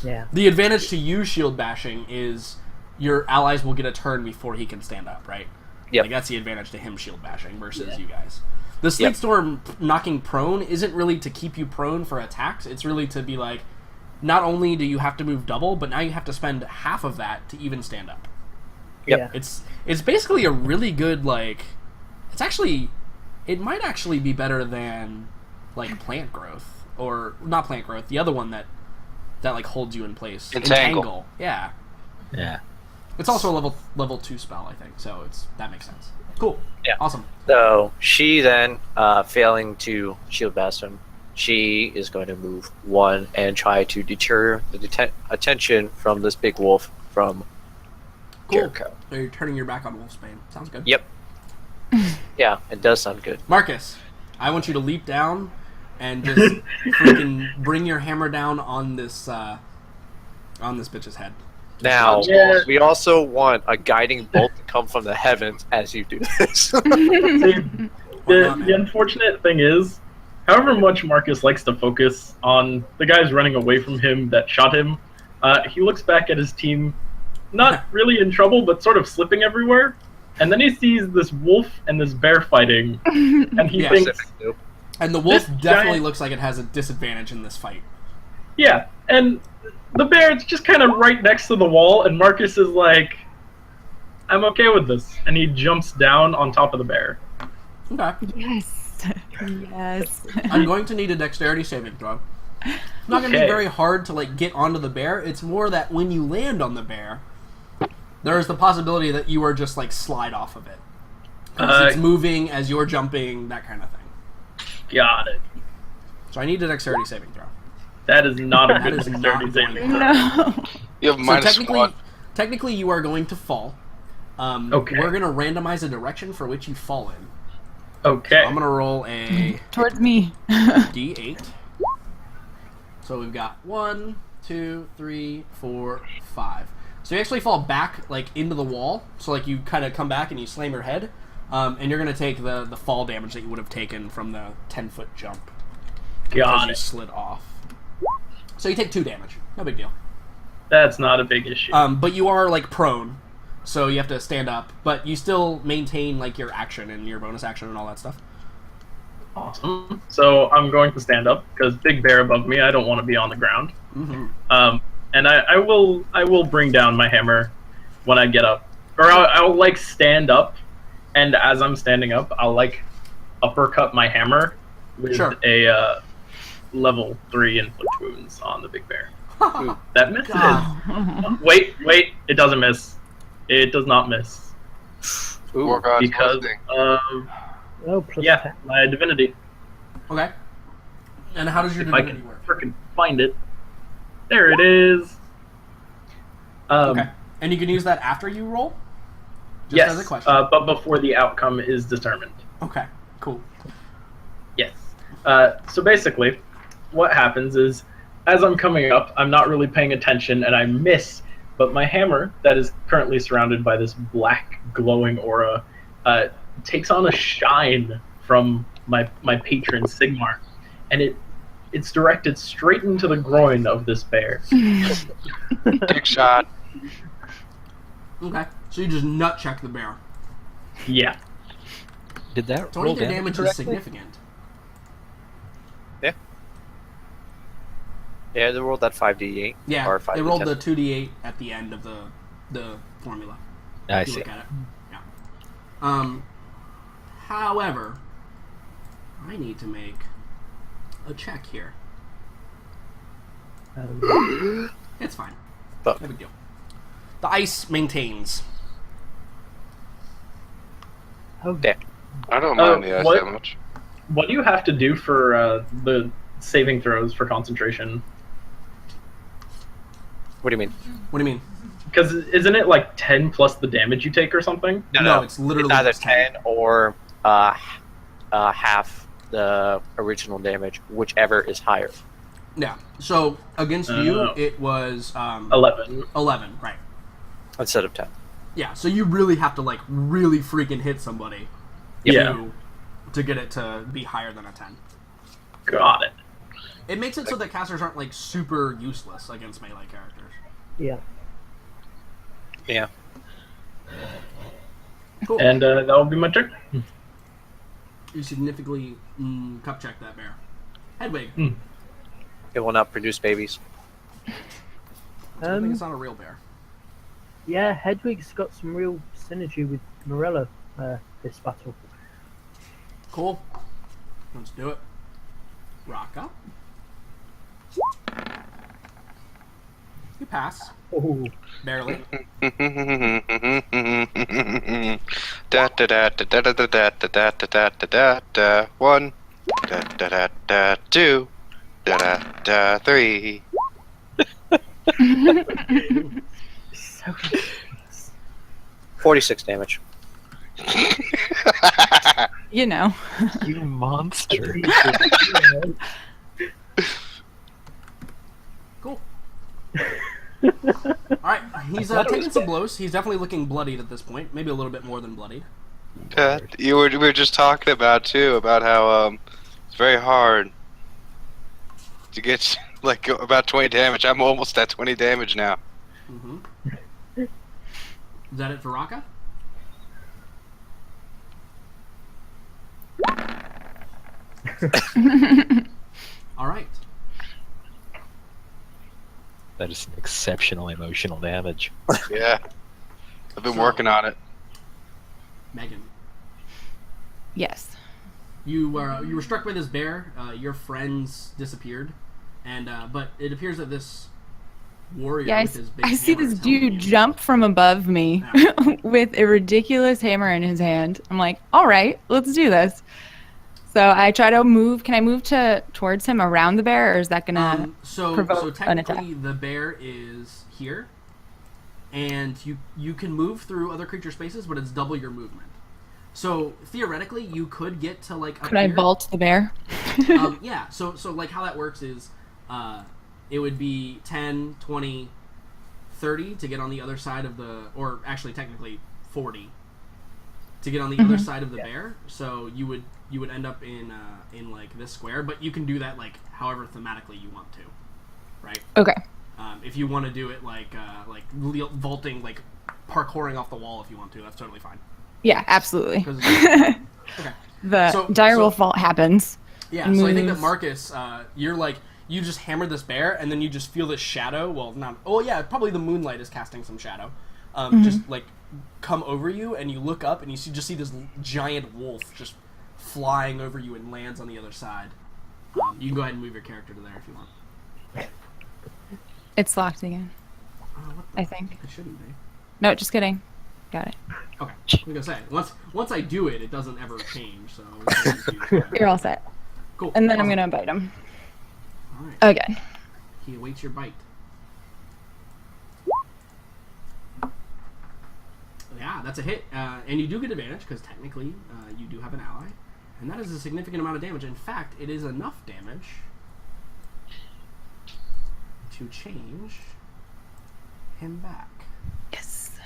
Yeah. The advantage to you shield bashing is your allies will get a turn before he can stand up, right? Yep. Like, that's the advantage to him shield bashing versus Yeah. you guys. The Sleet Yep. Storm knocking prone isn't really to keep you prone for attacks. It's really to be like, not only do you have to move double, but now you have to spend half of that to even stand up. Yep. Yeah. It's basically a really good, like... It might actually be better than, like, plant growth. Or, not plant growth, the other one that like, holds you in place. Entangle. Yeah. Yeah. It's also a level 2 spell, I think, so that makes sense. Cool. Yeah. Awesome. So she then, failing to shield bash him, she is going to move 1 and try to deter the attention from this big wolf from Cool. Jericho. So you're turning your back on Wolfsbane. Sounds good. Yep. Yeah, it does sound good. Marcus, I want you to leap down and just freaking bring your hammer down on this bitch's head. Now, Yeah. we also want a guiding bolt to come from the heavens as you do this. See, Why not, the man? unfortunate thing is, however much Marcus likes to focus on the guys running away from him that shot him, he looks back at his team, not really in trouble, but sort of slipping everywhere. And then he sees this wolf and this bear fighting, and he Yeah. thinks, And the wolf This definitely giant- looks like it has a disadvantage in this fight. yeah. And the bear is just kind of right next to the wall, and Marcus is like, I'm okay with this. And he jumps down on top of the bear. Okay. Yes. Yes. I'm going to need a dexterity saving throw. It's not going to be Okay. very hard to like get onto the bear. It's more that when you land on the bear, there's the possibility that you are just like slide off of it. 'Cause it's moving as you're jumping, that kind of thing. Got it. So I need a dexterity saving throw. That is not a That good is dexterity not saving going throw. No. You have So -1. technically, you are going to fall. Okay. We're gonna randomize a direction for which you fall in. Okay. I'm gonna roll a Towards me. D8. So we've got 1, 2, 3, 4, 5. So you actually fall back like into the wall. So like you kind of come back and you slam your head, and you're gonna take the fall damage that you would have taken from the 10-foot jump because Got you it. slid off. So you take 2 damage. No big deal. That's not a big issue. But you are like prone, so you have to stand up. But you still maintain like your action and your bonus action and all that stuff. Awesome. So I'm going to stand up because big bear above me. I don't want to be on the ground. Mm-hmm. And I will bring down my hammer when I get up, or I'll like stand up, and as I'm standing up, I'll like uppercut my hammer with Sure. a level 3 inflict wounds on the big bear. Ooh, that misses. God. Wait, it doesn't miss. It does not miss War God's because blessing. Oh, plus yeah, 10. my divinity. Okay. And how does your If I divinity can work? freaking find it. There it is. Okay. And you can use that after you roll? Just Yes, as a question. but before the outcome is determined. Okay, cool. Yes. So basically, what happens is, as I'm coming up, I'm not really paying attention, and I miss, but my hammer, that is currently surrounded by this black glowing aura, takes on a shine from my patron Sigmar, and it's directed straight into the groin of this bear. Dick shot. Okay. So you just nut check the bear. Yeah. Did that 20 roll damage is correctly? significant. Yeah, they rolled that 5d8. Yeah, or 5d10. they rolled the 2d8 at the end of the formula. I If you see. look at it. Yeah. However, I need to make a check here. It's fine. But- No big deal. The ice maintains. Oh, Yeah. I don't mind the ice what- that much. What do you have to do for the saving throws for concentration? What do you mean? What do you mean? Because isn't it like 10 plus the damage you take or something? No, it's literally either just 10. 10 or half the original damage, whichever is higher. Yeah. So against you, it was 11. 11, right? Instead of 10. Yeah. So you really have to like really freaking hit somebody Yeah. to get it to be higher than a 10. Got it. It makes it so that casters aren't like super useless against melee characters. yeah. Yeah. Cool. And that will be my turn. You significantly cup check that bear. Hedwig. It will not produce babies. I think Um, it's not a real bear. yeah, Hedwig's got some real synergy with Morello this battle. Cool. Let's do it. Rock up. You pass. Oh, Barely. Da da da da da da da da da da da da da 1 da da da da 2 da da da 3. so 46 damage. You know. You monster. Cool. Alright, he's taking some blows. He's definitely looking bloodied at this point. Maybe a little bit more than bloodied. We were just talking about too about how it's very hard to get like about 20 damage. I'm almost at 20 damage now. Mm-hmm. Is that it for Raka? Alright. That is exceptional emotional damage. Yeah, I've been So- working on it. Megan. Yes. You were struck by this bear. Your friends disappeared, and but it appears that this warrior Yeah, with his big I see hammer this is helping dude you. jump from above me with a ridiculous hammer in his hand. I'm like, all right, let's do this. So I try to move. Can I move towards him around the bear, or is that gonna? So provoke an attack. technically the bear is here, and you can move through other creature spaces, but it's double your movement. So theoretically, you could get to like. Up Could I here. vault the bear? Yeah. So like how that works is, it would be 10, 20, 30 to get on the other side of the, or actually technically 40 to get on the other side of the bear. So you would end up in like this square, but you can do that like however thematically you want to, right? Okay. If you want to do it like vaulting, like parkouring off the wall, if you want to, that's totally fine. Yeah, absolutely. 'Cause- okay. The So- direwolf so- vault happens. Yeah. So I think that Move. Marcus, you're like you just hammered this bear, and then you just feel this shadow. Well, not. Oh yeah, probably the moonlight is casting some shadow. Just like come over you, and you look up, and you just see this giant wolf just flying over you and lands on the other side. You can go ahead and move your character to there if you want. It's locked again. What the I think. It shouldn't be. No, just kidding. Got it. Okay. I was gonna say once I do it, it doesn't ever change. So You're all set. cool. And then I'm Awesome. gonna bite him All right. again. He awaits your bite. Yeah, that's a hit, and you do get advantage because technically you do have an ally, and that is a significant amount of damage. In fact, it is enough damage to change him back. Yes.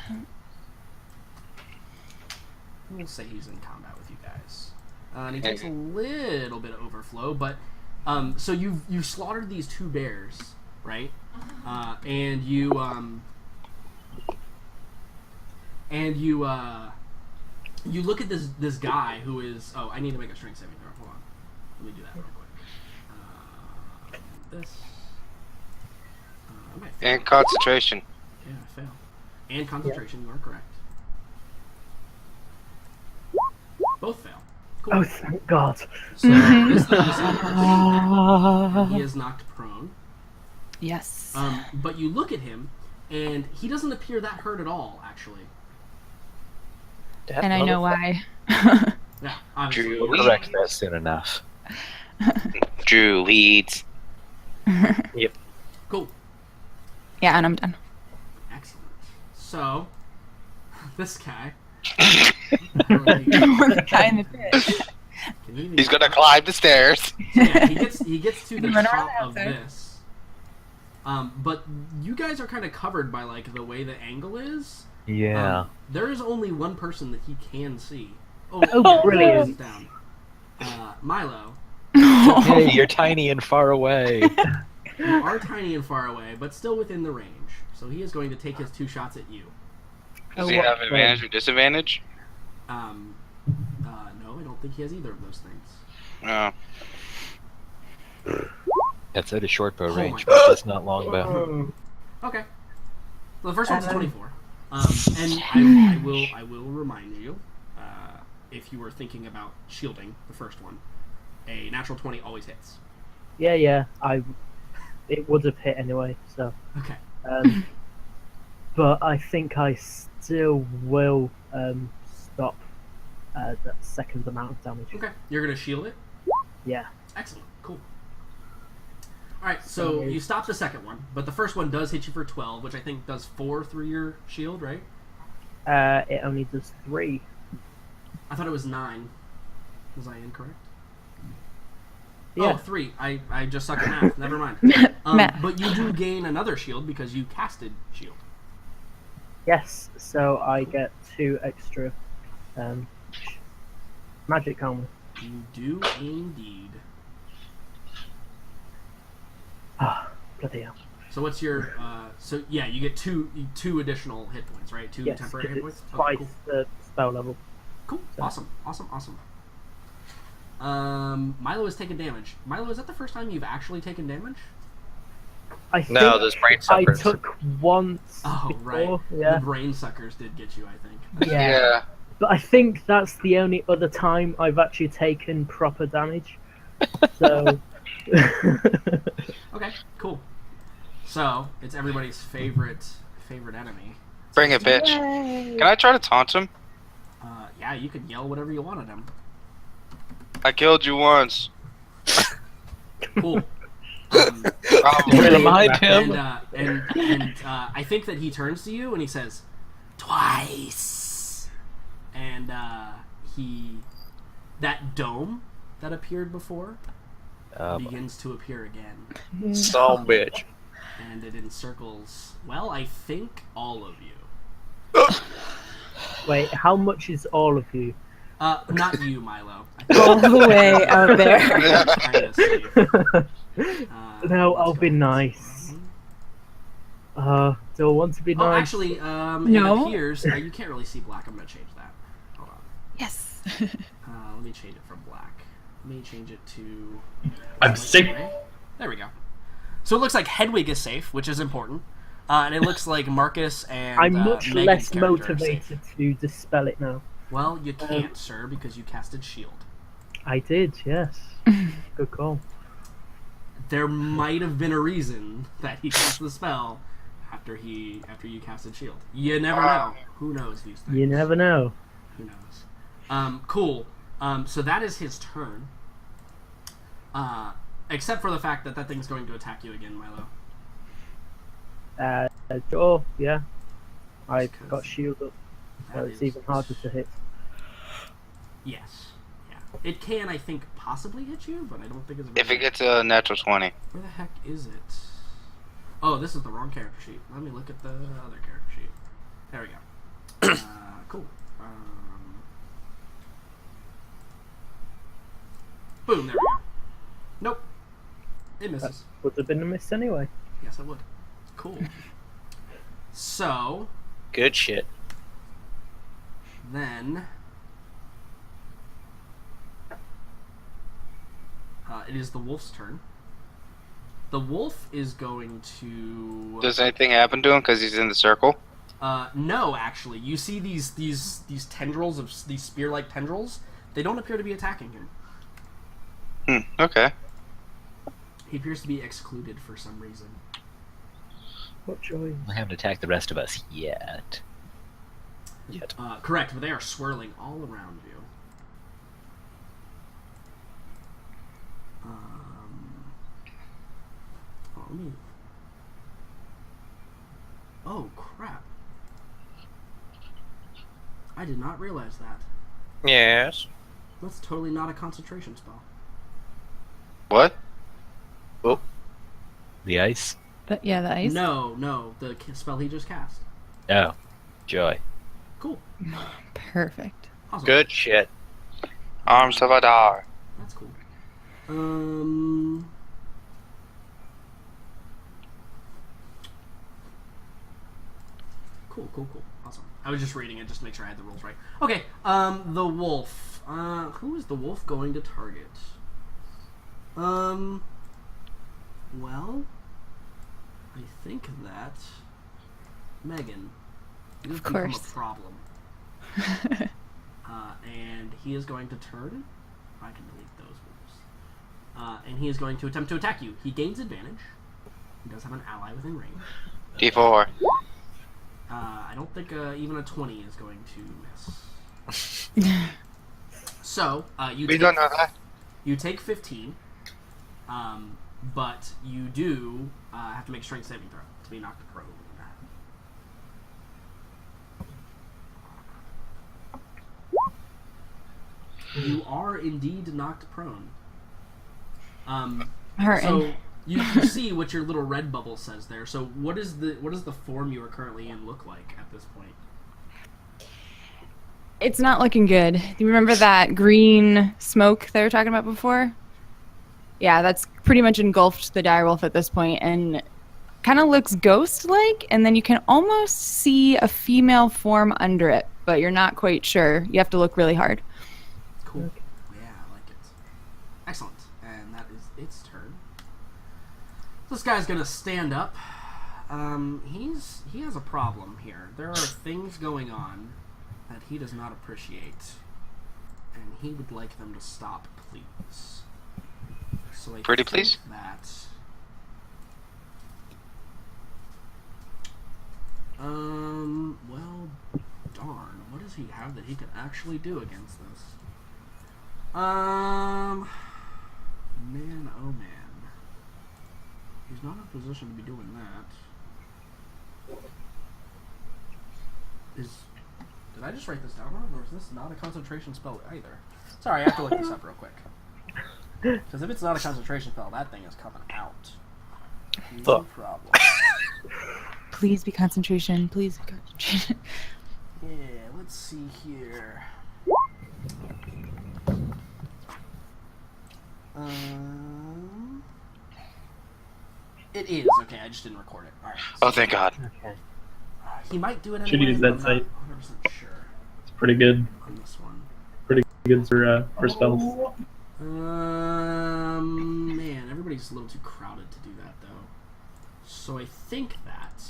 We'll say he's in combat with you guys, and he takes a little bit of overflow, but so you slaughtered these two bears, right? And you you look at this guy who is. Oh, I need to make a strength saving throw. Hold on, let me do that real quick. This. Okay. And concentration. Yeah, I fail. And concentration. You are correct. Both fail. Cool. Oh, thank God. So this thing is and he is knocked prone. Yes. But you look at him, and he doesn't appear that hurt at all, actually. And I know why. Yeah, obviously. Drew. We'll correct that soon enough. Drew leads. Cool. Yeah, and I'm done. Excellent. So, this guy. The guy in the pit. He's gonna climb the stairs. So yeah, he gets to the Run around top the of outside. this. But you guys are kind of covered by like the way the angle is. Yeah. There is only one person that he can see. Oh, Oh, brilliant. Down. Milo, Hey, you're tiny and far away. you are tiny and far away, but still within the range. So he is going to take his 2 shots at you. Does he have advantage or disadvantage? No, I don't think he has either of those things. No. That's at a short bow Oh range, my but that's not long bow. Oh, Okay. So the first one's 24. And I will remind you, if you were thinking about shielding the first one, a natural 20 always hits. yeah. It would have hit anyway, so. Okay. But I think I still will stop that second amount of damage. Okay. You're gonna shield it? Yeah. Excellent. Cool. Alright, so you stop the second one, but the first one does hit you for 12, which I think does 4 through your shield, right? It only does 3. I thought it was 9. Was I incorrect? Yeah. Oh, 3. I just suck at math. Never mind. Math. But you do gain another shield because you casted shield. Yes, so I get 2 extra magic armor. You do indeed. Ah, bloody hell. So what's your so yeah, you get two additional hit points, right? 2 Yes, temporary hit it's points. twice cool. the spell level. Cool. Awesome. Milo has taken damage. Milo, is that the first time you've actually taken damage? I think No, those brain I suckers. took once Oh, before, right. yeah. The brain suckers did get you, I think. Yeah. But I think that's the only other time I've actually taken proper damage. So Okay, cool. So it's everybody's favorite enemy. Bring it, bitch. Can I try to taunt him? Yeah, you can yell whatever you want at him. I killed you once. Cool. Remind him. And I think that he turns to you and he says, "Twice." And that dome that appeared before begins to appear again. Some bitch. And it encircles, well, I think all of you. Wait, how much is all of you? Not you, Milo. All the way out there. Kinda safe. No, I'll be nice. Do I want to be Oh, nice? actually, No. it appears you can't really see black. I'm gonna change that. Hold on. Yes. Let me change it from black. Let me change it to. I'm safe. Gray. There we go. So it looks like Hedwig is safe, which is important, and it looks like Marcus and I'm much Megan's less character are safe. motivated to dispel it now. Well, you can't, sir, because you casted shield. I did, yes. Good call. There might have been a reason that he cast the spell after you casted shield. You never know. Who knows these things? You never know. Who knows? Cool. So that is his turn. Except for the fact that thing's going to attack you again, Milo. Sure, yeah. I Because got shield up, so that it's is- even harder to hit. Yes. Yeah. It can, I think, possibly hit you, but I don't think it's. If it gets a natural 20. Where the heck is it? Oh, this is the wrong character sheet. Let me look at the other character sheet. There we go. Cool. Boom, there we go. Nope. It misses. Would have been a miss anyway. Yes, it would. Cool. So, Good shit. then... it is the wolf's turn. The wolf is going to... Does anything happen to him because he's in the circle? No, actually. You see these tendrils of these spear-like tendrils? They don't appear to be attacking him. Okay. He appears to be excluded for some reason. What joy. I haven't attacked the rest of us yet. Correct, but they are swirling all around you. Let me... Oh, crap. I did not realize that. Yes. That's totally not a concentration spell. What? The ice? But yeah, the ice. No, the spell he just cast. Oh, joy. Cool. Perfect. Awesome. Good shit. Arms of Adar. That's cool. Cool. Awesome. I was just reading it just to make sure I had the rules right. Okay, the wolf. Who is the wolf going to target? Well, I think that Megan, you've become a course. problem. And he is going to turn. I can delete those moves. And he is going to attempt to attack you. He gains advantage. He does have an ally within range. D4. I don't think even a 20 is going to miss. So, We don't know that. you take 15, but you do have to make a strength saving throw to be knocked prone. You are indeed knocked prone. Hurting. So you see what your little red bubble says there. So what does the form you are currently in look like at this point? It's not looking good. Do you remember that green smoke they were talking about before? Yeah, that's pretty much engulfed the direwolf at this point and kind of looks ghost-like, and then you can almost see a female form under it, but you're not quite sure. You have to look really hard. Cool. Yeah, I like it. Excellent. And that is its turn. This guy's gonna stand up. He has a problem here. There are things going on that he does not appreciate, and he would like them to stop, please. So I Pretty think please? that. Well, darn. What does he have that he can actually do against this? Man, oh man. He's not in a position to be doing that. Did I just write this down wrong, or is this not a concentration spell either? Sorry, I have to look this up real quick. Because if it's not a concentration spell, that thing is coming out. No problem. Please be concentration. Please be concentration. Yeah, let's see here. It is. Okay, I just didn't record it. Alright. Oh, thank God. Okay. He might do it anyway. Should use that but I'm site. not 100% sure It's pretty good. on this one. Pretty good for spells. Man, everybody's a little too crowded to do that, though. So I think that...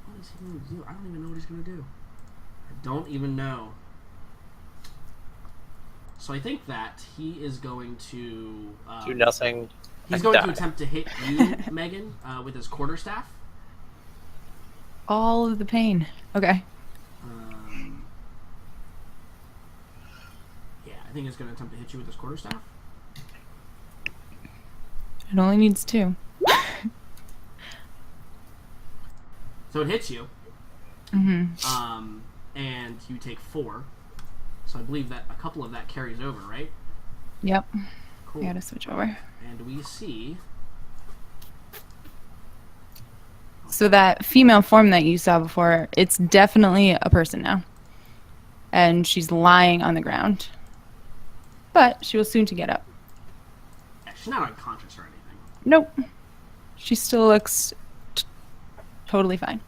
what is he going to do? I don't even know what he's going to do. I don't even know. So I think that he is going to... Do nothing. He's and going to die. attempt to hit you, Megan, with his quarterstaff. All of the pain. Okay. Yeah, I think he's going to attempt to hit you with his quarterstaff. It only needs 2. So it hits you, Mm-hmm. and you take 4. So I believe that a couple of that carries over, right? Yep. Cool. I gotta switch over. And we see... So that female form that you saw before, it's definitely a person now. And she's lying on the ground. But she will soon to get up. Yeah, she's not unconscious or anything. Nope. She still looks totally fine.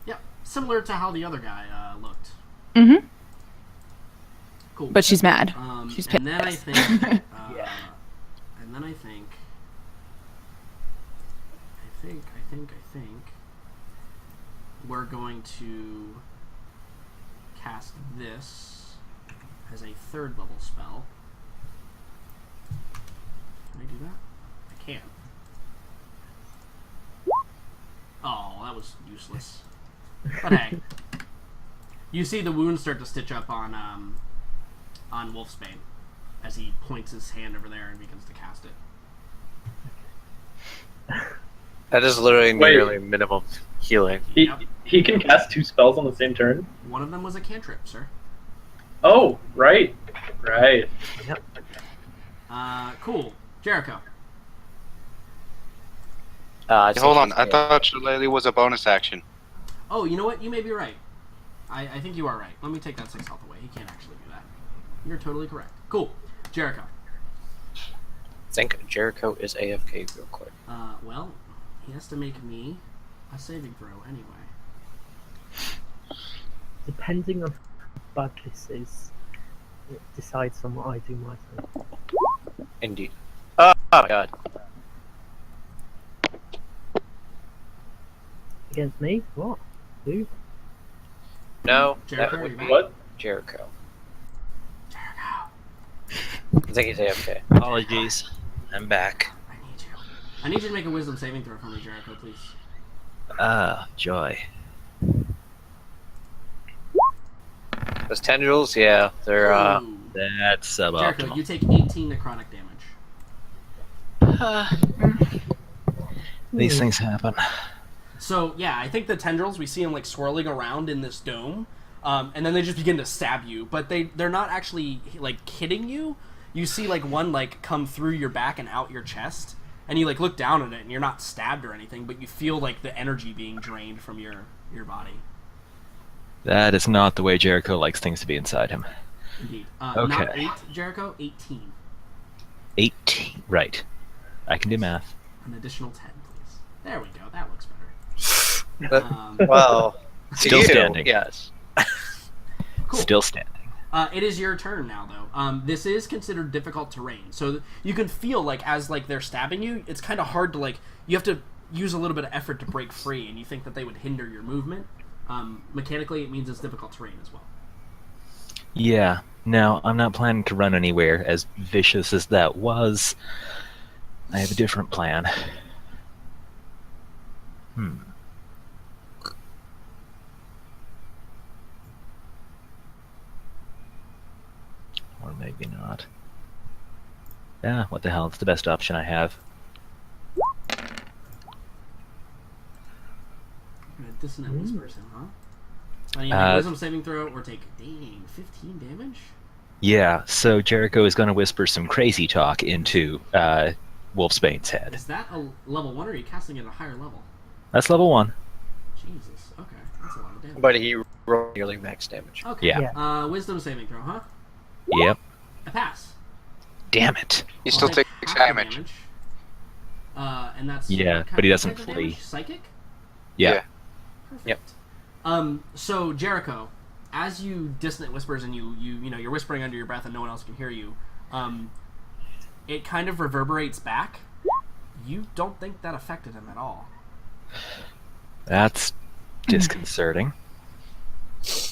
Yep, similar to how the other guy looked. Mm-hmm. Cool. But she's mad. She's pissed. And then I think... Yeah. And then I think... I think we're going to cast this as a 3rd level spell. Can I do that? I can. Oh, that was useless. But hey, you see the wounds start to stitch up on Wolfsbane as he points his hand over there and begins to cast it. That is literally Wait. nearly minimum healing. He can cast 2 spells on the same turn? One of them was a cantrip, sir. Oh, right. Right. Cool. Jericho. Hold on, I thought Shillelagh was a bonus action. Oh, you know what? You may be right. I think you are right. Let me take that 6 health away. He can't actually do that. You're totally correct. Cool. Jericho. I think Jericho is AFK real quick. Well, he has to make me a saving throw anyway. Depending on how bad this is, it decides on what I do my turn. Indeed. Oh my god. Against me? What? Who? No, Jericho, that would you be back? What? Jericho. Jericho. I think he's AFK. Apologies. I'm back. I need you. I need you to make a wisdom saving throw for me, Jericho, please. Ah, joy. Those tendrils, yeah, they're Ooh. That's Jericho, you suboptimal. take 18 necrotic damage. These things happen. So, yeah, I think the tendrils, we see them, like, swirling around in this dome, and then they just begin to stab you, but they're not actually, like, hitting you. You see, like, one, like, come through your back and out your chest, and you, like, look down at it, and you're not stabbed or anything, but you feel, like, the energy being drained from your body. That is not the way Jericho likes things to be inside him. Indeed. Okay. Not 8, Jericho, 18. 18. Right. I can do math. An additional 10, please. There we go, that looks better. well, to Still you, standing. Yes. Cool. Still standing. It is your turn now, though. This is considered difficult terrain, so you can feel like as like they're stabbing you, it's kind of hard to like. You have to use a little bit of effort to break free, and you think that they would hinder your movement. Mechanically, it means it's difficult terrain as well. Yeah. Now, I'm not planning to run anywhere, as vicious as that was. I have a different plan. Or maybe not. Yeah, what the hell? It's the best option I have. Dissonant whispers him, huh? I need a wisdom saving throw or take 15 damage? Yeah, so Jericho is going to whisper some crazy talk into Wolfsbane's head. Is that a level 1 or are you casting it at a higher level? That's level 1. Jesus, okay. That's a lot of damage. But he rolled nearly max damage. Okay. Yeah. Wisdom saving throw, huh? Yep. I pass. Damn it. He still I'll take takes half the damage. And that's Yeah, what but he kind doesn't of type of flee. damage? Psychic? Yeah. Perfect. So Jericho, as you dissonant whispers and you're whispering under your breath and no one else can hear you, it kind of reverberates back. You don't think that affected him at all. That's disconcerting.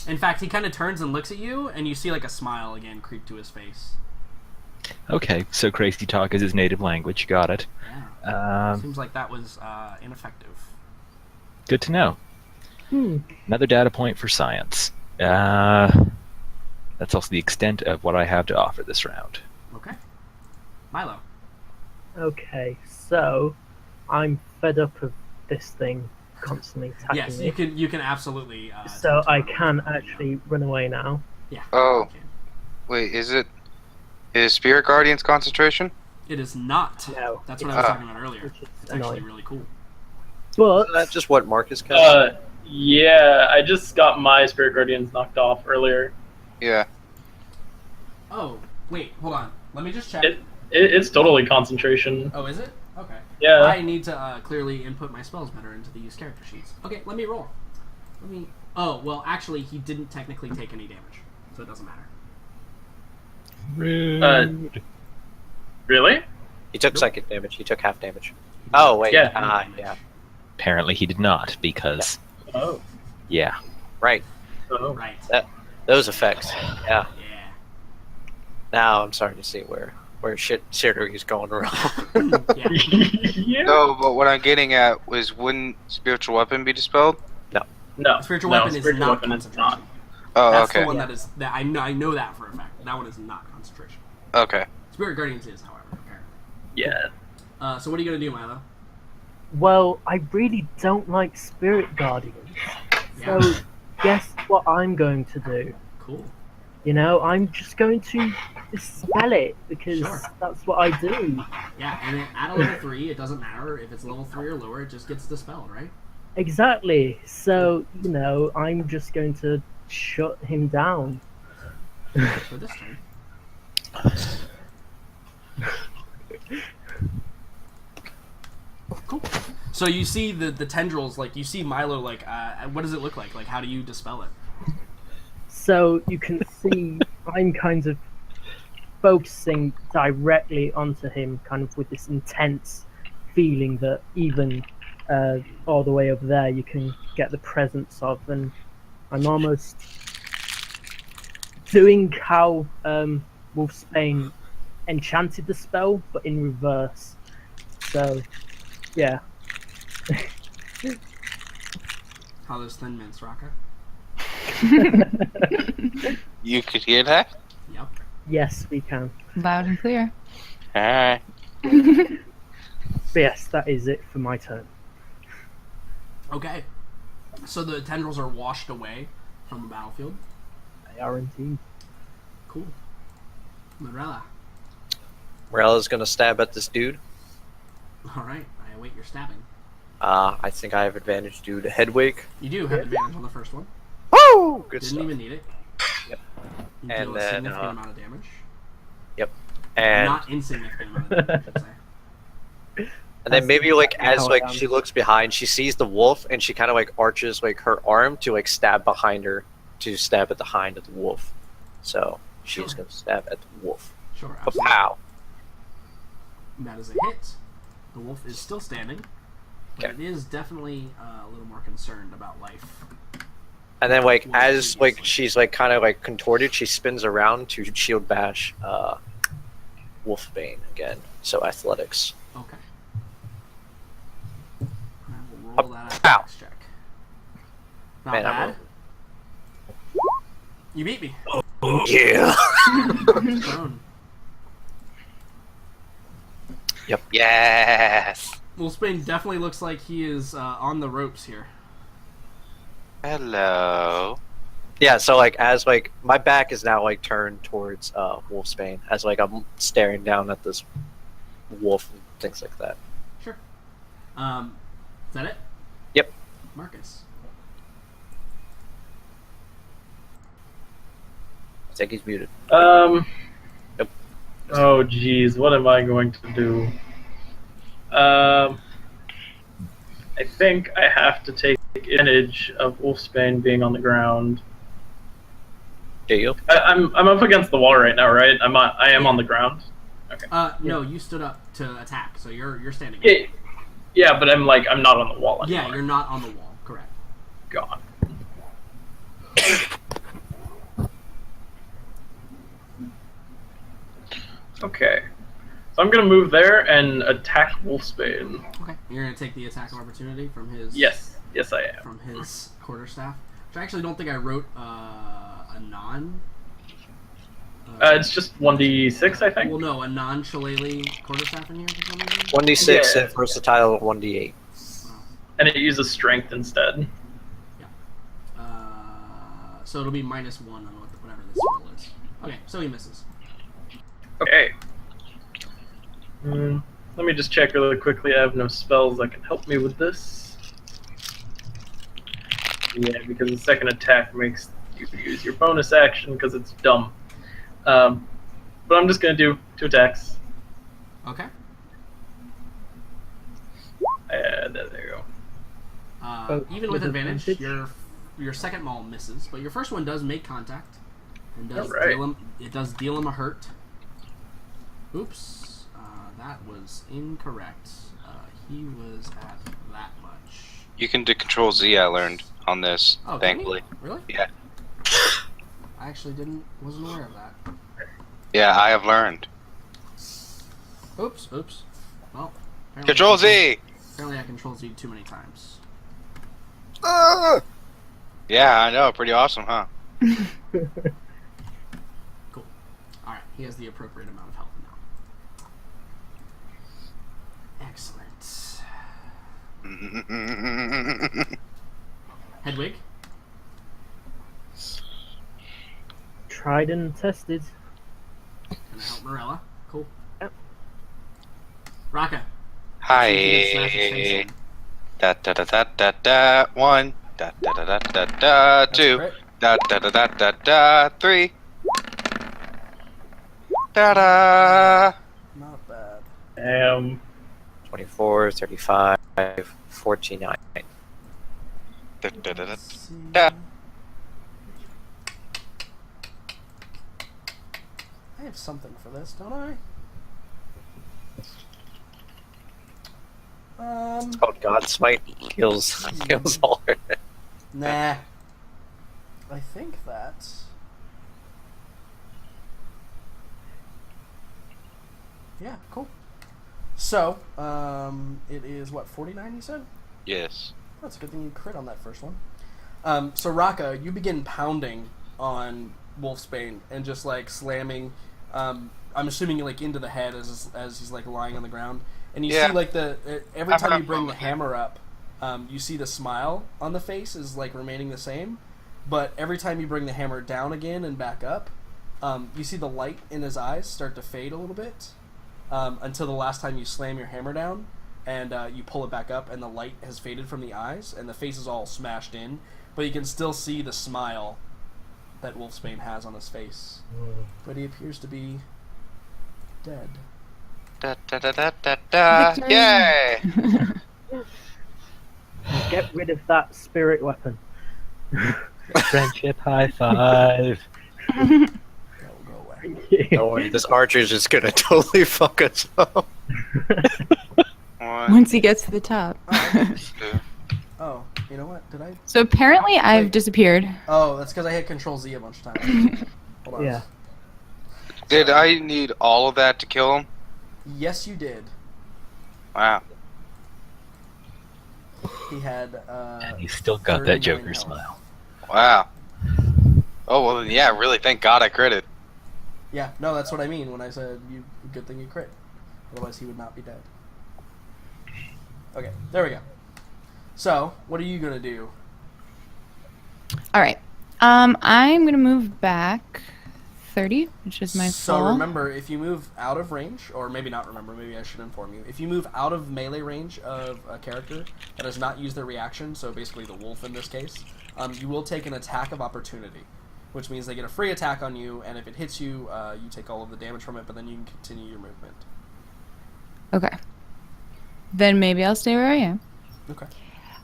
In fact, he kind of turns and looks at you, and you see like a smile again creep to his face. Okay, so crazy talk is his native language. Got it. Yeah. Seems like that was ineffective. Good to know. Another data point for science. That's also the extent of what I have to offer this round. Okay. Milo. Okay, so I'm fed up of this thing constantly attacking Yes, me. you can absolutely. So I can actually run away now. Yeah. Oh. you can. Wait, is Spirit Guardian's concentration? It is not. No, That's what I was talking about earlier. which is It's actually annoying. really cool. But Isn't that just what Marcus cast? Yeah, I just got my Spirit Guardians knocked off earlier. Yeah. Oh, wait, hold on. Let me just check. It's totally concentration. Oh, is it? Okay. Yeah. I need to clearly input my spells better into these character sheets. Okay, let me roll. Oh, well, actually, he didn't technically take any damage, so it doesn't matter. Rude. Really? He took psychic damage. He took half damage. Oh, wait. Yeah. Yeah. Apparently he did not, because, Oh. yeah. Right. Oh. Right. Those effects. Yeah. Yeah. Now I'm starting to see where shittery is going wrong. Yeah. Yeah. No, but what I'm getting at was, wouldn't Spiritual Weapon be dispelled? No. Spiritual no, weapon is spiritual not weapon is concentration. not. Oh, That's okay. the one that I know that for a fact. That one is not concentration. Okay. Spirit Guardians is, however. Apparently. Yeah. So what are you gonna do, Milo? well, I really don't like Spirit Guardians. Yeah. So guess what I'm going to do? Cool. You know, I'm just going to dispel it because Sure. that's what I do. Yeah, and then at a level 3, it doesn't matter if it's level 3 or lower. It just gets dispelled, right? Exactly. So, you know, I'm just going to shut him down. For this turn. Cool. So you see the tendrils, like you see Milo, like what does it look like? Like how do you dispel it? So you can see I'm kind of focusing directly onto him, kind of with this intense feeling that even all the way over there you can get the presence of, and I'm almost doing how Wolfsbane enchanted the spell, but in reverse. So, yeah. How those thin mints, Raka? You could hear that? Yep. Yes, we can. Loud and clear. Alright. But yes, that is it for my turn. Okay. So the tendrils are washed away from the battlefield. They are indeed. Cool. Morella. Morella's gonna stab at this dude. All right. I await your stabbing. I think I have advantage due to head wake. You do have advantage on the first one. Woo! Good Didn't stuff. even need it. Yep. You And deal a then, significant amount of damage. And Not insignificant amount of damage, I should say. and then maybe like as how like I am. she looks behind, she sees the wolf and she kind of like arches like her arm to like stab behind her to stab at the hind of the wolf. So she's Sure. gonna stab at the wolf. Sure, absolutely. Pow! That is a hit. The wolf is still standing, but Okay. it is definitely a little more concerned about life. And then like Wolf as like previously. she's like kind of like contorted, she spins around to shield bash Wolfbane again. So athletics. Okay. I will roll that Ow. athletics check. Not Man, bad. You beat me. Yeah. Prone. Yes. Wolfsbane definitely looks like he is on the ropes here. Hello. Yeah, so like as like my back is now like turned towards Wolfsbane as like I'm staring down at this wolf and things like that. Sure. Is that it? Yep. Marcus. I think he's muted. Yep. Oh, geez, what am I going to do? I think I have to take advantage of Wolfsbane being on the ground. Do you? I'm up against the wall right now, right? I am on the ground. Okay. No, you stood up to attack, so you're standing. Yeah, yeah, but I'm not on the wall anymore. Yeah, you're not on the wall. Correct. God. Okay. So I'm gonna move there and attack Wolfsbane. Okay. You're gonna take the attack of opportunity from his. Yes, I am. From his quarterstaff, which I actually don't think I wrote a non. It's just 1d6, I think. Well, no, a non-shillelagh quarterstaff in here for some reason. 1d6 Yeah. and versatile 1d8. And it uses strength instead. So it'll be -1 on whatever this roll is. Okay, so he misses. Okay. Let me just check really quickly. I have no spells that can help me with this. Yeah, because the second attack makes you use your bonus action because it's dumb. But I'm just going to do 2 attacks. Okay. There you go. Even with advantage, your second maul misses, but your first one does make contact and does Alright. deal him a hurt. Oops, that was incorrect. He was at that much. You can do Control Z. I learned on this, Oh, can thankfully. you? Really? Yeah. I actually wasn't aware of that. Yeah, I have learned. Oops. Well, apparently Control Z. Apparently, I Control Z too many times. Yeah, I know. Pretty awesome, huh? Cool. All right, he has the appropriate amount of health now. Excellent. Hedwig. Tried and tested. Gonna help Morella. Cool. Yep. Raka. See if you can smash his face Hi. in. Da da da da da da. 1. Da da da da da da. 2. crit. Da da da da da da. 3. Da da. Not bad. 24, 35, 49. Da da da da. Let's see. Da. I have something for this, don't I? Oh, God, Smite kills all her. Nah. I think that. Yeah, cool. So, it is what, 49 you said? Yes. That's a good thing you crit on that first one. So Raka, you begin pounding on Wolfsbane and just like slamming. I'm assuming like into the head as he's like lying on the ground, and you Yeah. see like every I've time had you bring the fun. hammer up, you see the smile on the face is like remaining the same, but every time you bring the hammer down again and back up, you see the light in his eyes start to fade a little bit, until the last time you slam your hammer down. And you pull it back up, and the light has faded from the eyes, and the face is all smashed in, but you can still see the smile that Wolfsbane has on his face. But he appears to be dead. Da da da da da da. Victory. Yay! Get rid of that spirit weapon. Friendship high five. That will go away. Don't worry, this archer's just gonna totally fuck us up. 1, Once he gets to the top. 2. Oh, you know what? Did I? So apparently I've Wait. disappeared. Oh, that's because I hit Control Z a bunch of times. Hold on. Yeah. Did I need all of that to kill him? Yes, you did. Wow. He had. And he's still got that 39 Joker health. smile. Wow. Oh well, then, yeah. Really, thank God I critted. Yeah, no, that's what I mean when I said you. Good thing you crit. Otherwise, he would not be dead. Okay, there we go. So, what are you gonna do? All right. I'm gonna move back 30, which is my So full. remember, if you move out of range, or maybe not remember, maybe I should inform you. If you move out of melee range of a character that has not used their reaction, so basically the wolf in this case, you will take an attack of opportunity, which means they get a free attack on you, and if it hits you, you take all of the damage from it, but then you can continue your movement. Okay. Then maybe I'll stay where I am. Okay.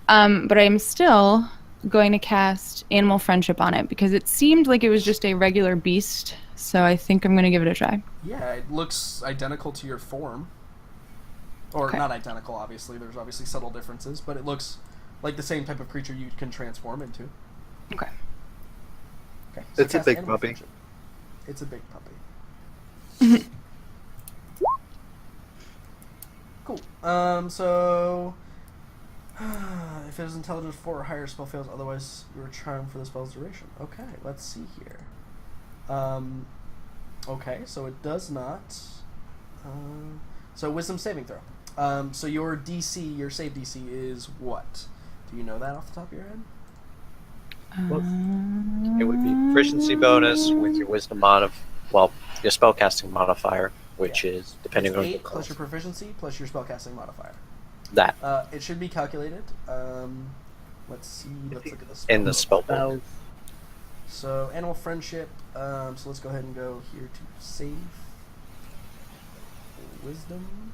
But I'm still going to cast Animal Friendship on it because it seemed like it was just a regular beast. So I think I'm going to give it a try. Yeah, it looks identical to your form. Or Okay. not identical, obviously. There's obviously subtle differences, but it looks like the same type of creature you can transform into. Okay. Okay. It's a cast big Animal puppy. Friendship. It's a big puppy. Cool. So if it is intelligence 4 or higher, spell fails. Otherwise, you are charmed for the spell's duration. Okay, let's see here. Okay, so it does not. So wisdom saving throw. So your DC, your save DC is what? Do you know that off the top of your head? It would be proficiency bonus with your wisdom your spellcasting modifier, which is depending It's on 8 the plus your proficiency plus your spellcasting modifier. that It should be calculated. Let's see. Let's look at the in the spell. spell book. Spells. So animal friendship. So let's go ahead and go here to save. Wisdom.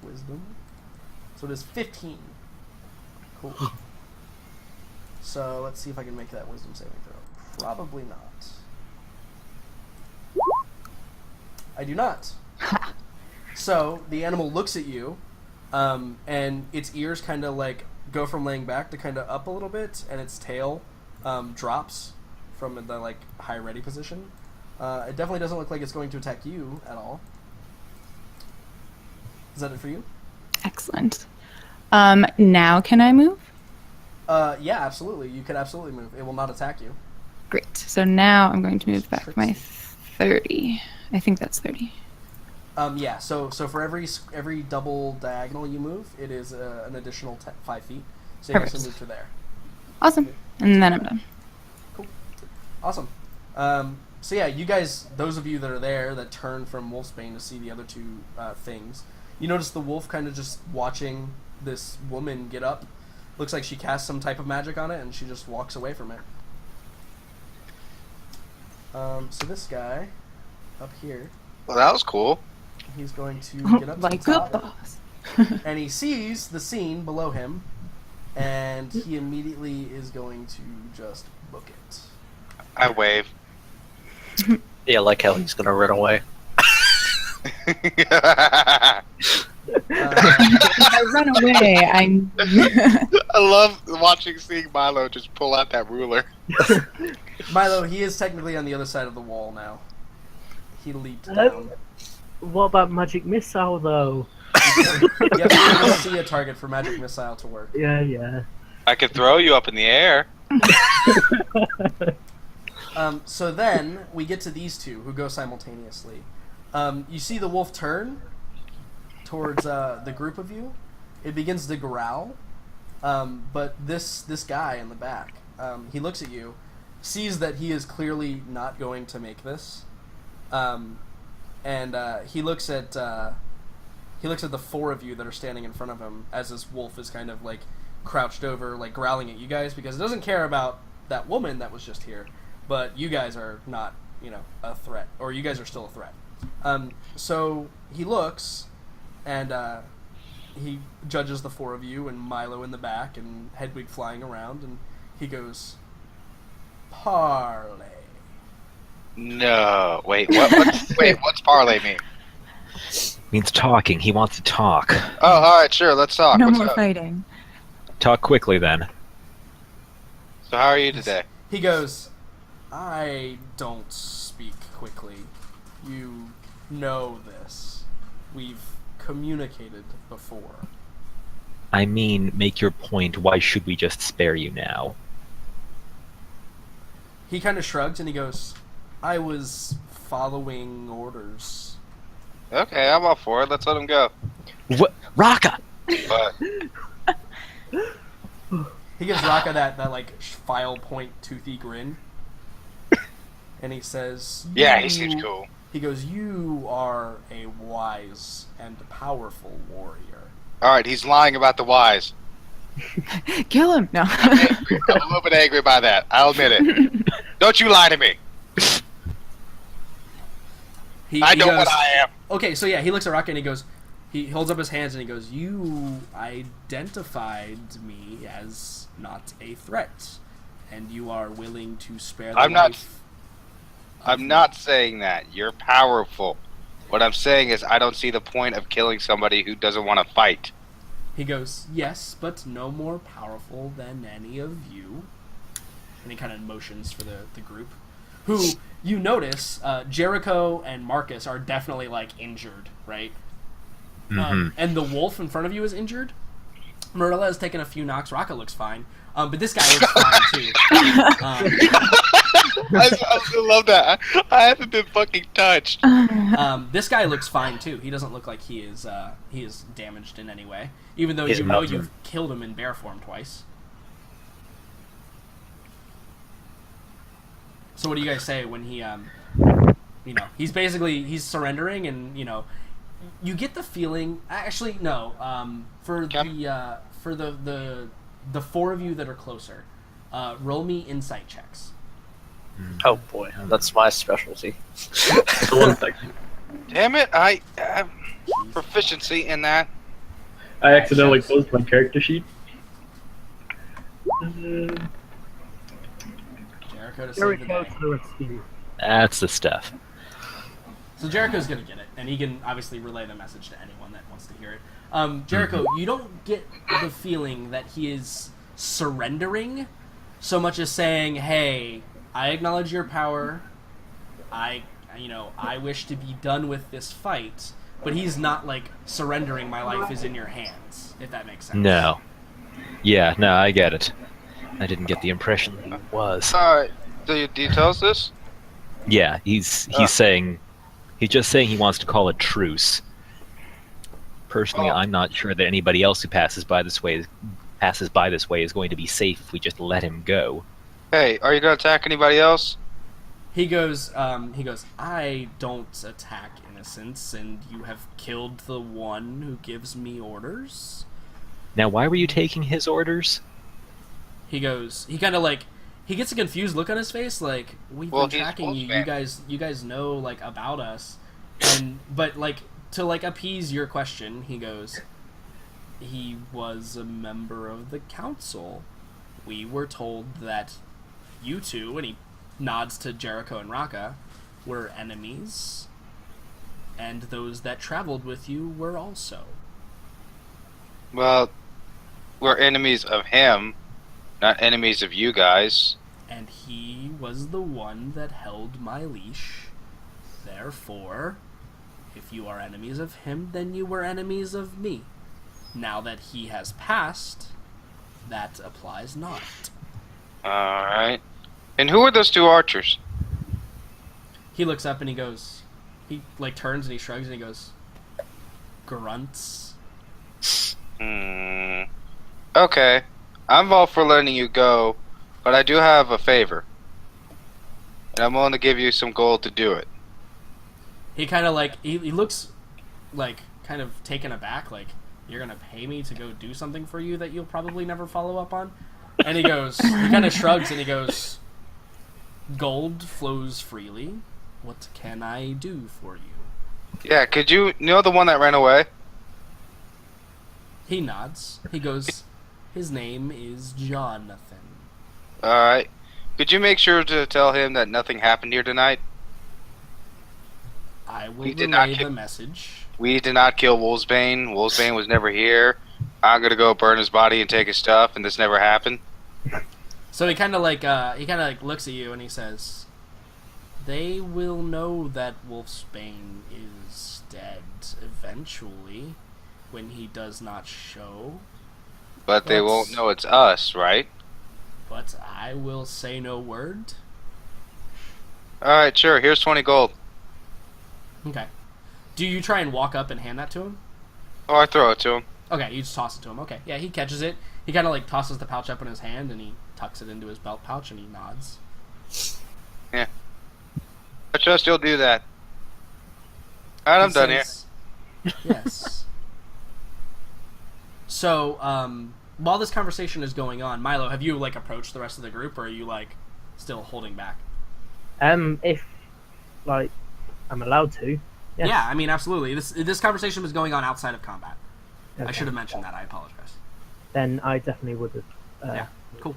Wisdom. So it is 15. Cool. So let's see if I can make that wisdom saving throw. Probably not. I do not. So the animal looks at you, and its ears kind of like go from laying back to kind of up a little bit, and its tail drops from the like high ready position. It definitely doesn't look like it's going to attack you at all. Is that it for you? Excellent. Now can I move? Yeah, absolutely. You could absolutely move. It will not attack you. Great. So now I'm going to move back my 30. I think that's 30. Yeah. So for every double diagonal you move, it is an additional 5 feet. So you can Perfect. actually move to there. Awesome. And then I'm done. Cool. Awesome. So yeah, you guys, those of you that are there that turn from Wolfsbane to see the other two things, you notice the wolf kind of just watching this woman get up. Looks like she cast some type of magic on it, and she just walks away from it. So this guy up here, Well, that was cool. he's going to get up to Like the a top, boss. and he sees the scene below him, and he immediately is going to just book it. I wave. Yeah, like how he's gonna run away. I run away. I'm. I love seeing Milo just pull out that ruler. Milo, he is technically on the other side of the wall now. He leaped Um, down. What about magic missile though? You have to see a target for magic missile to work. Yeah. I could throw you up in the air. So then we get to these two who go simultaneously. You see the wolf turn towards the group of you. It begins to growl, but this guy in the back, he looks at you, sees that he is clearly not going to make this, and he looks at the 4 of you that are standing in front of him as this wolf is kind of like crouched over, like growling at you guys because it doesn't care about that woman that was just here, but you guys are not, a threat, or you guys are still a threat. So he looks, and he judges the 4 of you and Milo in the back and Hedwig flying around, and he goes, "Parley." No, wait. What's parlay mean? Means talking. He wants to talk. Oh, all right, sure. Let's talk. No What's more up? fighting. Talk quickly then. So how are you today? He goes, "I don't speak quickly. You know this. We've communicated before. I mean, make your point. Why should we just spare you now? He kind of shrugs and he goes, I was following orders. Okay, I'm all for it. Let's let him go. What, Raka? But He gives Raka that like file point toothy grin. And he says, yeah, he "You-" seems cool. He goes, you are a wise and powerful warrior. All right, he's lying about the wise. Kill him. No. I'm a little bit angry by that. I'll admit it. Don't you lie to me. I know what I am. Okay, so yeah, he looks at Raka and he holds up his hands and he goes, you identified me as not a threat, and you are willing to spare the life. I'm not saying that. You're powerful. What I'm saying is I don't see the point of killing somebody who doesn't want to fight. He goes, yes, but no more powerful than any of you. And he kind of motions for the group. Who, you notice, Jericho and Marcus are definitely, like, injured, right? And the wolf in front of you is injured. Marilla has taken a few knocks. Raka looks fine. But this guy looks fine, too. I love that. I haven't been fucking touched. This guy looks fine, too. He doesn't look like he is damaged in any way. Even though He's you know melted. you've killed him in bear form twice. So what do you guys say when he, he's surrendering, and, you get the feeling, actually, no, for the four of you that are closer, roll me insight checks. Oh boy, that's my specialty. One second. Damn it, I have proficiency in that. I accidentally closed my character sheet. Jericho to Very save the close day. to the rescue. That's the stuff. So Jericho's gonna get it, and he can obviously relay the message to anyone that wants to hear it. Jericho, you don't get the feeling that he is surrendering so much as saying, hey, I acknowledge your power, I wish to be done with this fight, but he's not like surrendering, my life is in your hands, if that makes sense. No. Yeah, no, I get it. I didn't get the impression that he was. Alright, do you details this? Yeah, he's saying, he's just saying he wants to call a truce. Personally, Oh. I'm not sure that anybody else who passes by this way is going to be safe if we just let him go. Hey, are you gonna attack anybody else? He goes, I don't attack innocents, and you have killed the one who gives me orders. Now, why were you taking his orders? He goes, he kind of like, he gets a confused look on his face, like, we've Well, been he's tracking you, Wolfman. you guys know, like, about us, but, like, to, like, appease your question, he goes, he was a member of the council. We were told that you two, and he nods to Jericho and Raka, were enemies, and those that traveled with you were also. Well, we're enemies of him, not enemies of you guys. And he was the one that held my leash. Therefore, if you are enemies of him, then you were enemies of me. Now that he has passed, that applies not. Alright. And who are those two archers? He looks up and he goes, he like turns and he shrugs and he goes, grunts. Okay. I'm all for letting you go, but I do have a favor. And I'm willing to give you some gold to do it. He kind of like, he looks like kind of taken aback, like, you're gonna pay me to go do something for you that you'll probably never follow up on? And he goes, he kind of shrugs and he goes, gold flows freely. What can I do for you? Yeah, could you know the one that ran away? He nods. He goes, his name is Jonathan. Alright. Could you make sure to tell him that nothing happened here tonight? I will He did not relay kill- the message. We did not kill Wolfsbane. Wolfsbane was never here. I'm gonna go burn his body and take his stuff, and this never happened. So he kind of like looks at you and he says, They will know that Wolfsbane is dead eventually when he does not show. But they won't know it's us, right? But I will say no word. Alright, sure. Here's 20 gold. Okay. Do you try and walk up and hand that to him? Oh, I throw it to him. Okay, you just toss it to him. Okay, yeah, he catches it. He kind of like tosses the pouch up in his hand and he tucks it into his belt pouch and he nods. Yeah. I trust you'll do that. Alright, I'm He done here. says, Yes. So, while this conversation is going on, Milo, have you like approached the rest of the group, or are you like still holding back? If like I'm allowed to. Yes. Yeah, I mean, absolutely. This conversation was going on outside of combat. I Okay. should have mentioned that. I apologize. Then I definitely would have Yeah, cool.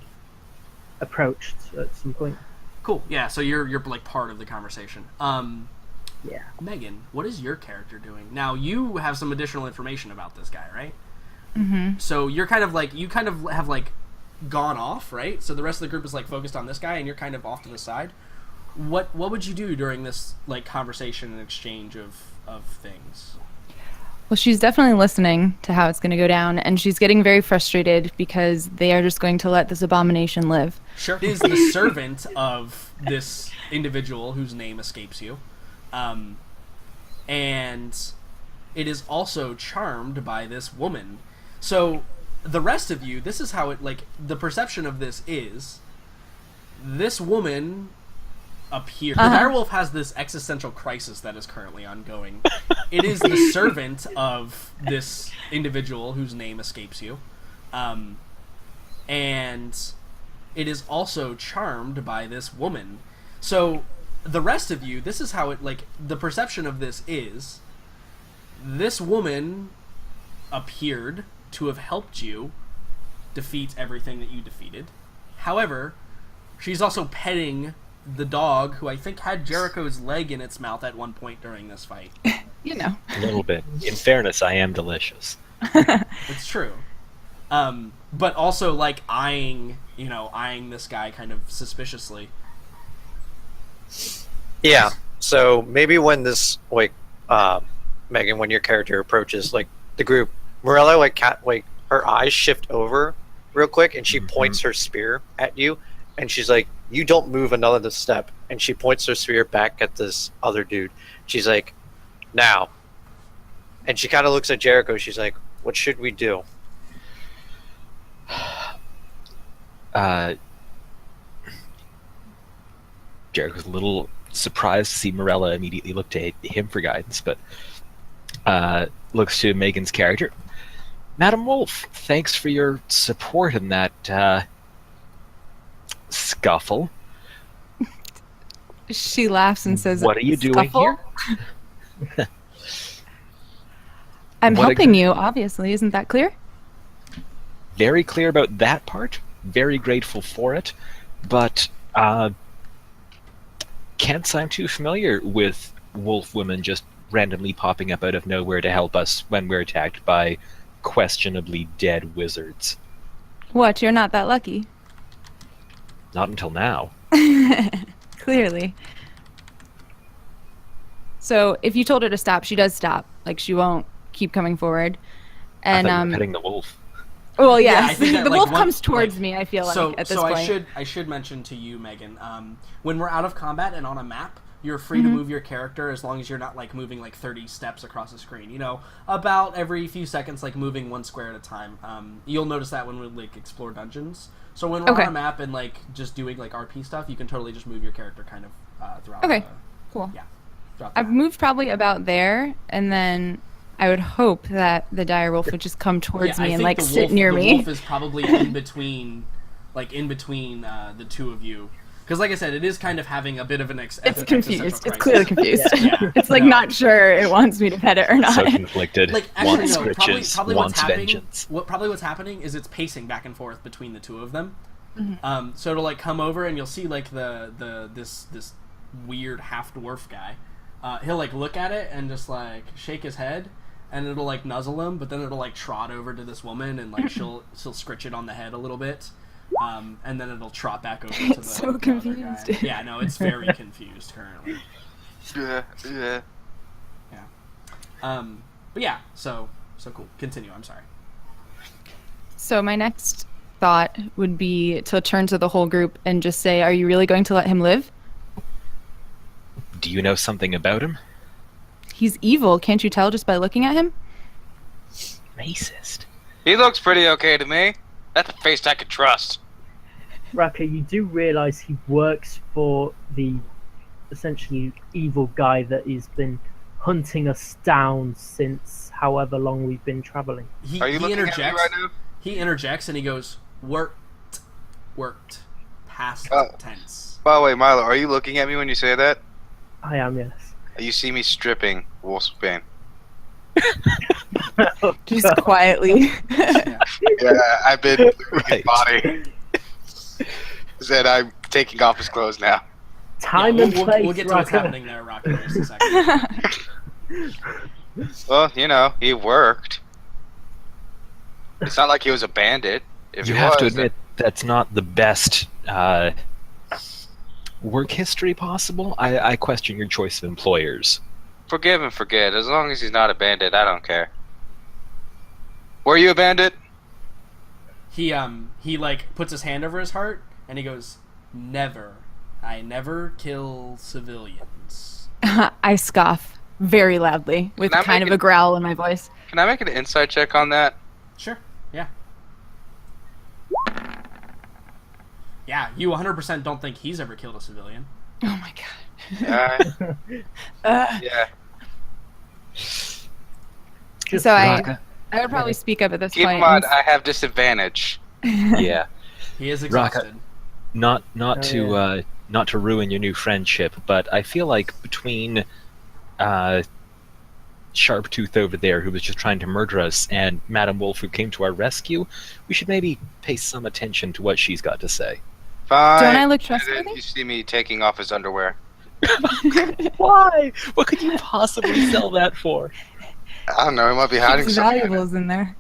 approached at some point. Cool. Yeah, so you're like part of the conversation. Yeah. Megan, what is your character doing? Now, you have some additional information about this guy, right? Mm-hmm. So you're kind of like, you kind of have like gone off, right? So the rest of the group is like focused on this guy and you're kind of off to the side. What would you do during this like conversation and exchange of things? Well, she's definitely listening to how it's going to go down, and she's getting very frustrated because they are just going to let this abomination live. Sure. Is the servant of this individual whose name escapes you. And it is also charmed by this woman. So the rest of you, this is how it, like, the perception of this is, this woman appears. The direwolf has this existential crisis that is currently ongoing. It is the servant of this individual whose name escapes you. And it is also charmed by this woman. So the rest of you, this is how it, like, the perception of this is, this woman appeared to have helped you defeat everything that you defeated. However, she's also petting the dog, who I think had Jericho's leg in its mouth at one point during this fight. You know. A little bit. In fairness, I am delicious. It's true. But also, like, eyeing this guy kind of suspiciously. Yeah. So maybe when this, like, Megan, when your character approaches, like, the group, Morella, like, her eyes shift over real quick, and she points her spear at you, and she's like, "You don't move another step." And she points her spear back at this other dude. She's like, "Now." And she kind of looks at Jericho. She's like, "What should we do?" Jericho's a little surprised to see Morella immediately look to him for guidance, but looks to Megan's character. Madam Wolf, thanks for your support in that scuffle. She laughs and says, "What are you doing "Scuffle?" here?" I'm What helping you, obviously. Isn't that clear? Very clear about that part. Very grateful for it. But can't say I'm too familiar with wolf women just randomly popping up out of nowhere to help us when we're attacked by questionably dead wizards. What, you're not that lucky? Not until now. Clearly. So if you told her to stop, she does stop. Like, she won't keep coming forward. And I thought you were petting the wolf. well, Yeah, I yes, think that, the like, wolf one- comes towards like, me. I feel So, like at this so point. I should mention to you, Megan, when we're out of combat and on a map, you're free to move your character as long as you're not like moving like 30 steps across the screen. You know, about every few seconds, like moving one square at a time. You'll notice that when we like explore dungeons. So when we're Okay. on a map and like just doing like RP stuff, you can totally just move your character kind of throughout. Okay. The, Cool. yeah. Throughout the I've map. moved probably about there, and then I would hope that the direwolf would just come towards I me and think like the sit wolf, near the me. wolf is probably in between, the two of you. Because, like I said, it is kind of having a bit of an It's existential confused. It's crisis. clearly confused. Yeah. It's like No. not sure it wants me to pet it or not. So conflicted. Like, actually, Wants no. riches, Probably wants what's happening. vengeance. What's happening is it's pacing back and forth between the two of them. Mm-hmm. So it'll like come over and you'll see like this weird half dwarf guy. He'll like look at it and just like shake his head, and it'll like nuzzle him. But then it'll like trot over to this woman and like she'll scritch it on the head a little bit. and then it'll trot back over to the, It's so the other confused. guy. Yeah, no, it's very confused currently. Yeah. But yeah, so cool. Continue. I'm sorry. So my next thought would be to turn to the whole group and just say, are you really going to let him live? Do you know something about him? He's evil, can't you tell just by looking at him? Racist. He looks pretty okay to me. That's a face I could trust. Raka, you do realise he works for the essentially evil guy that has been hunting us down since however long we've been travelling. Are you looking at me right now? He interjects and he goes, worked, past tense. By the way, Milo, are you looking at me when you say that? I am, yes. You see me stripping Wolfsbane. Just quietly. Yeah, I've been moving his Right. body. Said I'm taking off his clothes now. Time Yeah, and place, we'll get to what's Raka. happening there, Rocky, in just a second. Well, he worked. It's not like he was a bandit. If You he have was, to admit that's not the best work history possible. I question your choice of employers. forgive and forget. As long as he's not a bandit, I don't care. Were you a bandit? He like puts his hand over his heart and he goes, "Never. I never kill civilians." I scoff very loudly with Can I kind make of it- a growl in my voice. Can I make an insight check on that? Sure. Yeah. Yeah, you 100% don't think he's ever killed a civilian. Oh my god. Yeah. Just So Raka? I would probably speak up at this Keep point. in mind, I have disadvantage. Yeah. He is Raka. exhausted. Not Oh, to ruin your new friendship, but I feel like between Sharptooth over there, who was just trying to murder us, and Madame Wolf, who came to our rescue, we should maybe pay some attention to what she's got to say. Fine. Don't I look And then trustworthy? you see me taking off his underwear. Why? What could you possibly sell that for? I don't know. He might be hiding Keeps something. valuables in there.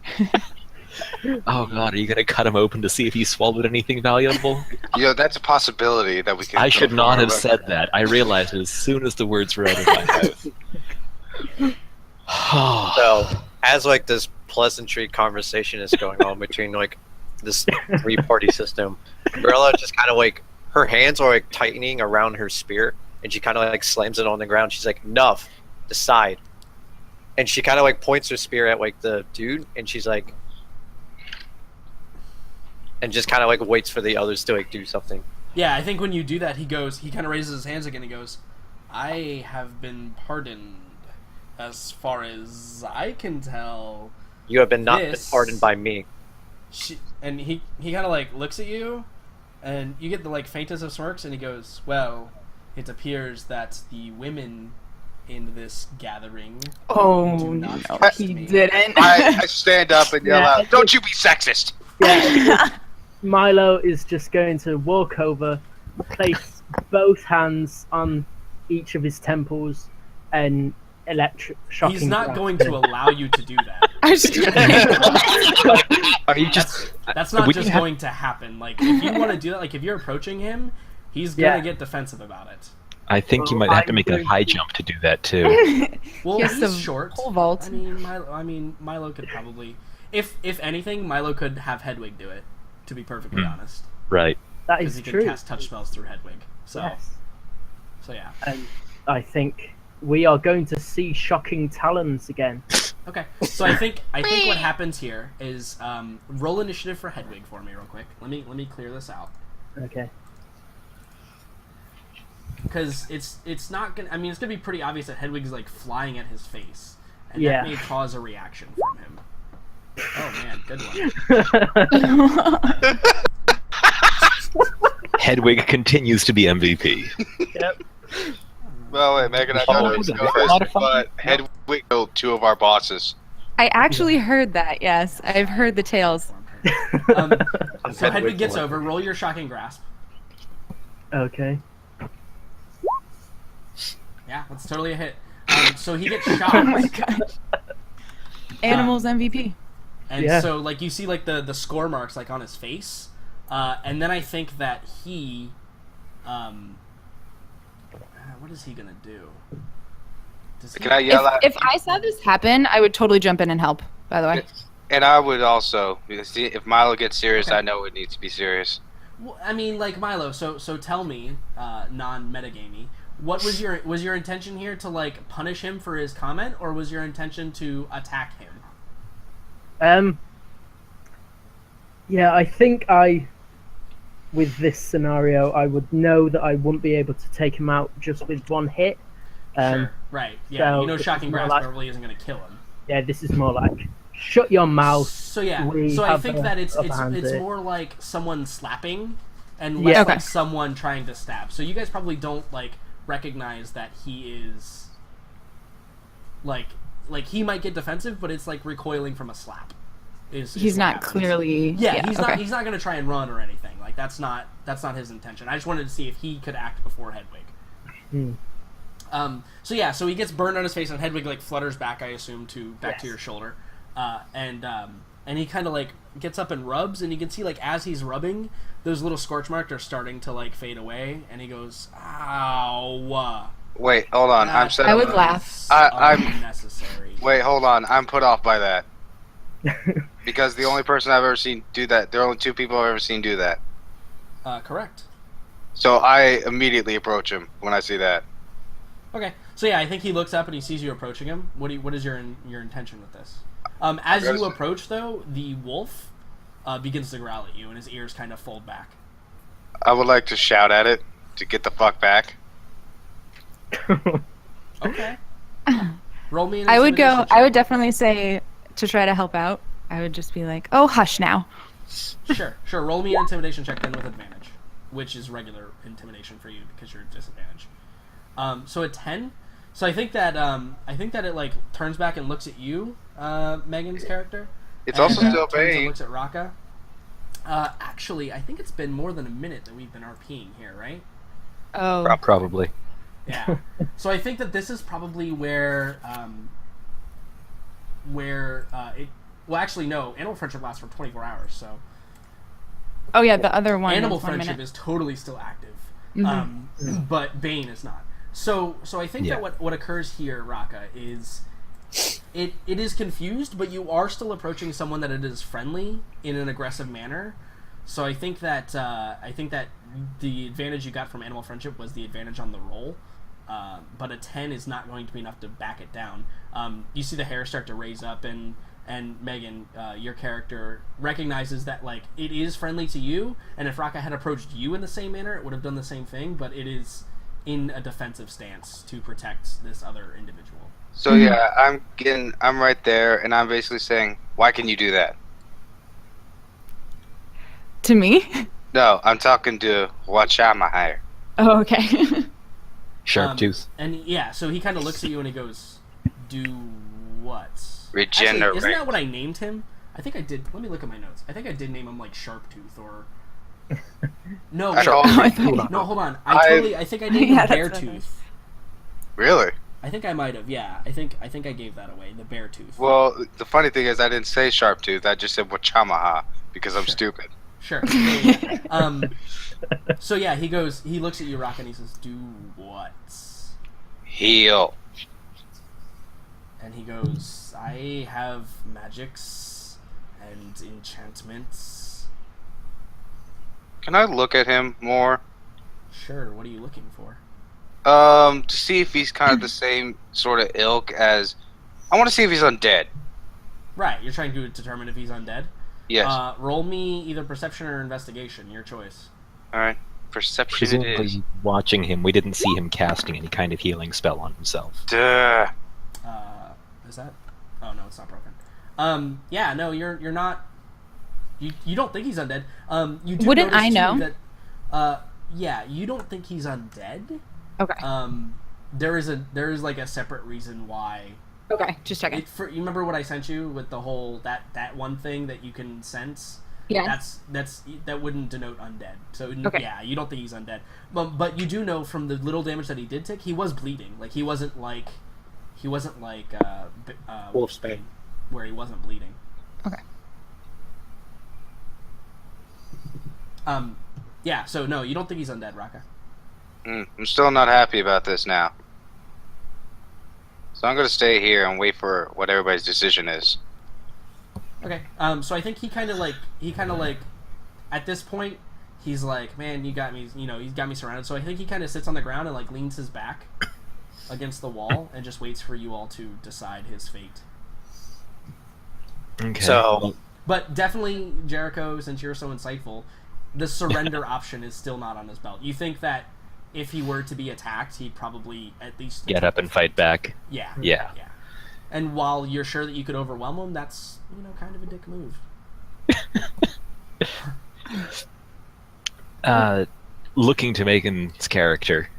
Oh god, are you gonna cut him open to see if he swallowed anything valuable? That's a possibility that we can. I should throw not have forward. said that. I realized it as soon as the words were out of my mouth. So, as like this pleasantry conversation is going on between like this three-party system, Gorilla just kind of like her hands are like tightening around her spear, and she kind of like slams it on the ground. She's like, "Enough, decide." And she kind of like points her spear at like the dude, and she's like, and just kind of like waits for the others to like do something. Yeah, I think when you do that, he kind of raises his hands again. He goes, "I have been pardoned, as far as I can tell." You have been not been This- pardoned by me. And he kind of like looks at you, and you get the like faintest of smirks, and he goes, "Well, it appears that the women in this gathering Oh do not no, trust he me." didn't. I stand up and yell Yeah. out, "Don't you be sexist!" Yeah, Milo is just going to walk over, place both hands on each of his temples, and shocking. He's not blast going him. to allow you to do that. I was just Are you just? That's not we just have- going to happen. Like, if you want to do that, like if you're approaching him, he's gonna Yeah. get defensive about it. I think you might have to make a high jump to do that too. Well, He has he's to short. pole vault. I mean, Milo could probably, if anything, Milo could have Hedwig do it. To be perfectly honest, Right. That because is he could true. cast touch spells through Hedwig. So, Yes. so yeah. And I think we are going to see shocking talons again. Okay, so I think what happens here is roll initiative for Hedwig for me real quick. Let me clear this out Okay. because it's not gonna. I mean, it's gonna be pretty obvious that Hedwig's like flying at his face, and Yeah. that may cause a reaction from him. Oh man, good one. Hedwig continues to be MVP. Yep. Well, wait, Megan, I Oh, know was this it go very first, modified? but Hedwig killed two of our bosses. I actually heard that. Yes, I've heard the tales. So Hedwig Hedwig gets won. over. Roll your shocking grasp. Okay. Yeah, that's totally a hit. So he gets Oh shocked. my gosh. Animals MVP. And Yeah. so, like, you see, like, the score marks, like, on his face, And then I think that he, what is he gonna do? Can I yell at? If I saw this happen, I would totally jump in and help. By the way. And I would also, because if Milo gets serious, Okay. I know it needs to be serious. Well, I mean, like Milo. So tell me, non-metagamey, what was your intention here to like punish him for his comment, or was your intention to attack him? Yeah, I think with this scenario, I would know that I wouldn't be able to take him out just with one hit. Sure. Right. Yeah. so You know, this shocking is more grasp like- probably isn't going to kill him. Yeah, this is more like shut your mouth. So yeah. We So I have think the that it's upper hand here. more like someone slapping, and Yeah. less Okay. like someone trying to stab. So you guys probably don't like recognize that he is like he might get defensive, but it's like recoiling from a slap. Is He's what not happens. clearly. Yeah, he's okay. not going to try and run or anything. Like that's not his intention. I just wanted to see if he could act before Hedwig. So he gets burned on his face, and Hedwig like flutters back, I assume, to your shoulder, and he kind of like gets up and rubs, and you can see like as he's rubbing, those little scorch marks are starting to like fade away, and he goes, "Ow!" Wait, hold on. I'm That set. I would laugh. I'm- unnecessary. Wait, hold on. I'm put off by that. Because the only person I've ever seen do that, there are only two people I've ever seen do that. Correct. So I immediately approach him when I see that. Okay, so yeah, I think he looks up and he sees you approaching him. What is your intention with this? As you approach, though, the wolf begins to growl at you, and his ears kind of fold back. I would like to shout at it to get the fuck back. Okay. Roll me an I would intimidation go. check. I would definitely say to try to help out. I would just be like, "Oh, hush now." Sure. Roll me an intimidation check then with advantage, which is regular intimidation for you because you're disadvantaged. So a 10. So I think that it like turns back and looks at you, Megan's character. It's also still turns and Bane. looks at Raka. Actually, I think it's been more than a minute that we've been RPing here, right? Oh, Probably. Yeah. So I think that this is probably where it. Well, actually, no. Animal friendship lasts for 24 hours, so oh yeah, the other one. animal is 1 friendship minute. is totally still active, Mhm. but Bane is not. So I think Yeah. that what occurs here, Raka, is it is confused, but you are still approaching someone that it is friendly in an aggressive manner. So I think that the advantage you got from animal friendship was the advantage on the roll. But a 10 is not going to be enough to back it down. You see the hair start to raise up, and Megan, your character recognizes that like it is friendly to you, and if Raka had approached you in the same manner, it would have done the same thing. But it is in a defensive stance to protect this other individual. So yeah, I'm right there, and I'm basically saying, why can you do that? To me. No, I'm talking to Wachamahire. Oh, okay. Sharp tooth. And yeah, so he kind of looks at you and he goes, "Do what?" Regenerate. Actually, isn't that what I named him? I think I did. Let me look at my notes. I think I did name him like Sharptooth or. No, I wait, called Oh, I thought- no, hold on. I- I think I named Yeah, him that's what I Beartooth. Really? I think I might have. Yeah, I think I gave that away. The Beartooth. Well, the funny thing is, I didn't say sharp tooth. I just said Wachamaha because I'm stupid. Sure. Yeah. So yeah, he goes. He looks at you, Rock, and he says, "Do what?" Heal. And he goes, "I have magics and enchantments." Can I look at him more? Sure. What are you looking for? To see if he's kind of the same sort of ilk as. I want to see if he's undead. Right. You're trying to determine if he's undead. Yes. Roll me either perception or investigation. Your choice. All right. Perception it is. Presumably, watching him, we didn't see him casting any kind of healing spell on himself. Duh. Is that? Oh no, it's not broken. Yeah, no, you're not. You don't think he's undead. You do Wouldn't notice, I know? too, that, yeah, you don't think he's undead. Okay. There is like a separate reason why. Okay. Just checking. You remember what I sent you with the whole that one thing that you can sense? Yeah. That wouldn't denote undead. So Okay. yeah, you don't think he's undead. But you do know from the little damage that he did take, he was bleeding. Like he wasn't like Wolf's Bane. where he wasn't bleeding. Okay. Yeah. So no, you don't think he's undead, Raka. I'm still not happy about this now. So I'm gonna stay here and wait for what everybody's decision is. Okay. So I think he kind of like at this point he's like, man, you got me. You know, he's got me surrounded. So I think he kind of sits on the ground and like leans his back against the wall and just waits for you all to decide his fate. Okay. So But definitely, Jericho, since you're so insightful, the surrender option is still not on his belt. You think that if he were to be attacked, he'd probably at least get up and fight back. Yeah. Yeah. And while you're sure that you could overwhelm him, that's, you know, kind of a dick move. Looking to Megan's character,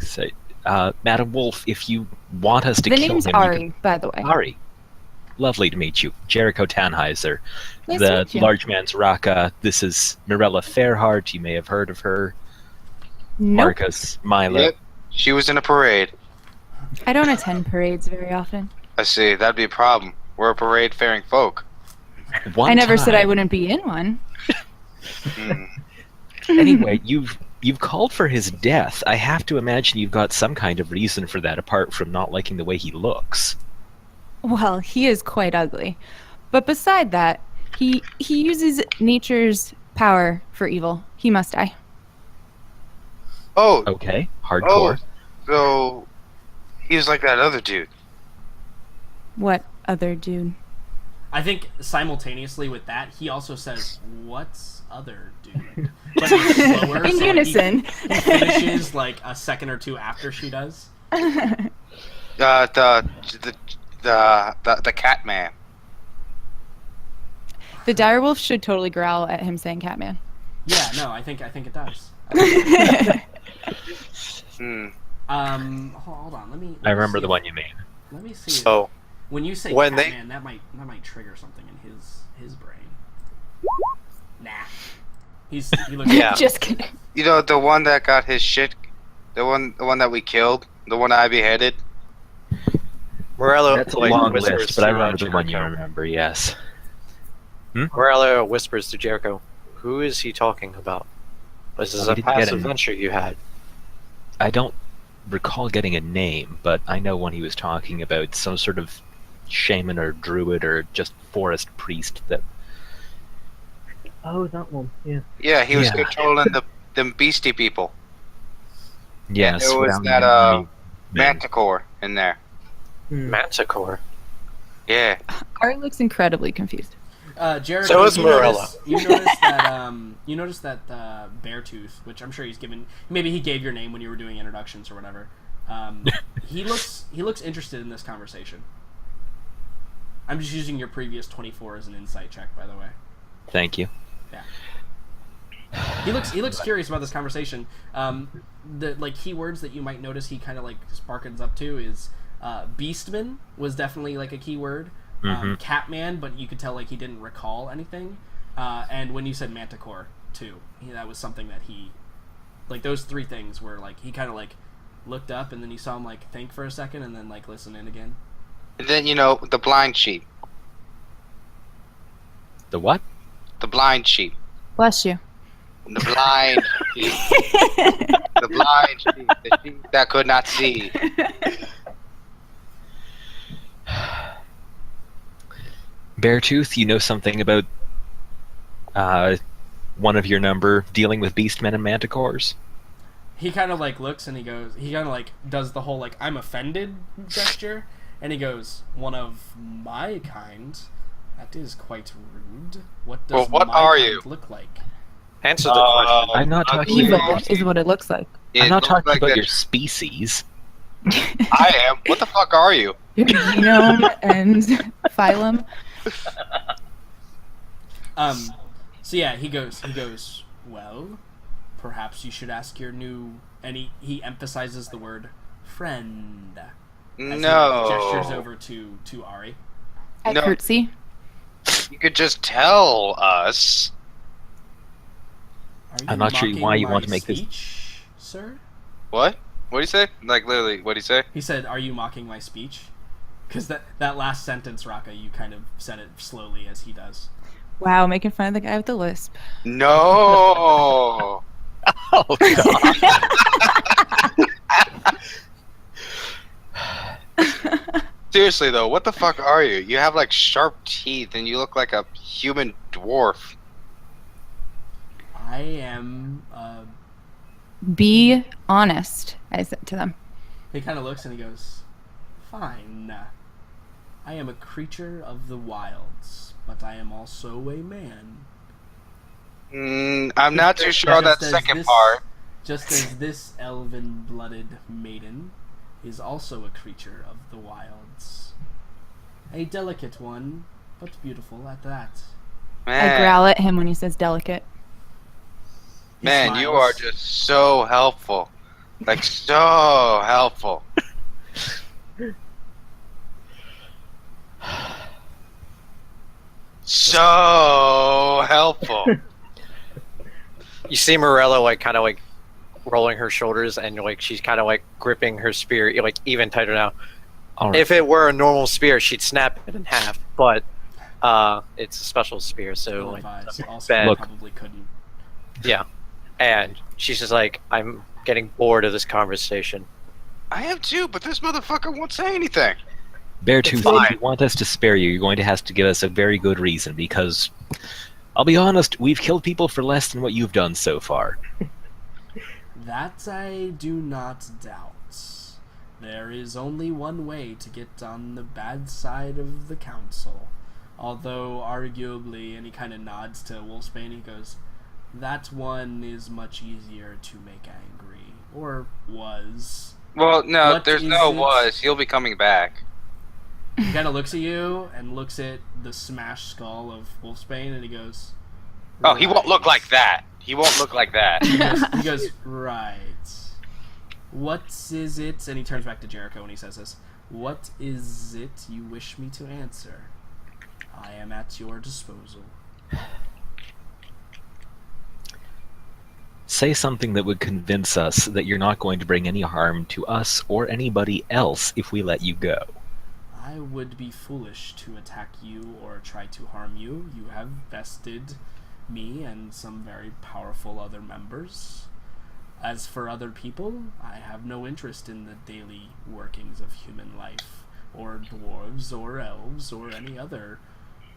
say, Madam Wolf, if you want us to The kill name's him, Ari, by the way. Ari. Lovely to meet you. Jericho Tannheiser. Nice to The meet you. large man's Raka. This is Mirella Fairheart. You may have heard of her. Nope. Marcus, Milo. Yep. She was in a parade. I don't attend parades very often. I see. That'd be a problem. We're a parade-faring folk. One I never said I time- wouldn't be in one. Hmm. Anyway, you've called for his death. I have to imagine you've got some kind of reason for that, apart from not liking the way he looks. Well, he is quite ugly. But beside that, he uses nature's power for evil. He must die. Oh, Okay, hardcore. so he was like that other dude. What other dude? I think simultaneously with that, he also says, "What's other dude?" But it's slower, In so unison. He finishes like a second or two after she does. The cat man. The direwolf should totally growl at him saying Catman. Yeah, no, I think it does. Hmm. Hold on, let me. I remember see the if- one you mean. Let me see. So When you say when they- Catman, that might trigger something in his brain. Nah. He looks. Yeah. Just kidding. You know, the one that got his shit, the one that we killed, the one I beheaded. Morello That's a like, long whispers list, but I to, remember the one you Jericho. remember, yes. Morello whispers to Jericho, "Who is he talking about? This is We a didn't get past him. adventure you had." I don't recall getting a name, but I know when he was talking about some sort of shaman or druid or just forest priest that Oh, that one. Yeah. Yeah, he was Yeah. controlling them beastie people. yes, There was surrounding that me. manticore in there. Manticore. Yeah. Ari looks incredibly confused. Jericho, So is you Morella. You noticed that Beartooth, which I'm sure he's given. Maybe he gave your name when you were doing introductions or whatever. He looks interested in this conversation. I'm just using your previous 24 as an insight check, by the way. Thank you. He looks curious about this conversation. The like keywords that you might notice he kind of like sparkens up to is Beastman was definitely like a keyword. Catman, but you could tell like he didn't recall anything. And when you said Manticore too, that was something that he like those three things were like he kind of like looked up and then you saw him like think for a second and then like listen in again. And then, you know, the blind sheep. The what? The blind sheep. Bless you. The blind sheep. The blind sheep. The sheep that could not see. Beartooth, you know something about one of your number dealing with beastmen and manticores? He kind of like looks and he kind of like does the whole like I'm offended gesture and he goes, "One of my kind? That is quite rude. What does Well, what my are kind you?" look like?" Answer the question. I'm not talking Evil about is what it looks like. I'm not talking about that your species. I am. What the fuck are you? Your genome and phylum. So yeah, he goes, well, perhaps you should ask your new, and he emphasizes the word friend. As No. He gestures over to Ari. I No. curtsy. You could just tell us. Are I'm not sure mocking why you my want to make this- speech, sir? What? What do you say? Like, literally, what do you say? He said, "Are you mocking my speech?" Because that last sentence, Raka, you kind of said it slowly as he does. Wow, making fun of the guy with the lisp. No. Oh god. Seriously though, what the fuck are you? You have like sharp teeth and you look like a human dwarf. I am. Be honest, I said to them. He kind of looks and he goes, "Fine. I am a creature of the wilds, but I am also a man. I'm not too sure on that Just as second this- part. Just as this elven-blooded maiden is also a creature of the wilds. A delicate one, but beautiful at that." Man, I growl at him when he says delicate. He man, you smiles. are just so helpful. Like, so helpful. So helpful. You see Morella like kind of like rolling her shoulders and like she's kind of like gripping her spear like even tighter now. All right. If it were a normal spear, she'd snap it in half, but it's a special spear, so Ill like, advised. Also, bad. I Look. probably couldn't. yeah. And she's just like, I'm getting bored of this conversation. I am too, but this motherfucker won't say anything. Beartooth, fine. if you want us to spare you, you're going to have to give us a very good reason, because, I'll be honest, we've killed people for less than what you've done so far. That I do not doubt. There is only one way to get on the bad side of the council. Although, arguably, and he kind of nods to Wolfsbane, he goes, that one is much easier to make angry. Or was. Well, no, What there's is no it? was. He'll be coming back. He kind of looks at you and looks at the smashed skull of Wolfsbane, and he goes, Oh, he won't look "Right." like that. He won't look like that. He goes, right. What is it? And he turns back to Jericho when he says this. What is it you wish me to answer? I am at your disposal. Say something that would convince us that you're not going to bring any harm to us or anybody else if we let you go. I would be foolish to attack you or try to harm you. You have bested me and some very powerful other members. As for other people, I have no interest in the daily workings of human life, or dwarves, or elves, or any other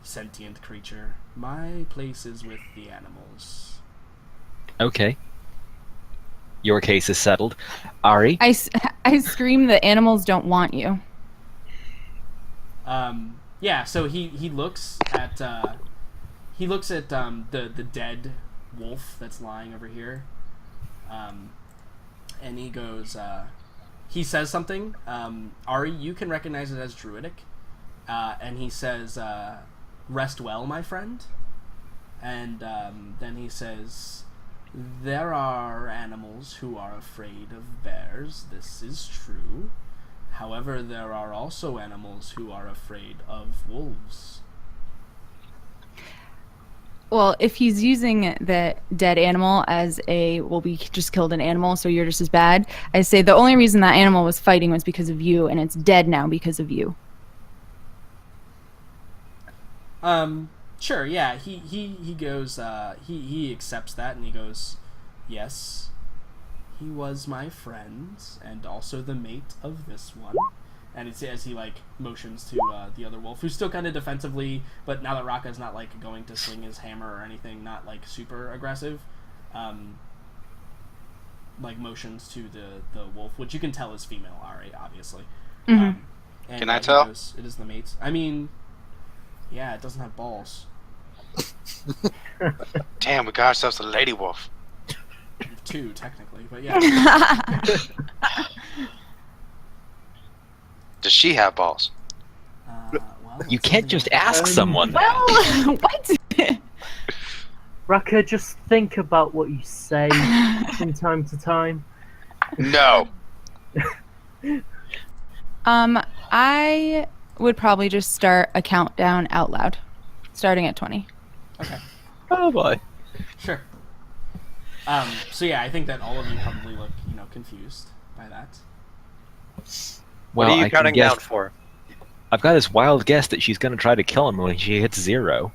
sentient creature. My place is with the animals. Okay. Your case is settled. Ari? I scream that animals don't want you. Yeah, so he looks at the dead wolf that's lying over here, and he goes, he says something. Ari, you can recognize it as druidic, and he says, "Rest well, my friend." And then he says, "There are animals who are afraid of bears. This is true. However, there are also animals who are afraid of wolves." Well, if he's using the dead animal as a, well, we just killed an animal, so you're just as bad, I say the only reason that animal was fighting was because of you, and it's dead now because of you. Sure, yeah, he goes, he accepts that, and he goes, "Yes, he was my friend, and also the mate of this one." And it's as he, like, motions to the other wolf, who's still kind of defensively, but now that Raka's not, like, going to swing his hammer or anything, not, like, super aggressive, like, motions to the wolf, which you can tell is female, Ari, obviously. Mhm. And, Can I he tell? goes, "It is the mate." I mean, yeah, it doesn't have balls. Damn, we got ourselves a lady wolf. Two, technically, but yeah. Does she have balls? Well, You that's can't something just else. ask someone that. Well, what? Raka, just think about what you say from time to time. No. I would probably just start a countdown out loud, starting at 20. Okay, Oh boy. sure. So yeah, I think that all of you probably look, confused by that. What Well, are you I can counting guess, down for? I've got this wild guess that she's going to try to kill him when she hits 0.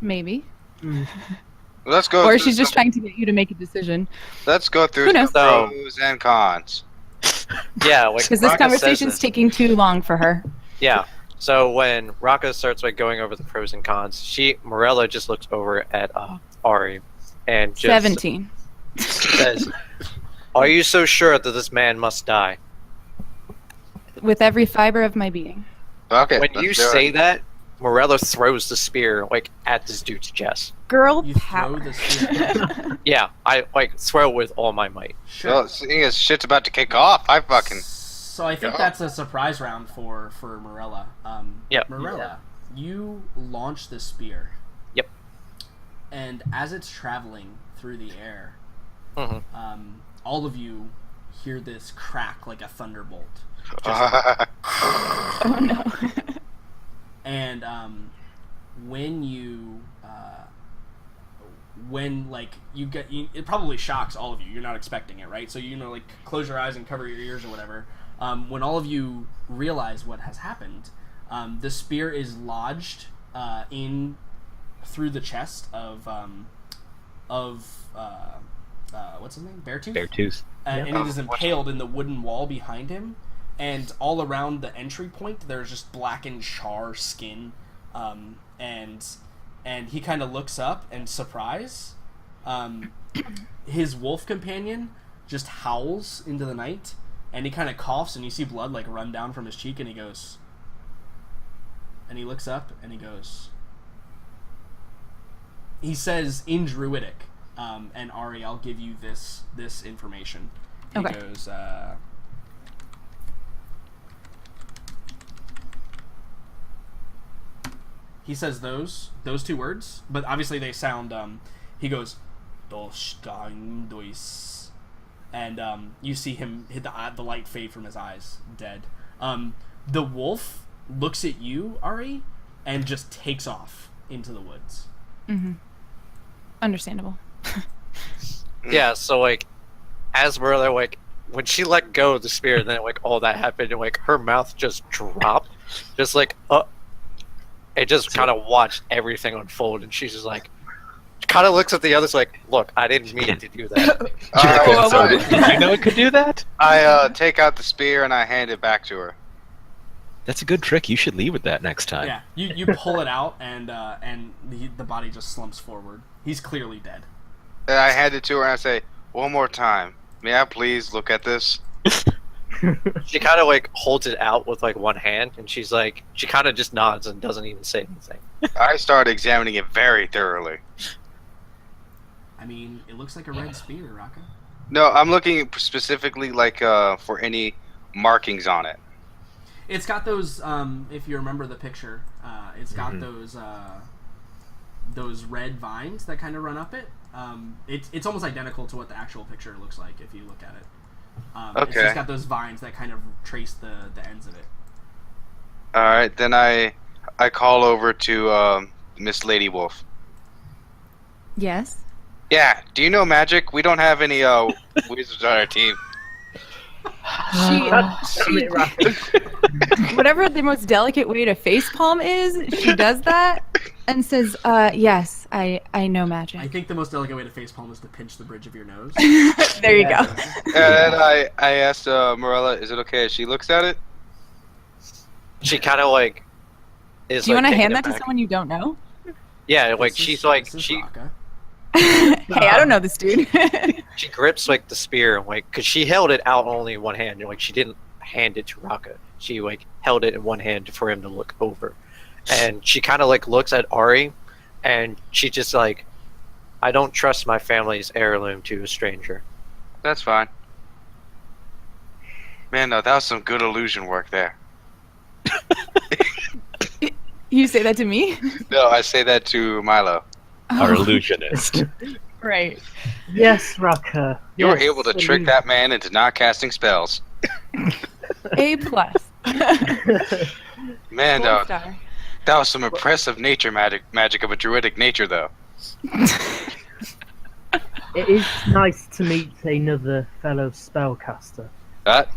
Maybe. Let's go. Or through she's just some- trying to get you to make a decision. Let's go through Who some knows? pros and cons. Yeah, like Because this Raka says conversation's this. taking too long for her. Yeah. So when Raka starts like going over the pros and cons, Morella just looks over at Ari and just 17. says, "Are you so sure that this man must die?" With every fiber of my being. Okay. When let's you do it. say that, Morella throws the spear like at this dude's chest. Girl You power. throw the spear. Yeah, I like throw with all my might. Sure. Well, seeing as shit's about to kick off, I fucking. So I think Yeah. that's a surprise round for Morella. Yeah. Morella, you launch the spear. Yep. And as it's traveling through the air, Mhm. all of you hear this crack like a thunderbolt. Oh no. And when like you get, it probably shocks all of you. You're not expecting it, right? So like close your eyes and cover your ears or whatever. When all of you realize what has happened, the spear is lodged in through the chest of what's his name? Beartooth. Beartooth. And it is impaled in the wooden wall behind him, and all around the entry point there's just blackened char skin, and he kind of looks up and surprise. His wolf companion just howls into the night, and he kind of coughs, and you see blood like run down from his cheek, and he goes, and he looks up and he goes, he says in Druidic, and Ari, I'll give you this information. He Okay. goes, he says those two words, but obviously they sound, he goes, Dostein dois, and you see him hit the light fade from his eyes, dead. The wolf looks at you, Ari, and just takes off into the woods. Mm-hmm. Understandable. Yeah, so like as Morella like when she let go of the spear, then like all that happened, and like her mouth just dropped, just like it just kind of watched everything unfold, and she's just like, kind of looks at the others like, "Look, I didn't mean to do that." Did you know it could do that? I take out the spear and I hand it back to her. That's a good trick. You should lead with that next time. Yeah, you pull it out, and the body just slumps forward. He's clearly dead. And I hand it to her and I say, one more time, may I please look at this? She kind of like holds it out with like one hand, and she's like, she kind of just nods and doesn't even say anything. I start examining it very thoroughly. I mean, it looks like a red spear, Raka. No, I'm looking specifically like for any markings on it. It's got those. If you remember the picture, it's got those red vines that kind of run up it. It's almost identical to what the actual picture looks like if you look at it. It's Okay. just got those vines that kind of trace the ends of it. All right, then I call over to Miss Lady Wolf. Yes. Yeah, do you know magic? We don't have any wizards on our team. She, Damn it, Rafa. whatever the most delicate way to facepalm is, she does that and says, "Yes, I know magic." I think the most delicate way to facepalm is to pinch the bridge of your nose. There you Yeah. go. And then I asked Morella, is it okay if she looks at it? She kind of like is. Do you like, want to taking hand it that to back. someone you don't know? Yeah, like This is- she's like this is she Raka. Hey, I don't know this dude. she grips like the spear, like because she held it out only in one hand, and like she didn't hand it to Raka. She like held it in one hand for him to look over, and she kind of like looks at Ari, and she just like, I don't trust my family's heirloom to a stranger. That's fine. Man, no, that was some good illusion work there. You say that to me? No, I say that to Milo. Our illusionist. Right. Yes, Raka. You were Yes, able to trick that man into not casting spells. A plus. Man, Gold no, star. that was some impressive nature magic of a druidic nature, though. It is nice to meet another fellow spellcaster.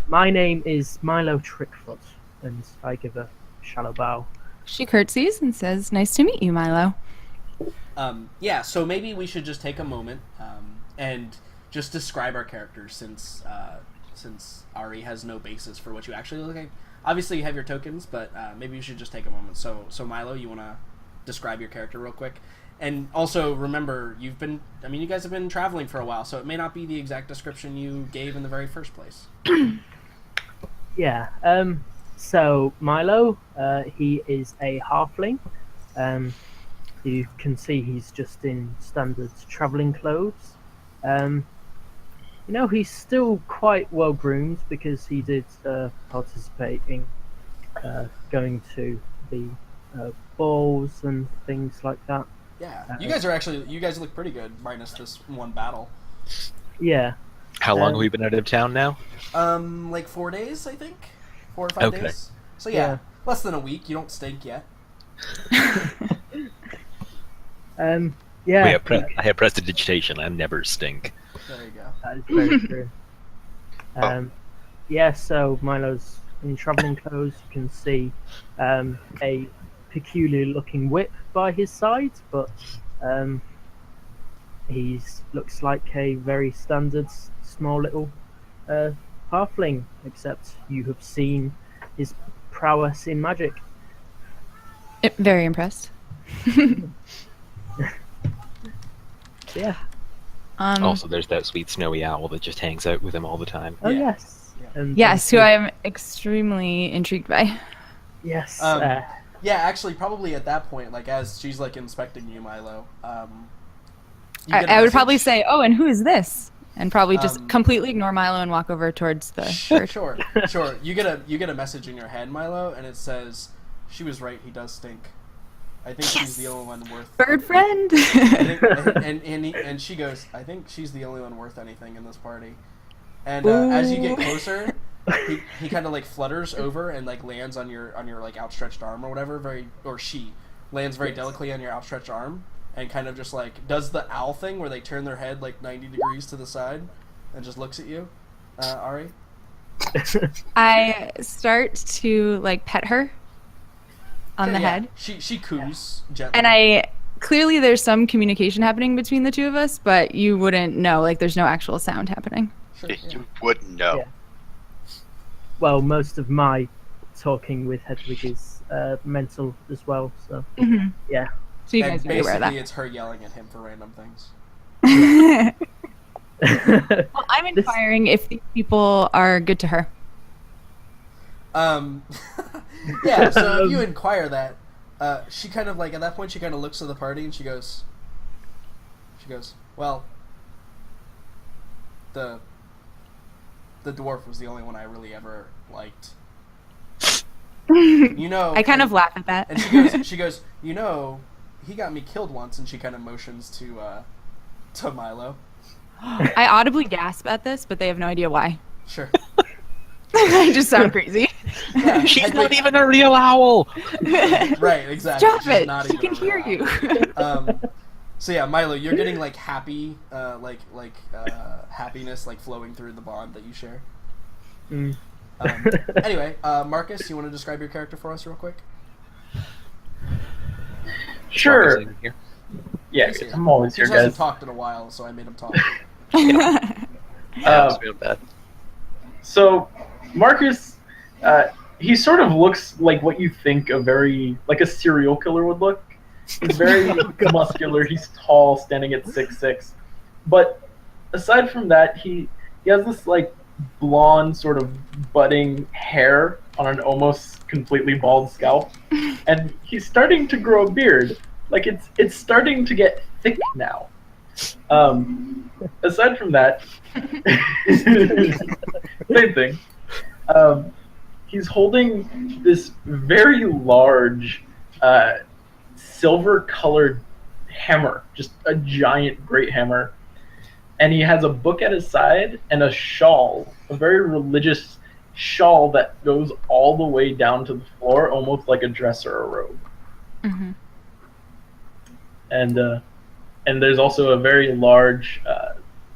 My name is Milo Trickfoot, and I give a shallow bow. She curtsies and says, "Nice to meet you, Milo." Yeah, so maybe we should just take a moment and just describe our characters, since Ari has no basis for what you actually look like. Obviously, you have your tokens, but maybe you should just take a moment. So Milo, you want to describe your character real quick? And also, remember, you guys have been traveling for a while, so it may not be the exact description you gave in the very first place. Yeah. So Milo, he is a halfling. You can see he's just in standard traveling clothes. He's still quite well groomed because he did participate in going to the balls and things like that. Yeah, you guys look pretty good, minus this one battle. Yeah. How long have we been out of town now? Like 4 days, I think. 4 or 5 days. So yeah, less than a week. You don't stink yet. Yeah. I have prestidigitation. I never stink. There you go. That is very true. Yeah, so Milo's in traveling clothes. You can see a peculiar looking whip by his side, but he looks like a very standard small little halfling, except you have seen his prowess in magic. Very impressed. Yeah. Also, there's that sweet snowy owl that just hangs out with him all the time. Oh, Yeah. yes. Yeah. And, Yes, who I am extremely intrigued by. Yes. Yeah, actually, probably at that point, like as she's like inspecting you, Milo. You get a I would probably message. say, "Oh, and who is this?" And probably just completely ignore Milo and walk over towards the bird. Sure. You get a message in your head, Milo, and it says, "She was right. He does stink. I think she's the only one worth." Bird friend. And she goes, "I think she's the only one worth anything in this party." And as you get closer, he kind of like flutters over and like lands on your like outstretched arm or whatever. She lands very delicately on your outstretched arm and kind of just like does the owl thing where they turn their head like 90 degrees to the side and just looks at you, Ari. I start to like pet her on the head. She coos gently. And clearly there's some communication happening between the two of us, but you wouldn't know. Like there's no actual sound happening. Sure, yeah. You wouldn't know. Yeah. Well, most of my talking with Hedwig is mental as well, so yeah. So you And guys are aware of basically, that. it's her yelling at him for random things. Well, I'm inquiring if these people are good to her. Yeah, so if you inquire that, she kind of like, at that point, she kind of looks at the party and she goes, well, the dwarf was the only one I really ever liked. I kind of laugh at that. And she goes, he got me killed once, and she kind of motions to Milo. I audibly gasp at this, but they have no idea why. Sure. I just sound crazy. Yeah, She's not even a real owl! Right, exactly. Stop She's it! not She even can hear around. you. So yeah, Milo, you're getting like happy, happiness like flowing through the bond that you share. Mm. Anyway, Marcus, you want to describe your character for us real quick? Sure. Here. Yeah, I'm always He here, hasn't guys. talked in a while, so I made him talk. Yeah, I was feeling bad. So, Marcus, he sort of looks like what you think like a serial killer would look. He's very muscular. He's tall, standing at 6'6". But aside from that, he has this like blonde sort of budding hair on an almost completely bald scalp, and he's starting to grow a beard. Like it's starting to get thick now. Aside from that, same thing. He's holding this very large silver-colored hammer, just a giant great hammer. And he has a book at his side and a shawl, a very religious shawl that goes all the way down to the floor, almost like a dress or a robe. Mm-hmm. And there's also a very large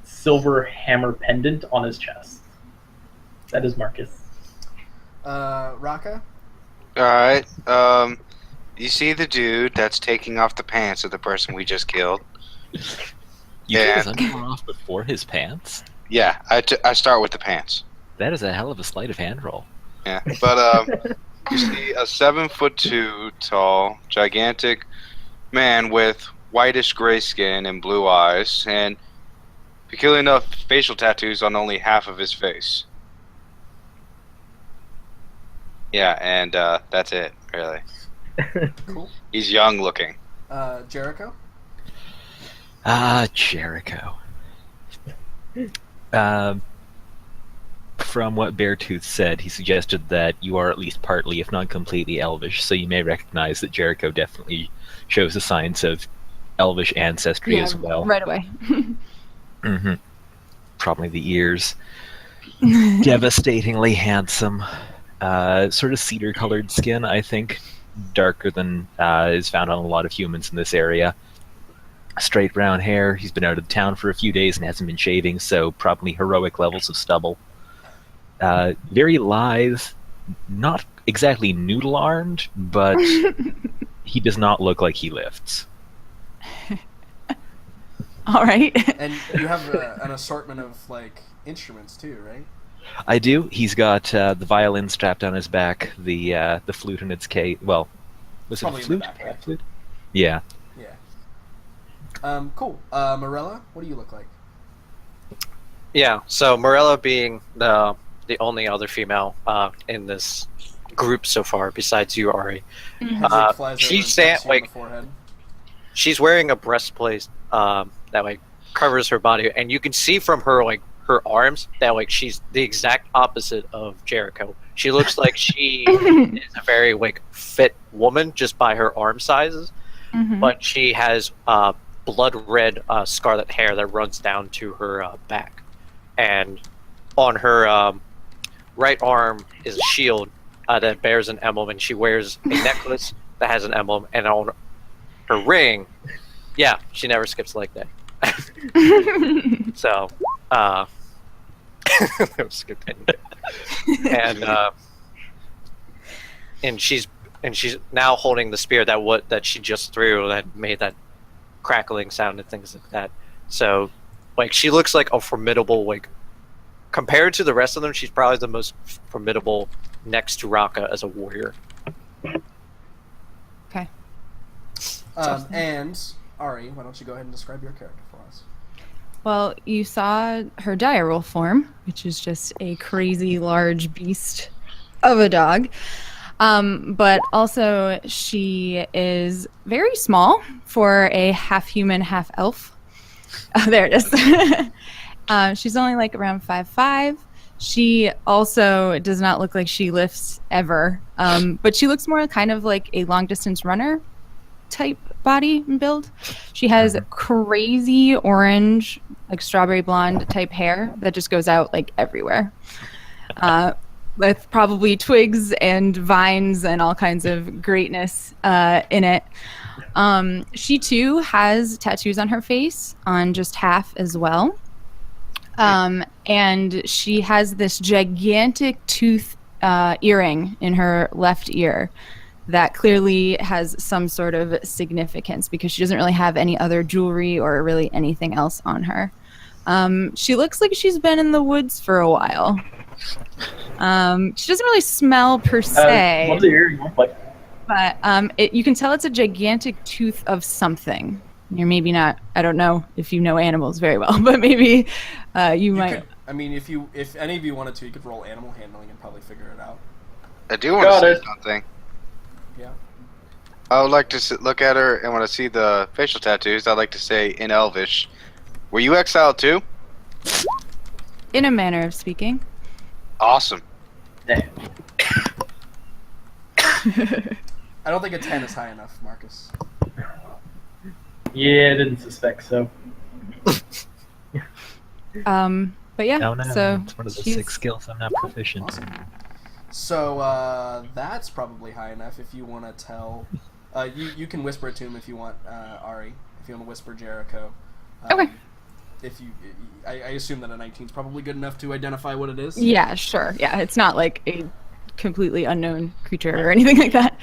silver hammer pendant on his chest. That is Marcus. Raka? Alright, You see the dude that's taking off the pants of the person we just killed? You Yeah. took his underwear off before his pants? Yeah, I start with the pants. That is a hell of a sleight of hand roll. Yeah, but you see a 7'2" tall, gigantic man with whitish gray skin and blue eyes, and peculiar enough, facial tattoos on only half of his face. Yeah, and that's it, really. Cool. He's young looking. Jericho? Jericho. From what Beartooth said, he suggested that you are at least partly, if not completely, Elvish, so you may recognize that Jericho definitely shows the signs of Elvish ancestry as well. Right away. Mm-hmm. Probably the ears. Devastatingly handsome. Sort of cedar-colored skin, I think. Darker than is found on a lot of humans in this area. Straight brown hair. He's been out of town for a few days and hasn't been shaving, so probably heroic levels of stubble. Very lithe, not exactly noodle-armed, but he does not look like he lifts. All right. And you have an assortment of, like, instruments, too, right? I do. He's got the violin strapped on his back, the flute in its case. Well, was it a Probably in flute? the back, right? Flute? Yeah. Yeah. Cool. Morella, what do you look like? Yeah, so Morella being the only other female in this group so far, besides you, Ari. Hedwig flies over she's and taps you on like the forehead. she's wearing a breastplate that like covers her body, and you can see from her like her arms that like she's the exact opposite of Jericho. She looks like she is a very like fit woman just by her arm sizes, but she has blood red scarlet hair that runs down to her back, and on her right arm is a shield that bears an emblem, and she wears a necklace that has an emblem, and on her ring, yeah, she never skips leg day. So, never skipped any day. And she's now holding the spear that she just threw that made that crackling sound and things like that. So, like, she looks like a formidable, like, compared to the rest of them, she's probably the most formidable next to Raka as a warrior. Okay. And Ari, why don't you go ahead and describe your character for us? Well, you saw her direwolf form, which is just a crazy large beast of a dog. But also she is very small for a half human, half elf. Oh, there it is. She's only like around 5'5". She also does not look like she lifts ever. But she looks more kind of like a long distance runner type body and build. She has crazy orange, like strawberry blonde type hair that just goes out like everywhere. With probably twigs and vines and all kinds of greatness in it. She too has tattoos on her face, on just half as well. And she has this gigantic tooth earring in her left ear that clearly has some sort of significance because she doesn't really have any other jewelry or really anything else on her. She looks like she's been in the woods for a while. She doesn't really smell per se. What's the earring look like? But you can tell it's a gigantic tooth of something. You're maybe not, I don't know if you know animals very well, but maybe you might. Could, I mean, if any of you wanted to, you could roll animal handling and probably figure it out. I do want to say something. Yeah. I would like to look at her, and when I see the facial tattoos, I'd like to say in Elvish, were you exiled too? In a manner of speaking. Awesome. Damn. I don't think a 10 is high enough, Marcus. Yeah, I didn't suspect so. But yeah, No, so it's one of the she's- 6 skills I'm not proficient. Awesome. So that's probably high enough if you want to tell. You can whisper it to him if you want, Ari. If you want to whisper Jericho. Okay. If you, I assume that a 19 is probably good enough to identify what it is. Yeah, sure. Yeah, it's not like a completely unknown creature or anything like that.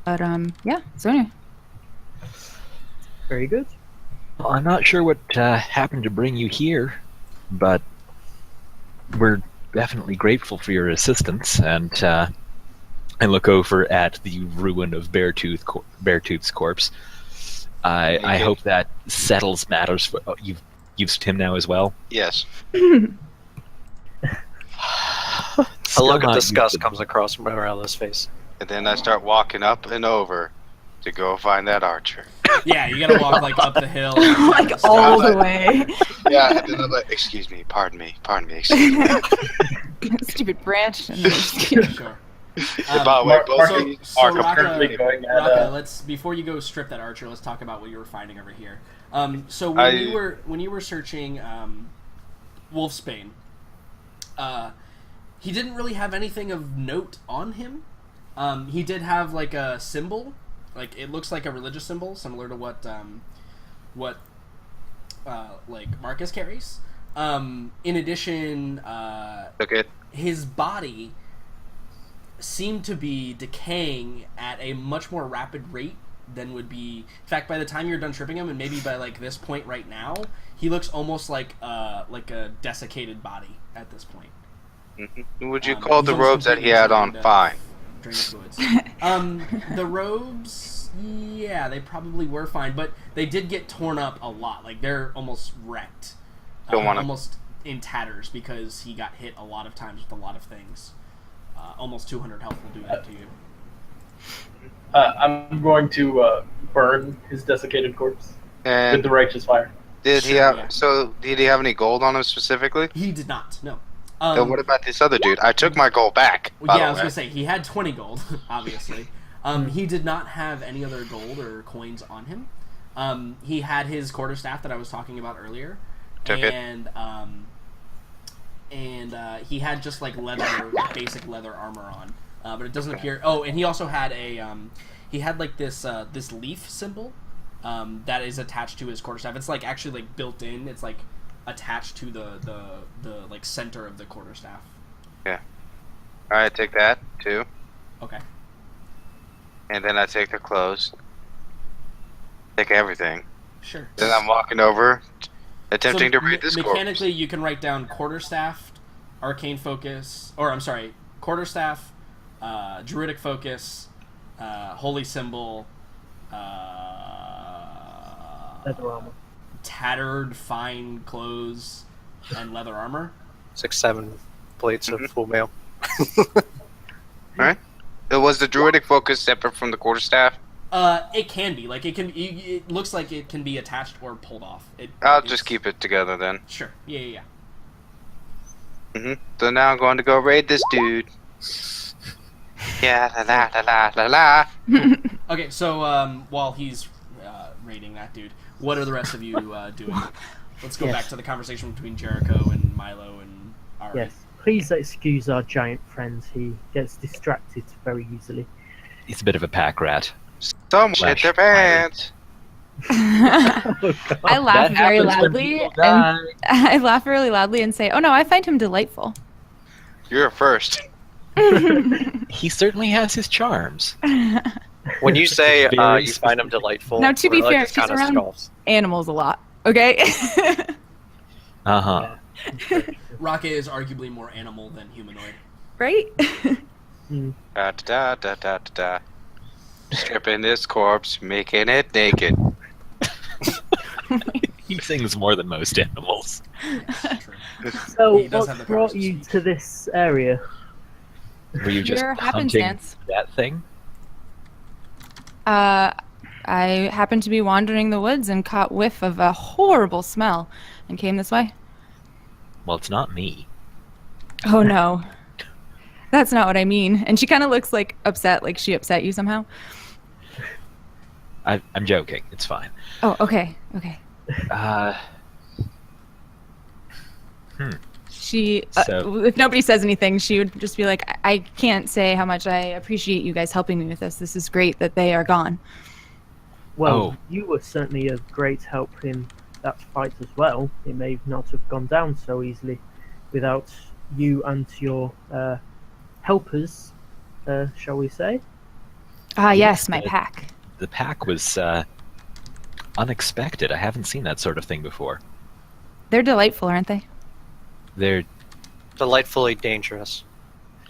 But yeah. So anyway, Very good. Well, I'm not sure what happened to bring you here, but we're definitely grateful for your assistance. And I look over at the ruin of Beartooth's corpse. I hope that settles matters. You've used him now as well. Yes. A look of not disgust used comes across Morello's face. And then I start walking up and over to go find that archer. Yeah, you gotta walk like up the hill. like all the way. Yeah, and then I'm like, excuse me, pardon me, excuse me. Stupid branch. And then just keep- Sure. By the way, Mark- both Mark- of these so are Raka- completely going at, Raka, let's before you go strip that archer, let's talk about what you were finding over here. So when you were searching Wolfsbane, he didn't really have anything of note on him. He did have like a symbol, like it looks like a religious symbol, similar to what like Marcus carries. In addition, Okay. his body seemed to be decaying at a much more rapid rate than would be. In fact, by the time you're done stripping him, and maybe by like this point right now, he looks almost like a desiccated body at this point. Would you call He's the almost robes that he completely had on drained of- fine? drained of fluids. The robes, yeah, they probably were fine, but they did get torn up a lot. Like they're almost wrecked, Don't wanna- almost in tatters because he got hit a lot of times with a lot of things. Almost 200 health will do that to you. I'm going to burn his desiccated corpse with And the righteous fire. did he Sure, have? yeah. So did he have any gold on him specifically? He did not. No. Then what about this other dude? I took my gold back. By Yeah, I the was way. gonna say he had 20 gold, obviously. He did not have any other gold or coins on him. He had his quarterstaff that I was talking about earlier, Took it. and he had just like basic leather armor on, but it doesn't appear. Oh, and he also had he had like this leaf symbol that is attached to his quarterstaff. It's like actually like built in. It's like attached to the like center of the quarterstaff. All right, take that too, Okay. and then I take the clothes. Take everything. Sure. Then I'm walking over, attempting to read this corpse. Mechanically, you can write down quarterstaff, arcane focus, or I'm sorry, quarterstaff, druidic focus, holy symbol, Leather armor. tattered fine clothes, and leather armor. 6-7 plates of full mail. It was the druidic focus separate from the quarterstaff. It can be like it looks like it can be attached or pulled off. I'll It's- just keep it together then. Sure. Yeah. So now I'm going to go raid this dude. Yeah, la la la la la. Okay, so while he's raiding that dude, what are the rest of you doing? Let's go Yes. back to the conversation between Jericho and Milo and Ari. Yes. Please excuse our giant friend. He gets distracted very easily. He's a bit of a pack rat. Some shit their pants. I laugh That very happens when loudly, people and die. I laugh really loudly and say, "Oh no, I find him delightful." You're first. He certainly has his charms. When you say Very you find him delightful, Now, to be Morella fair, just she's kinda around- scoffs. Animals a lot, okay? Uh-huh. Raka is arguably more animal than humanoid. Right? Da da da da da da. Stripping this corpse, making it naked. He sings more than most animals. True. So, He does have what the powers brought to you speak. to this area? Were you just Your hunting happenstance. that thing? I happened to be wandering the woods and caught whiff of a horrible smell and came this way. Well, it's not me. Oh no. That's not what I mean. And she kind of looks like upset, like she upset you somehow. I'm joking. It's fine. Oh, okay. Okay. She, So- if nobody says anything, she would just be like, I can't say how much I appreciate you guys helping me with this. This is great that they are gone. Well, Oh. you were certainly a great help in that fight as well. It may not have gone down so easily without you and your helpers, shall we say? Ah, yes, my pack. The pack was unexpected. I haven't seen that sort of thing before. They're delightful, aren't they? They're Delightfully dangerous.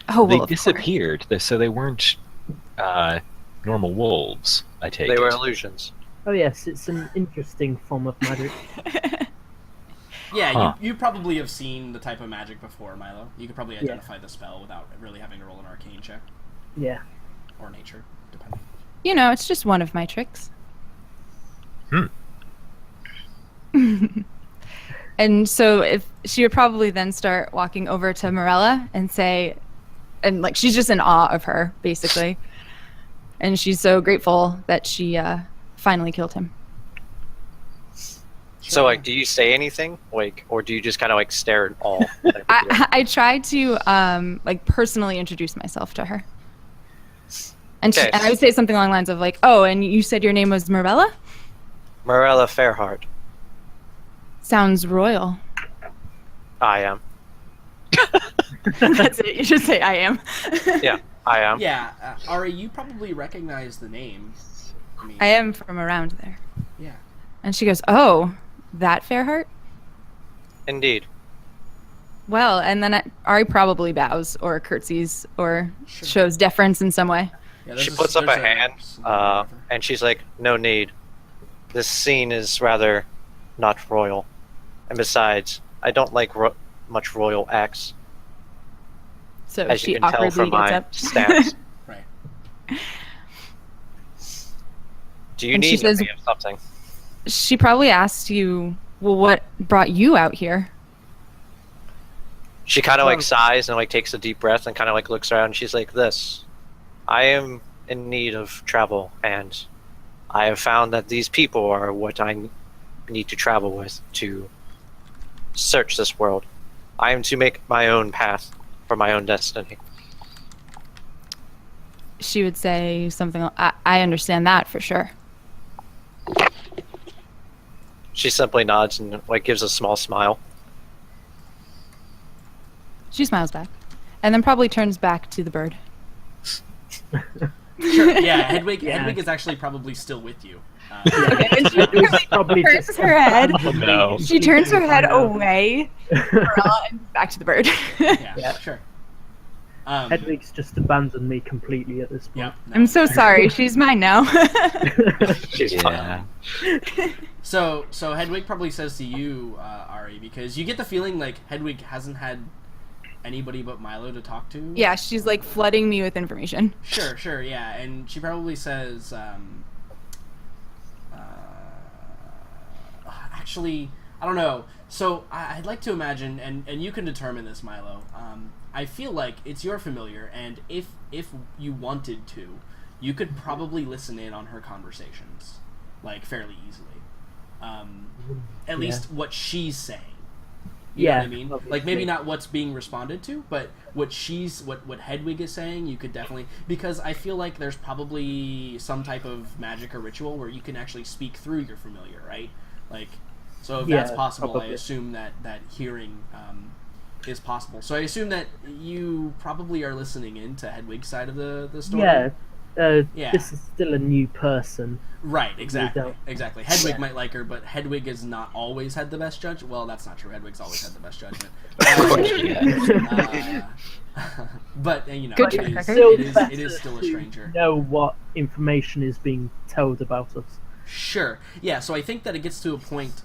Oh, they well, of disappeared, so they weren't normal wolves. I take They it. were illusions. Oh yes, it's an interesting form of magic. Yeah, Huh. you probably have seen the type of magic before, Milo. You could probably identify the spell without really having to roll an arcane check. Yeah. Or nature, depending. You know, it's just one of my tricks. Hmm. And so if she would probably then start walking over to Morella and say, and like she's just in awe of her, basically. And she's so grateful that she finally killed him. So, like, do you say anything, like, or do you just kind of like stare in awe? I tried to like personally introduce myself to her. And, Okay. and I would say something along the lines of like, oh, and you said your name was Morella? Morella Fairheart. Sounds royal. I am. That's it. You just say I am. Yeah, I am. Yeah, Ari, you probably recognize the name. mean, I am from around there. Yeah. And she goes, oh, that Fairheart? Indeed. Well, and then Ari probably bows or curtsies or Sure. shows deference in some way. Yeah, She there's puts up a there's hand, and she's like, "No need. This scene is rather not royal, and besides, I don't like much royal acts, So as she you can tell awkwardly from gets my up. stance." Right. Do you And she need says- me of something? She probably asked you, well, what brought you out here? She kind of like Well- sighs and like takes a deep breath and kind of like looks around. And she's like, "This, I am in need of travel, and I have found that these people are what I need to travel with to search this world. I am to make my own path for my own destiny." She would say something, I understand that for sure. She simply nods and like gives a small smile. She smiles back. And then probably turns back to the bird. Sure. Yeah, Hedwig. Yeah. Hedwig is actually probably still with you. Okay, and she It's probably turns just her head. Oh no. She turns her head I know. away and back to the bird. Yeah, Yeah. sure. Hedwig's just abandoned me completely at this point. Yeah. no. I'm so sorry. She's mine now. She's Yeah. So Hedwig probably says to you, Ari, because you get the feeling like Hedwig hasn't had anybody but Milo to talk to. Yeah, she's like flooding me with information. Sure, yeah, and she probably says, actually, I don't know. So I'd like to imagine, and you can determine this, Milo. I feel like it's your familiar, and if you wanted to, you could probably listen in on her conversations, like fairly easily. At least what she's saying. You know what I mean? obviously. Like maybe not what's being responded to, but what Hedwig is saying, you could definitely, because I feel like there's probably some type of magic or ritual where you can actually speak through your familiar, right? Like, so if that's Yeah, possible, I probably. assume that hearing is possible. So I assume that you probably are listening in to Hedwig's side of the story. Yeah, Yeah. this is still a new person. Right, exactly. don't. Exactly. Hedwig Yeah. might like her, but Hedwig has not always had the best judgment. Well, that's not true. Hedwig's always had the best judgment. But you know, Good it track is, record. it is still a to stranger. know what information is being told about us. Sure. Yeah, so I think that it gets to a point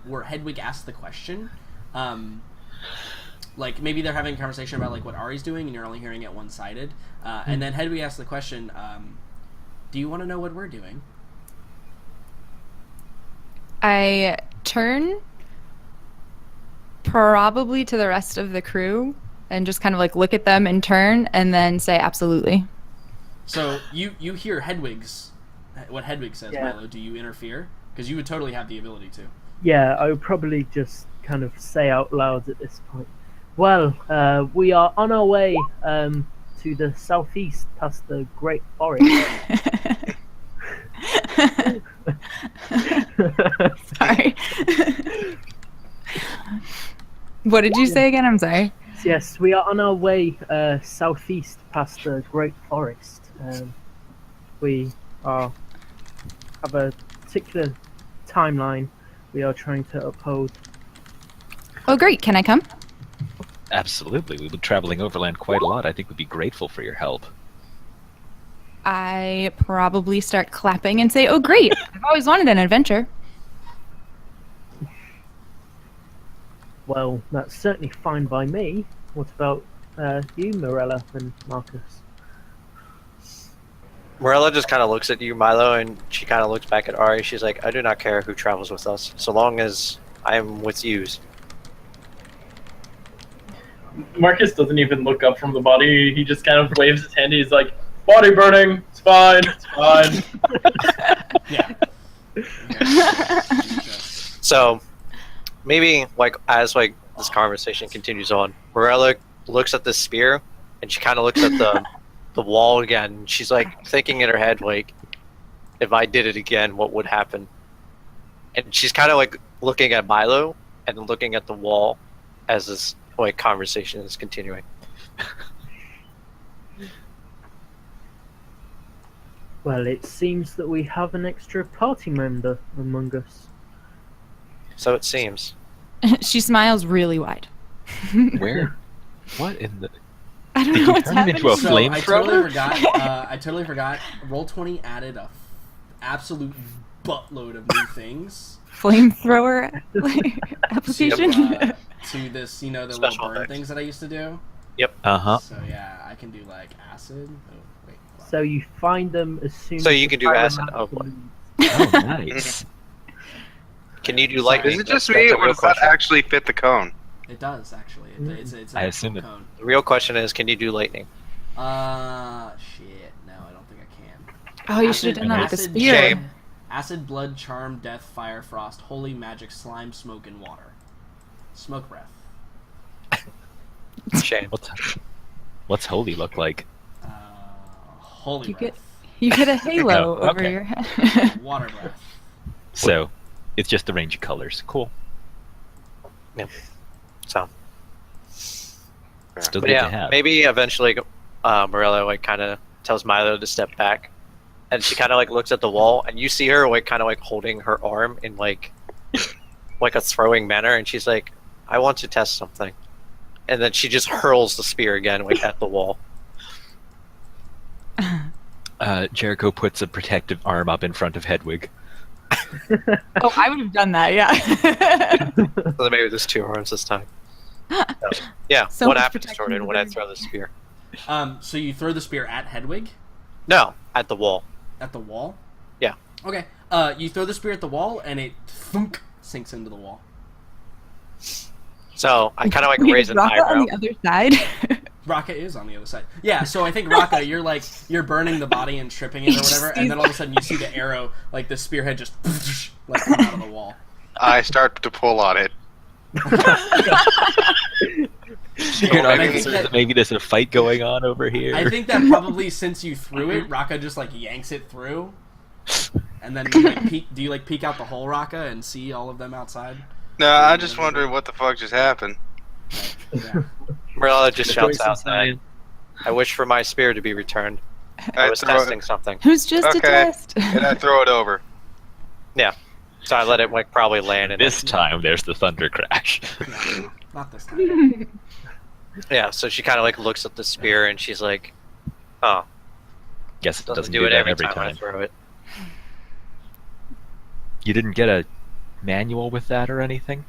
where Hedwig asks the question. Like, maybe they're having a conversation about, like, what Ari's doing, and you're only hearing it one-sided. And then Hedwig asks the question, do you want to know what we're doing? I turn probably to the rest of the crew and just kind of like look at them and turn and then say absolutely. So you hear what Hedwig says, Yeah. Milo. Do you interfere? Because you would totally have the ability to. Yeah, I would probably just kind of say out loud at this point. Well, we are on our way to the southeast past the Great Forest. Sorry. What did you say again? I'm sorry. Yes, we are on our way southeast past the Great Forest. we have a particular timeline we are trying to uphold. Oh, great. Can I come? Absolutely. We've been traveling overland quite a lot. I think we'd be grateful for your help. I probably start clapping and say, oh, great. I've always wanted an adventure. Well, that's certainly fine by me. What about you, Morella and Marcus? Morella just kind of looks at you, Milo, and she kind of looks back at Ari. She's like, I do not care who travels with us, so long as I am with yous. Marcus doesn't even look up from the body. He just kind of waves his hand. He's like, "Body burning. It's fine. It's fine." Yeah. So, maybe, like, as, like, this conversation continues on, Morella looks at the spear, and she kind of looks at the wall again. She's, like, thinking in her head, like, if I did it again, what would happen? And she's kind of, like, looking at Milo and looking at the wall as this, like, conversation is continuing. Well, it seems that we have an extra party member among us. So it seems. She smiles really wide. Where? What in the... I don't Did know you what's turn him happening. into a So flamethrower? I totally forgot. Roll20 added a absolute buttload of new things Flamethrower application? to this, the Special little burn effects. things that I used to do. Uh-huh. So yeah, I can do like acid. Oh wait. hold on. So you find them as soon So as you the can do acid? pyromancer Oh, Oh, nice. Can you do lightning? Is it just That's me, a or real does that question. actually fit the cone? It does actually. It's an I actual assume it- cone. The real question is, can you do lightning? Shit. No, I don't think I can. Oh, you should have done that with the Acid, spear. Shame. Acid, blood, charm, death, fire, frost, holy, magic, slime, smoke, and water. Smoke breath. Shame. What's holy look like? Holy You breath. You get a halo Oh, over okay. your head. Water breath. So, it's just the range of colors. Cool. So, Still but good to yeah, have. maybe eventually Morella like kind of tells Milo to step back, and she kind of like looks at the wall, and you see her like kind of like holding her arm in like a throwing manner, and she's like, "I want to test something," and then she just hurls the spear again like at the wall. Jericho puts a protective arm up in front of Hedwig. Oh, I would have done that, yeah. So maybe there's two arms this time. So, yeah. So what much happens, protection Jordan, when I over- throw the spear? So you throw the spear at Hedwig? No, at the wall. At the wall? Yeah. Okay. You throw the spear at the wall, and it thunk, sinks into the wall. So I kind of like Wait, raise an Raka eyebrow. on the other side. Raka is on the other side. Yeah, so I think Raka, you're burning the body and stripping it or whatever, and then all of a sudden you see the arrow, like the spearhead just like come out of the wall. I start to pull on it. You're not I think concerned that- that maybe there's a fight going on over here? I think that probably since you threw it, Raka just like yanks it through, and then you, like, peek. Do you like peek out the hole, Raka, and see all of them outside? No, I just wondered what the fuck just happened. Yeah. Morella just Enjoy shouts some out, science. I wish for my spear to be returned. I I was throw testing it, something. Who's just a Okay. test? and I throw it over. So I let it like probably land in This time there's the thunder crash. No, not this time. Yeah, so she kind of like looks at the spear and she's like, oh, Guess it doesn't do it that every every time I time. throw it. You didn't get a manual with that or anything?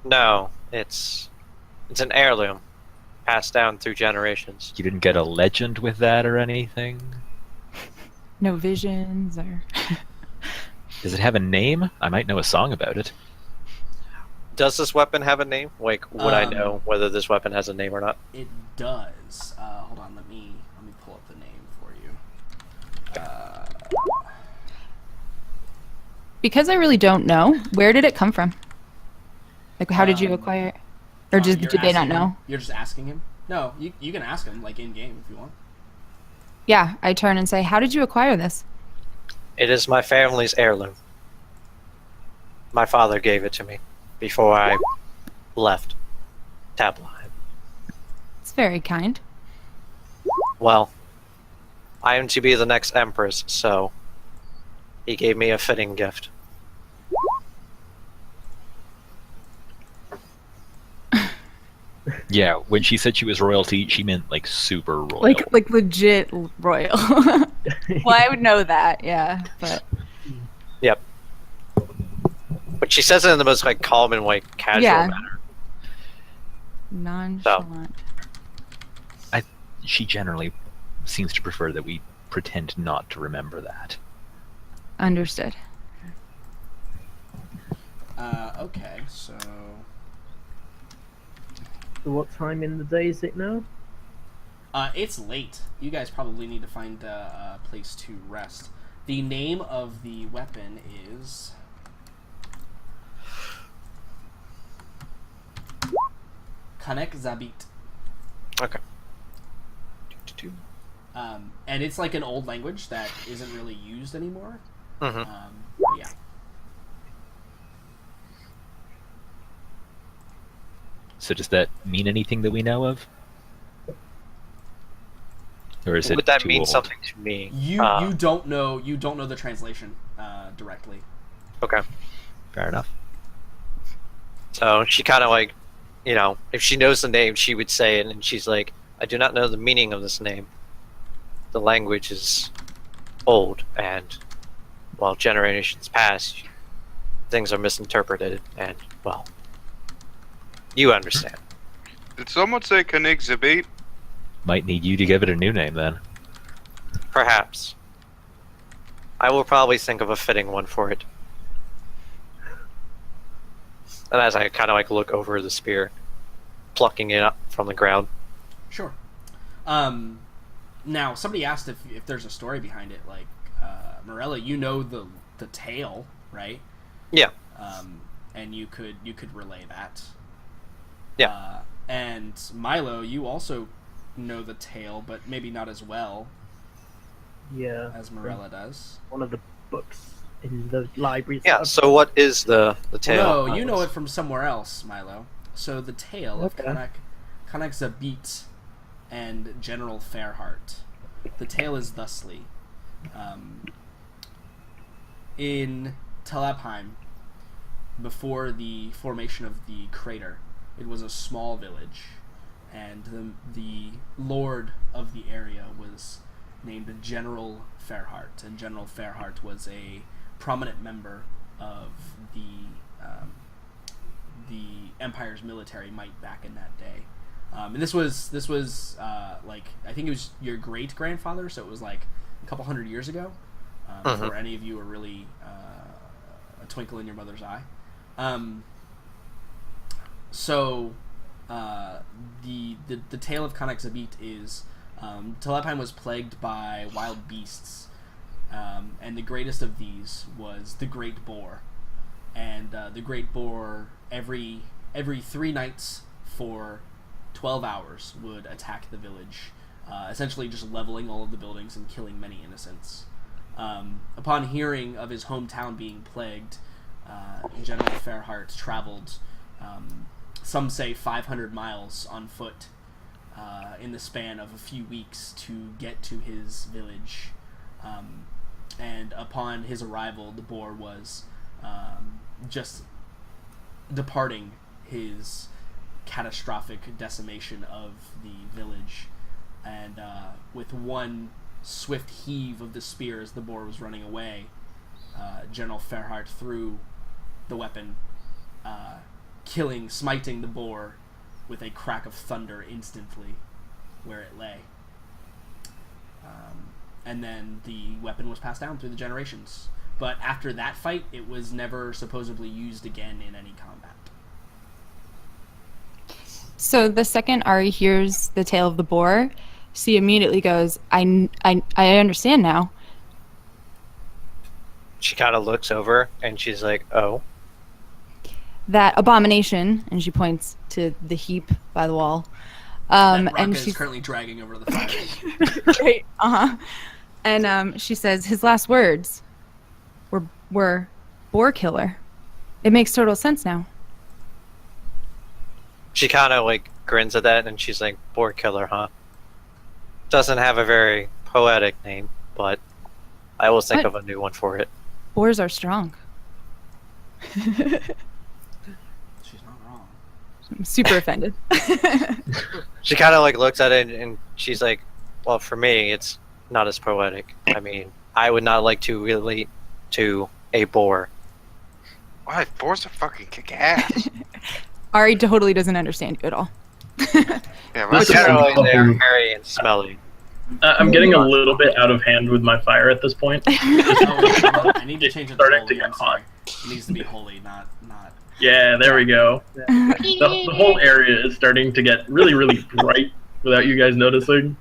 No, it's an heirloom passed down through generations. You didn't get a legend with that or anything? No visions or. Does it have a name? I might know a song about it. Does this weapon have a name? Like, would I Um, know whether this weapon has a name or not? It does. Hold on, let me pull up the name for you. Because I really don't know, where did it come from? Like, how did you acquire it? Or you're did they not asking him? know? You're just asking him? No, you can ask him like in game if you want. Yeah, I turn and say, how did you acquire this? It is my family's heirloom. My father gave it to me before I left Tabline. It's very kind. Well, I am to be the next empress, so he gave me a fitting gift. Yeah, when she said she was royalty, she meant like super royal. Like legit royal. Well, I would know that, yeah, but Yep. But she says it in the most like calm and like casual Yeah. manner. nonchalant. She generally seems to prefer that we pretend not to remember that. Understood. Okay, so So what time in the day is it now? it's late. You guys probably need to find a place to rest. The name of the weapon is Kanek Zabit. Okay. And it's like an old language that isn't really used anymore. Mm-hmm. But yeah. So does that mean anything that we know of? Or is it Would that too mean old? something to me? You don't know the translation directly. Okay, fair enough. So she kind of like, you know, if she knows the name, she would say it, and she's like, I do not know the meaning of this name. The language is old, and while generations pass, things are misinterpreted, and, well, you understand. Did someone say Kanig Zabit? Might need you to give it a new name then. Perhaps. I will probably think of a fitting one for it. And as I kind of like look over the spear, plucking it up from the ground. Sure. Now, somebody asked if there's a story behind it. Like, Morella, you know the tale, right? Yeah. And you could relay that. Yeah. And Milo, you also know the tale, but maybe not as well Yeah. as Morella does. One of the books in the library. Yeah, so what is the tale? No, you know it from somewhere else, Milo. So the tale of Okay. Kanak Zabit and General Fairheart. The tale is thusly. In Talabheim, before the formation of the crater, it was a small village, and the lord of the area was named General Fairheart, and General Fairheart was a prominent member of the Empire's military might back in that day. And this was like, I think it was your great grandfather, so it was like a couple hundred years ago. Before any of you were really a twinkle in your mother's eye. So the tale of Kanak Zabit is Talabheim was plagued by wild beasts, and the greatest of these was the Great Boar. And the Great Boar every 3 nights for 12 hours would attack the village, essentially just leveling all of the buildings and killing many innocents. Upon hearing of his hometown being plagued, General Fairheart traveled, some say 500 miles on foot, in the span of a few weeks to get to his village. And upon his arrival, the boar was just departing his catastrophic decimation of the village. And with one swift heave of the spear as the boar was running away, General Fairheart threw the weapon, smiting the boar with a crack of thunder instantly where it lay. And then the weapon was passed down through the generations. But after that fight, it was never supposedly used again in any combat. So the second Ari hears the tale of the boar, she immediately goes, I understand now. She kind of looks over and she's like, oh. That abomination, and she points to the heap by the wall. That Raka And is she's currently dragging over the fire. right, and she says his last words were boar killer. It makes total sense now. She kind of like grins at that and she's like, boar killer, huh? Doesn't have a very poetic name, but I will think What? of a new one for it. Boars are strong. She's not wrong. I'm super offended. She kind of like looks at it and she's like, "Well, for me, it's not as poetic. I mean, I would not like to relate to a boar." Why? Boars are fucking kick ass. Ari totally doesn't understand you at all. Yeah, right. Listen, Generally, they're um, hairy and smelly. I'm getting a little bit out of hand with my fire at this point. Oh, I need to change it to Starting holy. to get I'm sorry. hot. It needs to be holy, not. Yeah, there we go. The whole area is starting to get really, really bright without you guys noticing.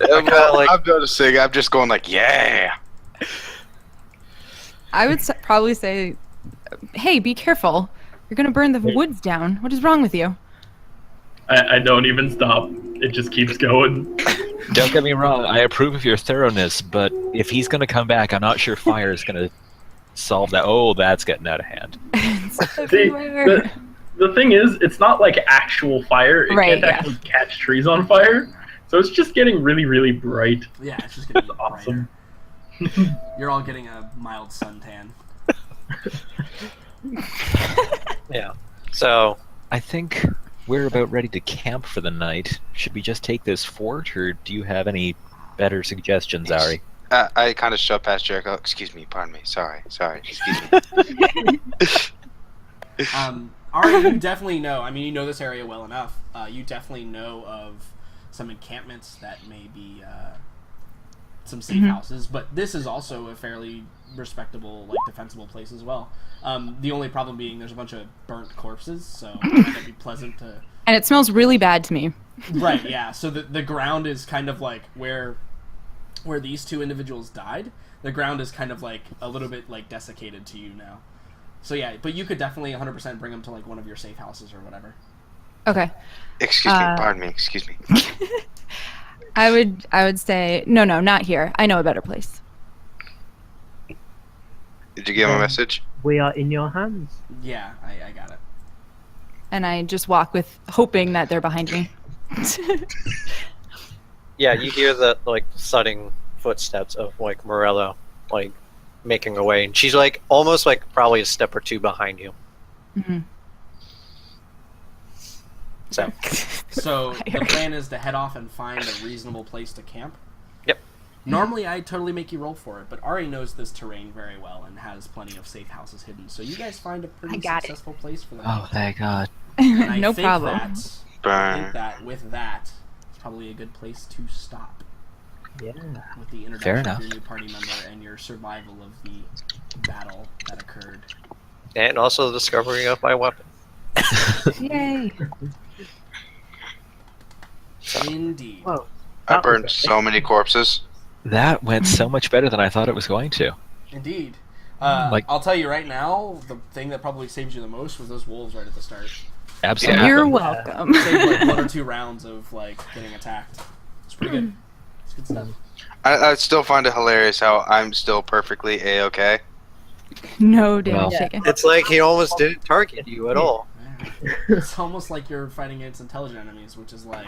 I'm noticing. I'm just going like, yeah. I would probably say, hey, be careful. You're going to burn the woods down. What is wrong with you? I don't even stop. It just keeps going. Don't get me wrong, I approve of your thoroughness, but if he's going to come back, I'm not sure fire is going to solve that. Oh, that's getting out of hand. It's See, everywhere. the thing is, it's not like actual fire. It Right, can't yeah. actually catch trees on fire. So it's just getting really, really bright. Yeah, it's just gonna be Awesome. brighter. You're all getting a mild suntan. Yeah. So I think we're about ready to camp for the night. Should we just take this fort, or do you have any better suggestions, Ari? I kind of shoved past Jericho. Excuse me, pardon me. Sorry. Excuse me. Ari, you definitely know. I mean, you know this area well enough. You definitely know of some encampments that may be some safe houses, but this is also a fairly respectable, like defensible place as well. The only problem being there's a bunch of burnt corpses, so it'd be pleasant to. And it smells really bad to me. Right. Yeah. So the ground is kind of like where these two individuals died. The ground is kind of like a little bit like desiccated to you now. So yeah, but you could definitely 100% bring them to like one of your safe houses or whatever. Okay. Excuse me, pardon me. Excuse me. I would say, no, not here. I know a better place. Did you get my message? We are in your hands. Yeah, I got it. And I just walk with hoping that they're behind me. yeah, you hear the like thudding footsteps of like Morello, like making her way, and she's like almost like probably a step or two behind you. Mhm. So the plan is to head off and find a reasonable place to camp. Yep. Normally, I'd totally make you roll for it, but Ari knows this terrain very well and has plenty of safe houses hidden. So you guys find a pretty successful place for the night. Oh, thank God. And I No think problem. I think that with that, it's probably a good place to stop. Yeah. With the Fair introduction enough. of your new party member and your survival of the battle that occurred. And also the discovery of my weapon. Yay. Indeed. Well, I that was burned so many corpses. That went so much better than I thought it was going to. Indeed. Like- I'll tell you right now, the thing that probably saved you the most was those wolves right at the start. Absolutely. You're welcome. Saved like 1 or 2 rounds of like getting attacked. It's pretty good. It's good stuff. I still find it hilarious how I'm still perfectly A-okay. No damn Well- chicken. It's like he almost didn't target you at all. Yeah. It's almost like you're fighting against intelligent enemies, which is like,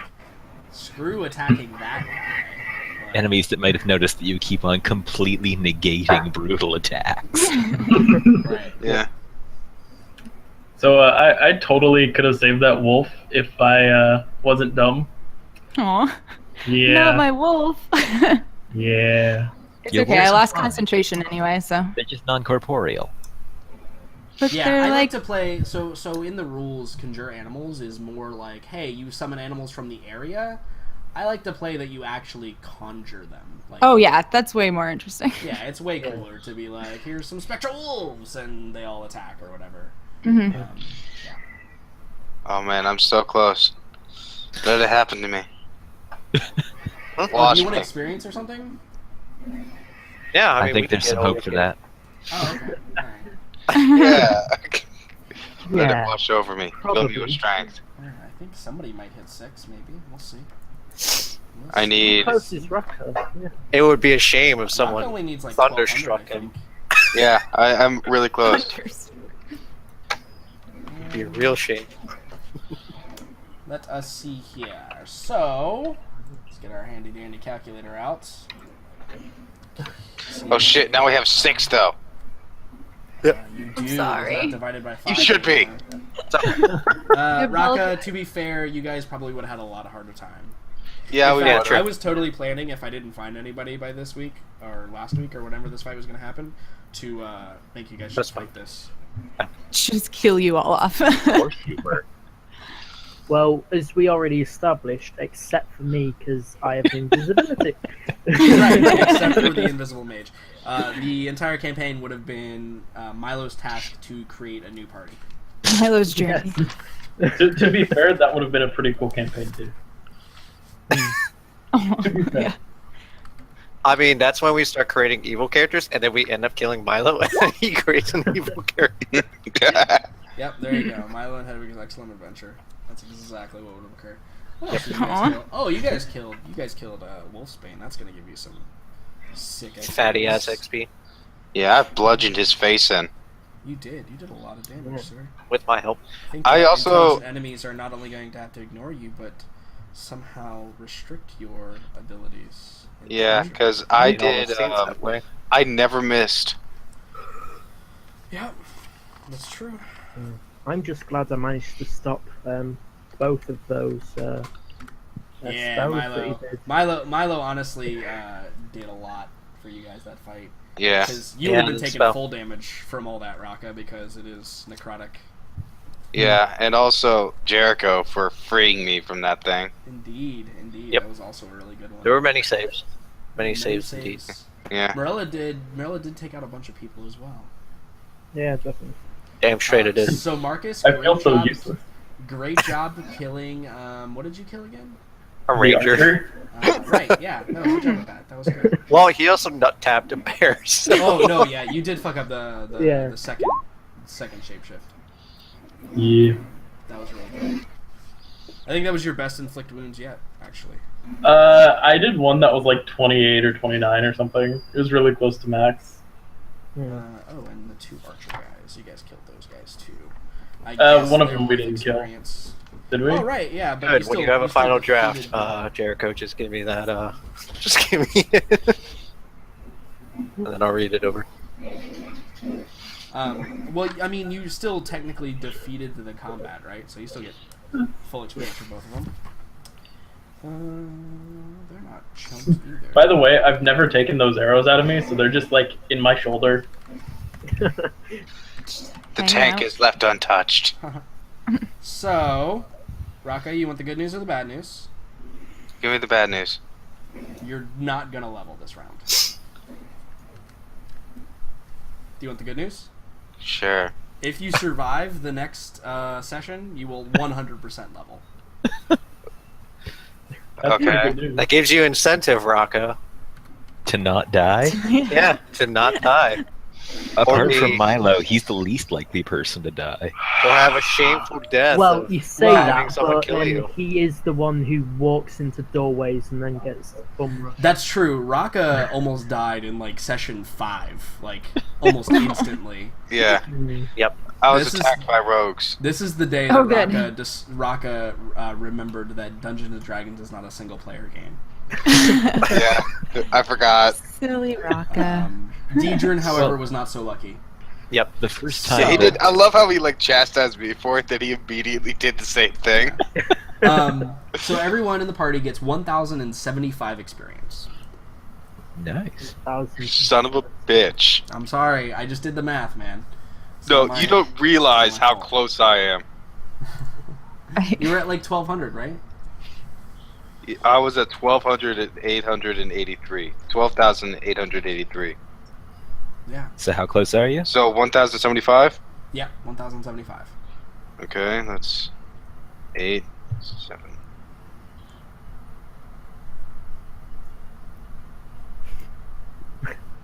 screw attacking that guy. Like, Enemies that might have noticed that you keep on completely negating brutal attacks. Right. Yeah. So I totally could have saved that wolf if I wasn't dumb. Aw. Yeah. Not my wolf. Yeah. It's Your okay. I wolves are lost fine. concentration anyway, so. They're just non-corporeal. But Yeah, they're I like like, to play. So in the rules, conjure animals is more like, hey, you summon animals from the area. I like to play that you actually conjure them. Like, oh yeah, that's way more interesting. yeah, it's way cooler to be like, here's some spectral wolves, and they all attack or whatever. Mhm. Yeah. Oh man, I'm so close. Let it happen to me. Oh, do Watch you want me. experience or something? Yeah, I mean, think we there's can some get hope for over that. Oh, okay. Alright. Yeah. Let Yeah. it wash over me. Fill me with Probably. strength. Alright, I think somebody might hit 6, maybe. We'll see. I need. Close is Rocco. Yeah. It would be a shame if Rocco someone only needs like thunderstruck 1200, I him. think. Yeah, I'm really close. Hunters. It'd be a real shame. Let us see here. So, let's get our handy dandy calculator out. Oh shit! Now we have 6 though. You do. Sorry. Is that divided by 5? You should be. Raka, to be fair, you guys probably would have had a lot harder time. Yeah, In we fact, would. I was totally planning, if I didn't find anybody by this week, or last week, or whenever this fight was going to happen, to make you guys just fight this. Just kill you all off. Of course you were. Well, as we already established, except for me, because I have invisibility. Right, except for the invisible mage. The entire campaign would have been Milo's task to create a new party. Milo's journey. To be fair, that would have been a pretty cool campaign too. Oh, To be fair. yeah. I mean, that's when we start creating evil characters, and then we end up killing Milo, and then he creates an evil character. Yep, there you go. Milo and Hedwig's excellent adventure. That's exactly what would have occurred. What else did you guys Aw. kill? Oh, you guys killed Wolfsbane. That's gonna give you some sick XP. Fatty ass XP Yeah, I bludgeoned his face in. You did a lot of damage, sir. with my help. Think I that also- intelligent enemies are not only going to have to ignore you, but somehow restrict your abilities. Yeah, because I It almost did. seems that way. I never missed. Yep, that's true. I'm just glad I managed to stop both of those Yeah, spells that he Milo. did. Milo honestly did a lot for you guys that fight. Yeah. Because you Yeah, would have been the taking spell. full damage from all that Raka because it is necrotic. Yeah, and also Jericho for freeing me from that thing. Indeed. Yep. That was also a really good one. There were many saves. Many saves indeed. Yeah. Marilla did take out a bunch of people as well. Yeah, definitely. Damn straight it is. So Marcus, I feel so job, useless. great job killing. What did you kill again? A The ranger. archer? Right, yeah. No, good job with that. That was good. Well, he also nut tapped a bear. So. Oh no, yeah, you did fuck up the Yeah. second shapeshift. Yeah. That was really good. I think that was your best inflict wounds yet, actually. I did one that was like 28 or 29 or something. It was really close to max. Oh, and the 2 archer guys. You guys killed those guys too. I One of they're them we worth didn't kill. experience. Did we? Oh right, yeah. But Good. you When still, you have a still final draft, defeated- Jericho, just give me that. Just give me it, and then I'll read it over. well, I mean, you still technically defeated the combat, right? So you still get full experience for both of them. They're not chunks either. By the way, I've never taken those arrows out of me, so they're just like in my shoulder. The Hang tank out. is left untouched. So, Raka, you want the good news or the bad news? Give me the bad news. You're not gonna level this round. Do you want the good news? Sure. If you survive the next session, you will 100% level. That's Okay. pretty good news. That gives you incentive, Rocco. To not die? Yeah, to not die Apart be- from Milo, he's the least likely person to die. or have a shameful death. Well, of you say having that, someone but kill you. he is the one who walks into doorways and then gets bum rushed. That's true. Raka almost died in like session 5, like almost instantly. Yeah. Mm. I was This is- attacked by rogues. This is the day Oh, that good. Raka remembered that Dungeons and Dragons is not a single player game. Yeah. I forgot. Silly Raka. Deidrin, however, was not so lucky. Yep. The first Yeah, time. he did. I love how he like chastised me for it. That he immediately did the same thing. So everyone in the party gets 1,075 experience. Nice. Son of a bitch. I'm sorry, I just did the math, man. No, So you don't realize how close I am. You were at like 1,200, right? I was at 12,883. 12,883. Yeah. So how close are you? So 1,075. Yeah, 1,075. Okay, that's 8, 7.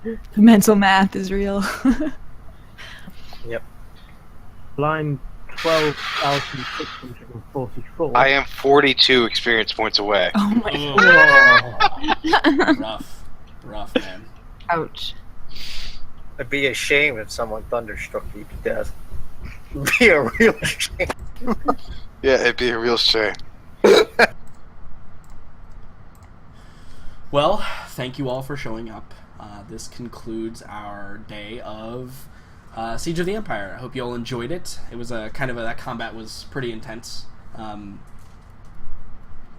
The mental math is real. Well, I'm 12,644. I am 42 experience points away. Oh my Rough, man. ouch. It'd be a shame if someone thunderstruck you to death. It'd be a real shame. Yeah, it'd be a real shame. Well, thank you all for showing up. This concludes our day of Siege of the Empire. I hope you all enjoyed it. It was that combat was pretty intense,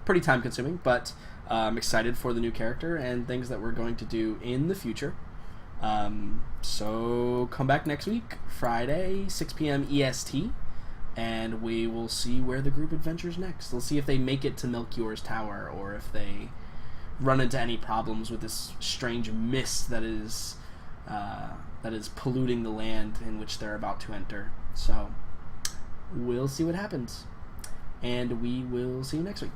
pretty time consuming, but I'm excited for the new character and things that we're going to do in the future. So come back next week, Friday, 6 p.m. EST, and we will see where the group adventures next. We'll see if they make it to Melchior's Tower, or if they run into any problems with this strange mist that is polluting the land in which they're about to enter. So we'll see what happens, and we will see you next week.